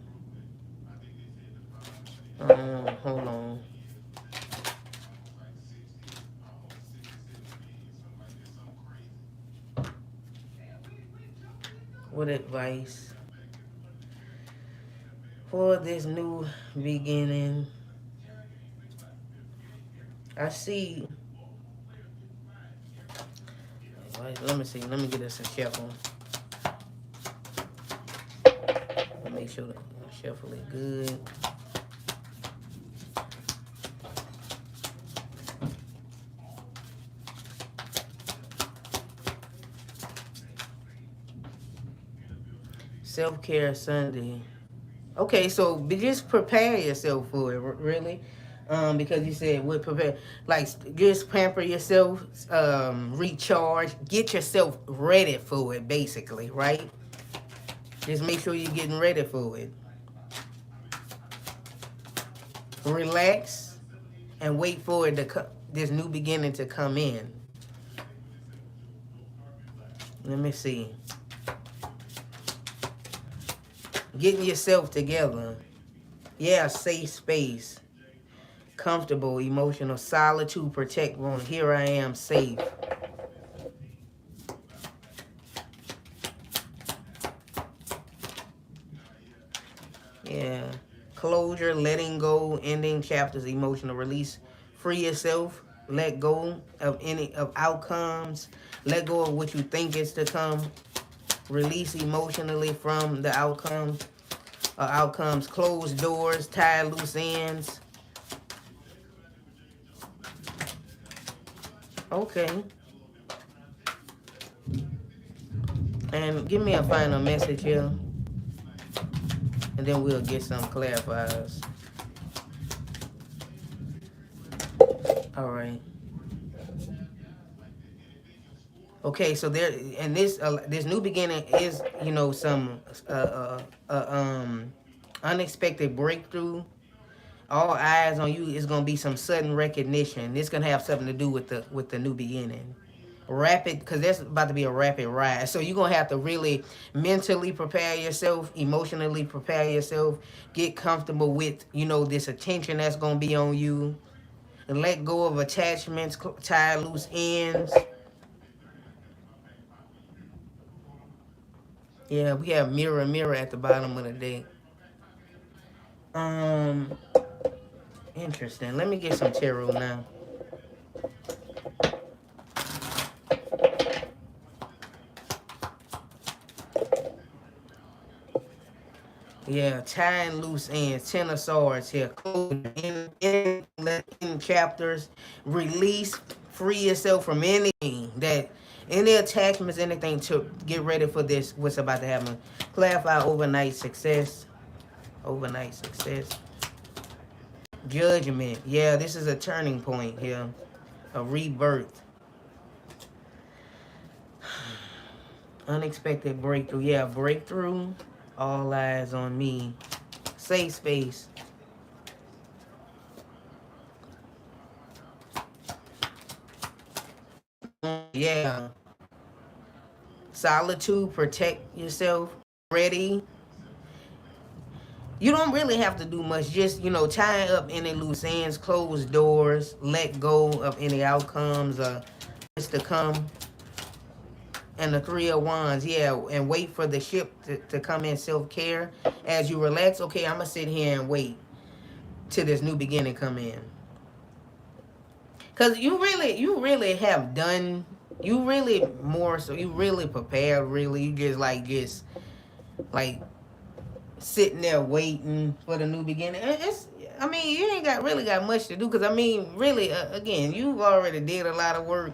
Hold on. What advice for this new beginning? I see. Let me see. Let me get us a shuffle. Make sure to shuffle it good. Self-care Sunday. Okay, so just prepare yourself for it, really. Because you said would prepare, like just pamper yourself, recharge, get yourself ready for it, basically, right? Just make sure you're getting ready for it. Relax and wait for it to this new beginning to come in. Let me see. Getting yourself together. Yeah, safe space. Comfortable, emotional, solitude, protect room. Here I am, safe. Yeah. Closure, letting go, ending chapters, emotional release. Free yourself. Let go of any of outcomes. Let go of what you think is to come. Release emotionally from the outcomes. Close doors, tie loose ends. Okay. And give me a final message here. And then we'll get some clarifiers. All right. Okay, so there and this new beginning is, you know, some unexpected breakthrough. All eyes on you. Is gonna be some sudden recognition. It's gonna have something to do with the new beginning. Rapid, because that's about to be a rapid rise. So you're gonna have to really mentally prepare yourself, emotionally prepare yourself, get comfortable with, you know, this attention that's gonna be on you, and let go of attachments, tie loose ends. Yeah, we have mirror, mirror at the bottom of the deck. Um, Interesting. Let me get some tarot now. Yeah, tying loose ends, 10 of swords here. In chapters, release, free yourself from anything that, any attachments, anything to get ready for this, what's about to happen. Clarify overnight success. Overnight success. Judgment. Yeah, this is a turning point here. A rebirth. Unexpected breakthrough. Yeah, breakthrough. All eyes on me. Safe space. Yeah. Solitude. Protect yourself. Ready. You don't really have to do much. Just, you know, tie up any loose ends, close doors, let go of any outcomes to come. And the Three of Wands, yeah, and wait for the ship to come in. Self-care. As you relax, okay, I'm going to sit here and wait till this new beginning come in. Because you really have done, you really more so, you really prepared, really. You like sitting there waiting for the new beginning. I mean, you ain't really got much to do. Because, I mean, really, again, you've already did a lot of work,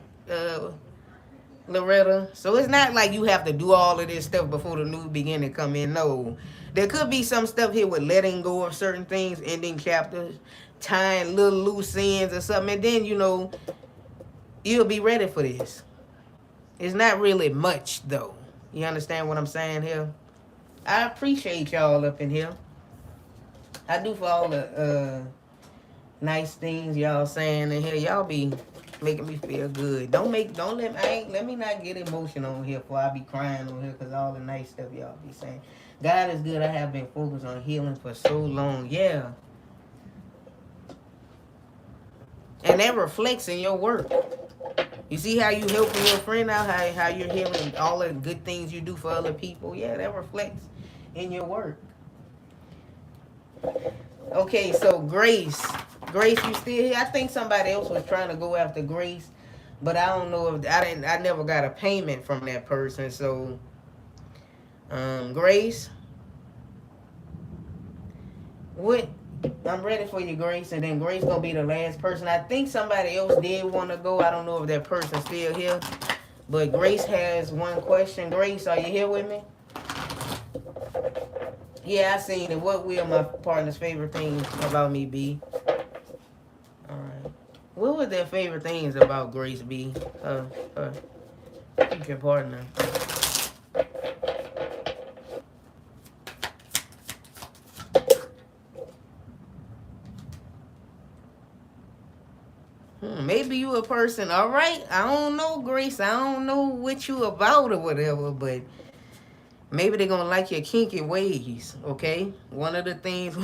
Loretta. So it's not like you have to do all of this stuff before the new beginning come in. No. There could be some stuff here with letting go of certain things, ending chapters, tying little loose ends or something. And then, you know, you'll be ready for this. It's not really much, though. You understand what I'm saying here? I appreciate y'all up in here. I do for all the nice things y'all saying in here. Y'all be making me feel good. Let me not get emotional on here before I be crying on here because all the nice stuff y'all be saying. God is good. I have been focused on healing for so long. Yeah. And that reflects in your work. You see how you helping your friend out, how you're hearing all the good things you do for other people. Yeah, that reflects in your work. Okay, so Grace. Grace, you still here? I think somebody else was trying to go after Grace, but I don't know if I never got a payment from that person. So Grace, what I'm ready for you, Grace, and then Grace gonna be the last person. I think somebody else did want to go. I don't know if that person's still here. But Grace has one question. Grace, are you here with me? Yeah, I seen it. What will my partner's favorite things about me be? Alright. What was their favorite things about Grace be? Her future partner. Maybe you a person. Alright. I don't know, Grace. I don't know what you about or whatever, but maybe they're gonna like your kinky ways, okay? One of the things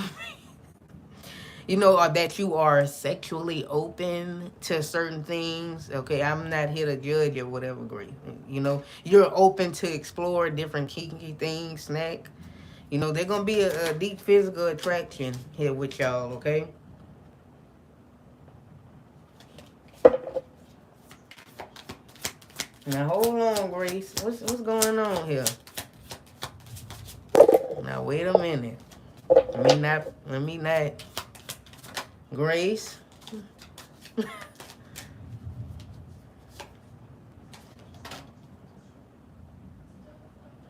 you know, or that you are sexually open to certain things. Okay, I'm not here to judge or whatever, Grace. You know, you're open to explore different kinky things, snack. You know, they're gonna be a deep physical attraction here with y'all, okay? Now hold on, Grace. What's going on here? Now wait a minute. Let me not Grace.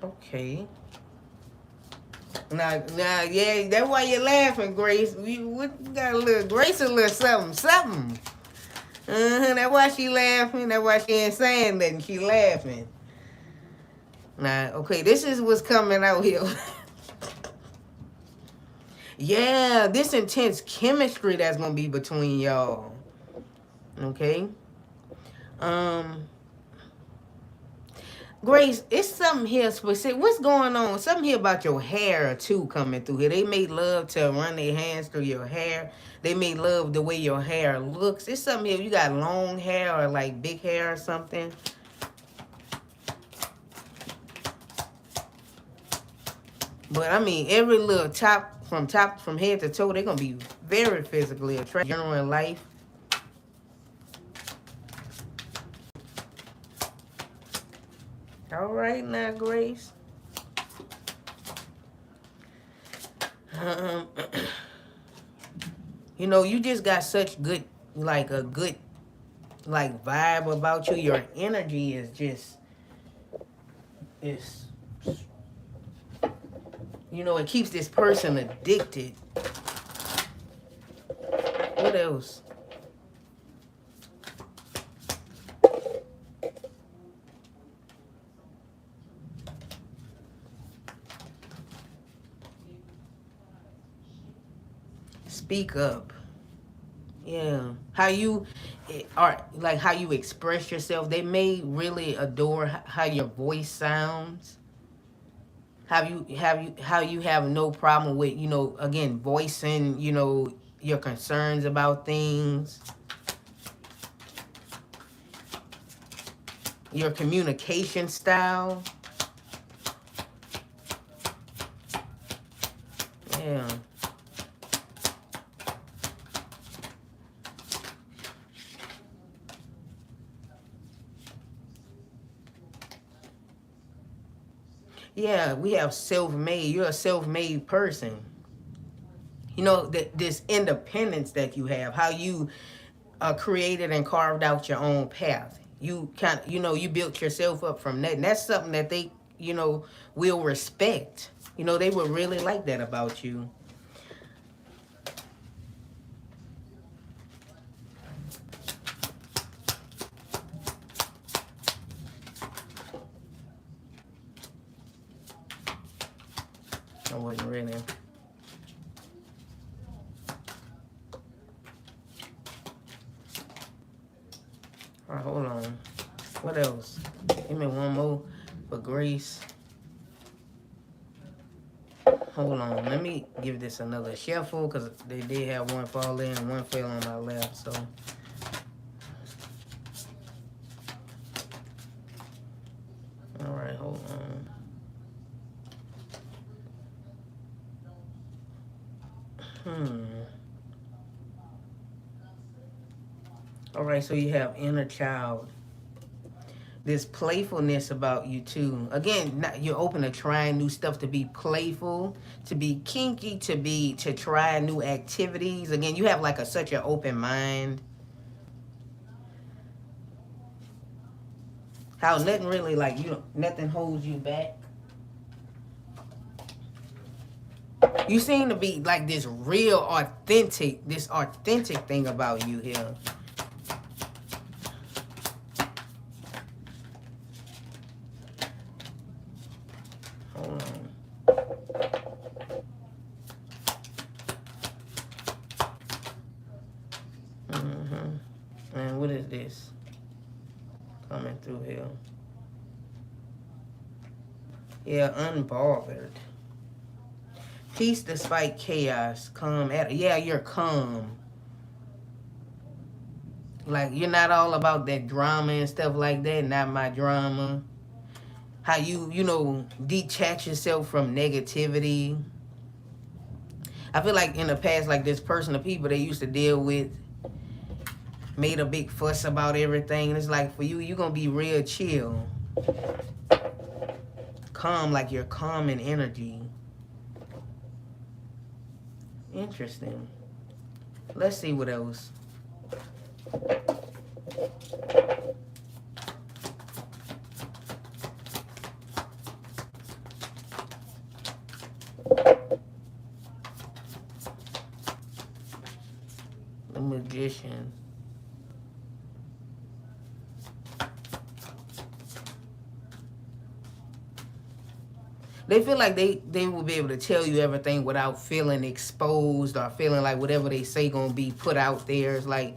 Okay. Now, yeah, that's why you're laughing, Grace. You got a little Grace, a little something. That's why she laughing. That's why she ain't saying nothing. She laughing. Now, okay, this is what's coming out here. Yeah, this intense chemistry that's gonna be between y'all. Okay. Um, Grace, it's something here specific. What's going on? Something here about your hair too coming through here. They made love to run their hands through your hair. They made love the way your hair looks. It's something here. You got long hair or like big hair or something. But I mean, every little from head to toe, they're gonna be very physically attractive. General in life. All right now, Grace. Um, you know, you just got such good, like a good, like vibe about you. Your energy is just, it's, you know, it keeps this person addicted. What else? Speak up. Yeah. How you are, like how you express yourself. They may really adore how your voice sounds. How you have no problem with, you know, again, voicing, you know, your concerns about things. Your communication style. Yeah. Yeah, we have self-made. You're a self-made person. You know, this independence that you have, how you created and carved out your own path. You kind of, you know, you built yourself up from that. And that's something that they, you know, will respect. You know, they would really like that about you. I wasn't ready. All right, hold on. What else? Give me one more for Grace. Hold on. Let me give this another shuffle because they did have one fall in and one fell on my left. So, All right, so you have inner child. This playfulness about you too. Again, you're open to trying new stuff, to be playful, to be kinky, to try new activities. Again, you have like such an open mind. How nothing really like nothing holds you back. You seem to be like this real authentic thing about you here. Hold on. And what is this coming through here? Yeah, unbothered. Peace despite chaos. Calm. Yeah, you're calm. Like, you're not all about that drama and stuff like that. Not my drama. How you detach yourself from negativity. I feel like in the past, like this person, the people they used to deal with, made a big fuss about everything. And it's like, for you, you're going to be real chill. Calm, like you're calm in energy. Interesting. Let's see what else. The Magician. They feel like they will be able to tell you everything without feeling exposed or feeling like whatever they say gonna be put out there. It's like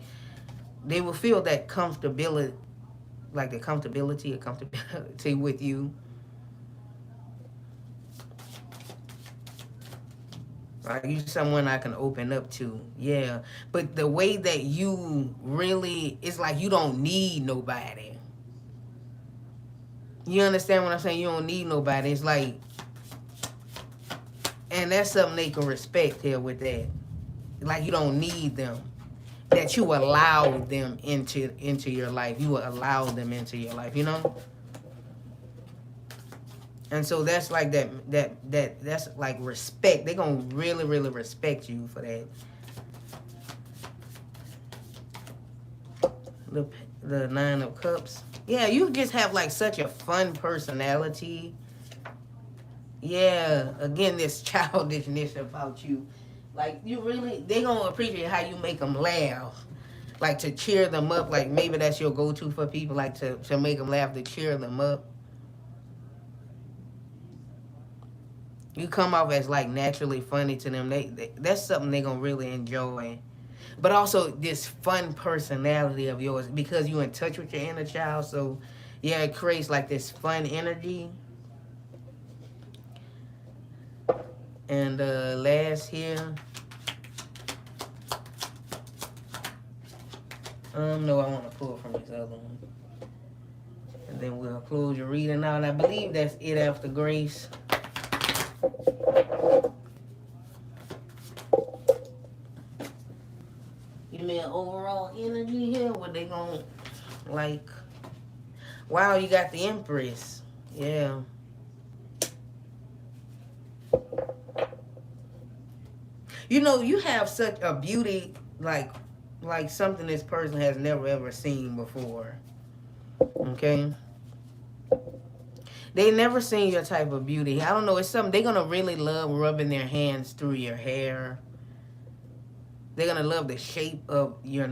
they will feel that comfortability, like the comfortability with you. Like you someone I can open up to. Yeah. But the way that you really, it's like you don't need nobody. You understand what I'm saying? You don't need nobody. It's like, and that's something they can respect here with that. Like you don't need them. That you allow them into your life. You will allow them into your life, you know? And so that's like that's like respect. They're gonna really, really respect you for that. The Nine of Cups. Yeah, you just have like such a fun personality. Yeah, again, this childishness about you. Like, you really, they gonna appreciate how you make them laugh. Like, to cheer them up. Like, maybe that's your go-to for people. Like, to make them laugh, to cheer them up. You come off as, like, naturally funny to them. That's something they gonna really enjoy. But also, this fun personality of yours. Because you in touch with your inner child. So, yeah, it creates, like, this fun energy. And last here. No, I want to pull from this other one. And then we'll close your reading out. I believe that's it after Grace. Give me an overall energy here. What they gonna like? Wow, you got the Empress. Yeah. You know, you have such a beauty, like something this person has never ever seen before. Okay? They never seen your type of beauty. I don't know, it's something they're gonna really love rubbing their hands through your hair. They're gonna love the shape of your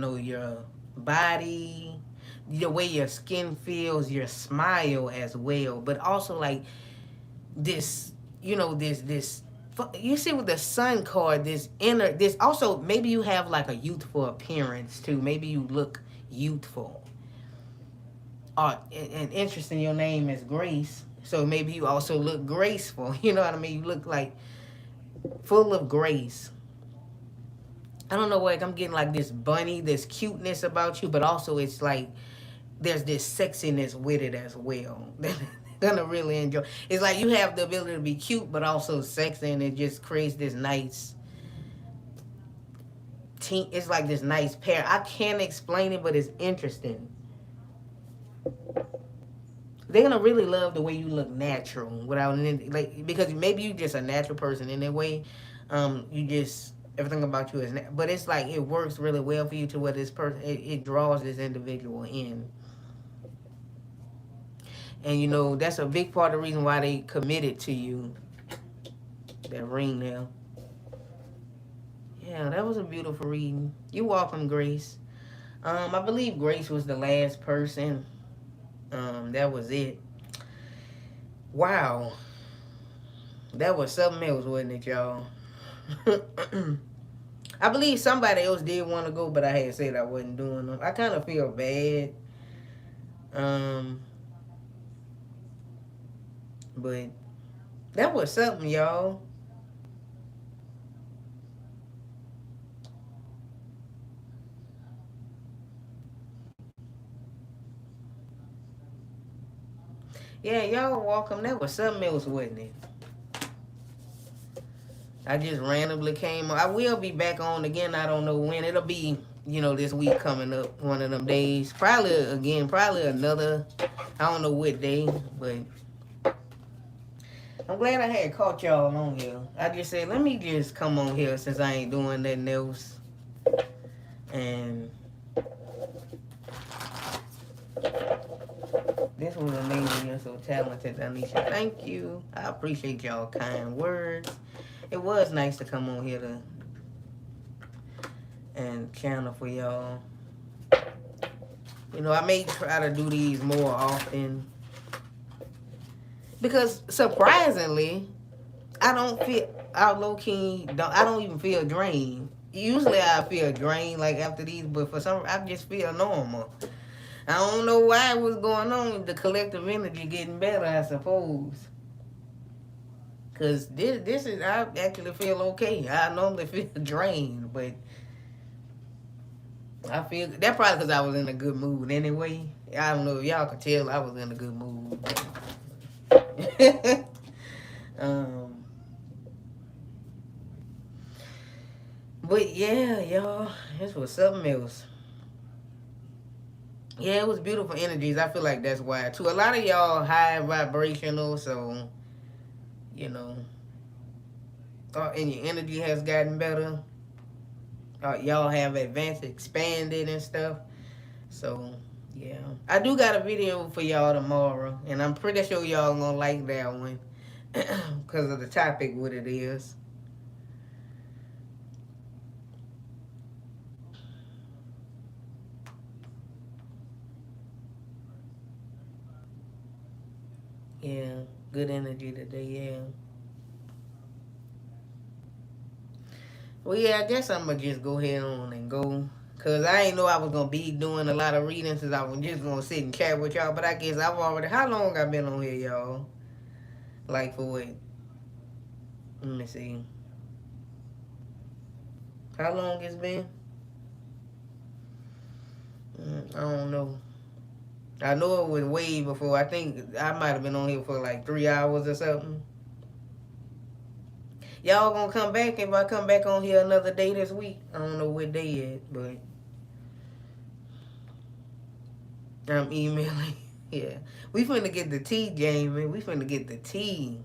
body, the way your skin feels, your smile as well. But also like this, this you see with the sun card, this also, maybe you have like a youthful appearance too. Maybe you look youthful. And interesting, your name is Grace, so maybe you also look graceful. You know what I mean? You look like full of grace. I don't know, like I'm getting like this bunny, this cuteness about you, but also it's like there's this sexiness with it as well. Gonna really enjoy. It's like you have the ability to be cute, but also sexy, and it just creates this nice it's like this nice pair. I can't explain it, but it's interesting. They're gonna really love the way you look natural without any, like, because maybe you just a natural person in that way. You just everything about you is but it's like it works really well for you to where this person it draws this individual in. And you know that's a big part of the reason why they committed to you. That ring there. Yeah, that was a beautiful reading. You're welcome, Grace. I believe Grace was the last person. That was it. Wow. That was something else, wasn't it, y'all? I believe somebody else did want to go, but I had said I wasn't doing them. I kind of feel bad. Um, but that was something, y'all. Yeah, y'all welcome. That was something else, wasn't it? I just randomly came on. I will be back on again. I don't know when. It'll be, this week coming up, one of them days. Probably another, I don't know what day, but I'm glad I had caught y'all on here. I just said, let me just come on here since I ain't doing nothing else. And this was amazing. You're so talented, Anisha. Thank you. I appreciate y'all kind words. It was nice to come on here and channel for y'all. I may try to do these more often. Because surprisingly, I don't even feel drained. Usually I feel drained like after these, but for some I just feel normal. I don't know why it was going on. The collective energy getting better, I suppose. Cause this is I actually feel okay. I normally feel drained, but I feel that probably because I was in a good mood anyway. I don't know if y'all could tell I was in a good mood. um, but yeah, y'all, this was something else. Yeah, it was beautiful energies. I feel like that's why too. A lot of y'all high vibrational, so you know, and your energy has gotten better. Y'all have advanced, expanded, and stuff. So yeah, I do got a video for y'all tomorrow, and I'm pretty sure y'all gonna like that one because of the topic, what it is. Yeah, good energy today. Yeah. Well, yeah, I guess I'm gonna just go ahead on and go. Cause I ain't know I was gonna be doing a lot of readings, cause I was just gonna sit and chat with y'all. But I guess I've already. How long I been on here, y'all? Like for what? Let me see. How long it's been? I don't know. I know it was way before. I think I might have been on here for like 3 hours or something. Y'all gonna come back if I come back on here another day this week? I don't know what day yet, but I'm emailing. Yeah. We finna get the tea, Jamie. We finna get the tea.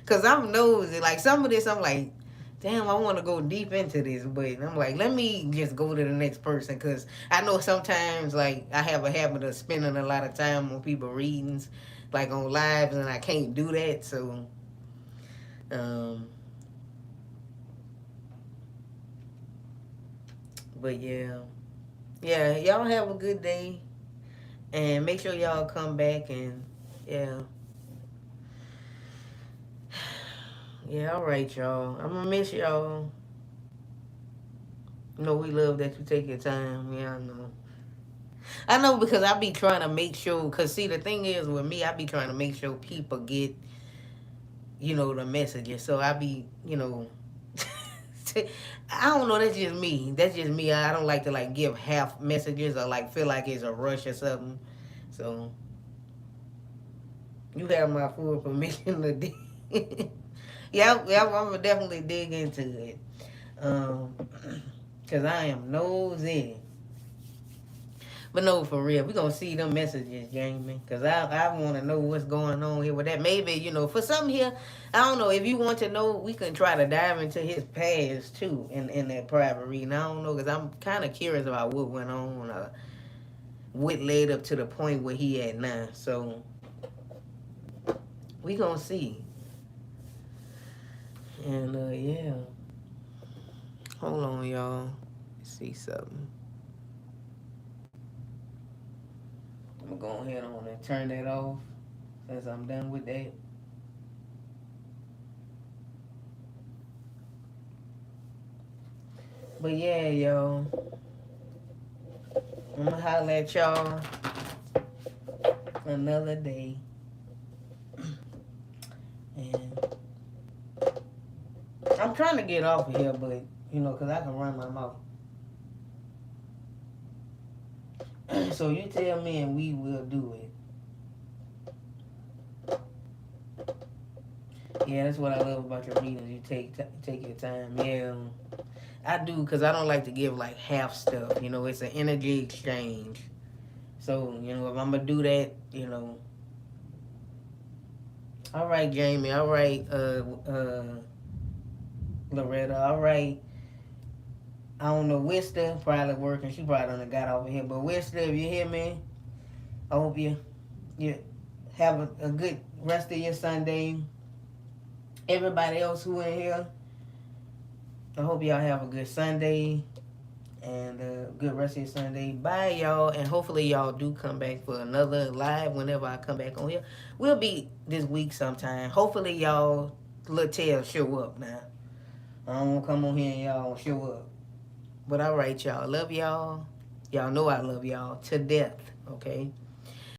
Cause I'm nosy. Like some of this, I'm like, damn, I want to go deep into this, but I'm like, let me just go to the next person. Cause I know sometimes, like, I have a habit of spending a lot of time on people readings, like on lives, and I can't do that. So, um, but yeah, yeah, y'all have a good day, and make sure y'all come back and yeah. Yeah, all right, y'all. I'm gonna miss y'all. We love that you take your time. Yeah, I know. I know because I be trying to make sure. Cause see, the thing is with me, I be trying to make sure people get, the messages. So I be, I don't know. That's just me. That's just me. I don't like to like give half messages or like feel like it's a rush or something. So you have my full permission to dig. Yeah, I'm gonna definitely dig into it. Um, Cause I am nosy. But no, for real, we gonna see them messages, Jamie. Cause I want to know what's going on here with that. Maybe for some here, I don't know if you want to know. We can try to dive into his past too in that private reading. I don't know, cause I'm kind of curious about what went on, what led up to the point where he at now. So we gonna see. And yeah, hold on, y'all. Let's see something. I'm gonna go ahead on and turn that off since I'm done with that. But yeah, y'all, I'm gonna holler at y'all another day. And I'm trying to get off of here, but cause I can run my mouth. So you tell me and we will do it. Yeah, that's what I love about your readings. You take your time. Yeah, I do, because I don't like to give like half stuff. It's an energy exchange. So if I'm gonna do that, all right, Jamie. All right, Loretta. All right. I don't know, Wista probably working. She probably done got over here. But Wista, if you hear me, I hope you have a good rest of your Sunday. Everybody else who in here, I hope y'all have a good Sunday and a good rest of your Sunday. Bye, y'all, and hopefully y'all do come back for another live whenever I come back on here. We'll be this week sometime. Hopefully y'all little tail show up now. I don't want to come on here and y'all don't show up. But all right, y'all. Love y'all. Y'all know I love y'all to death, okay?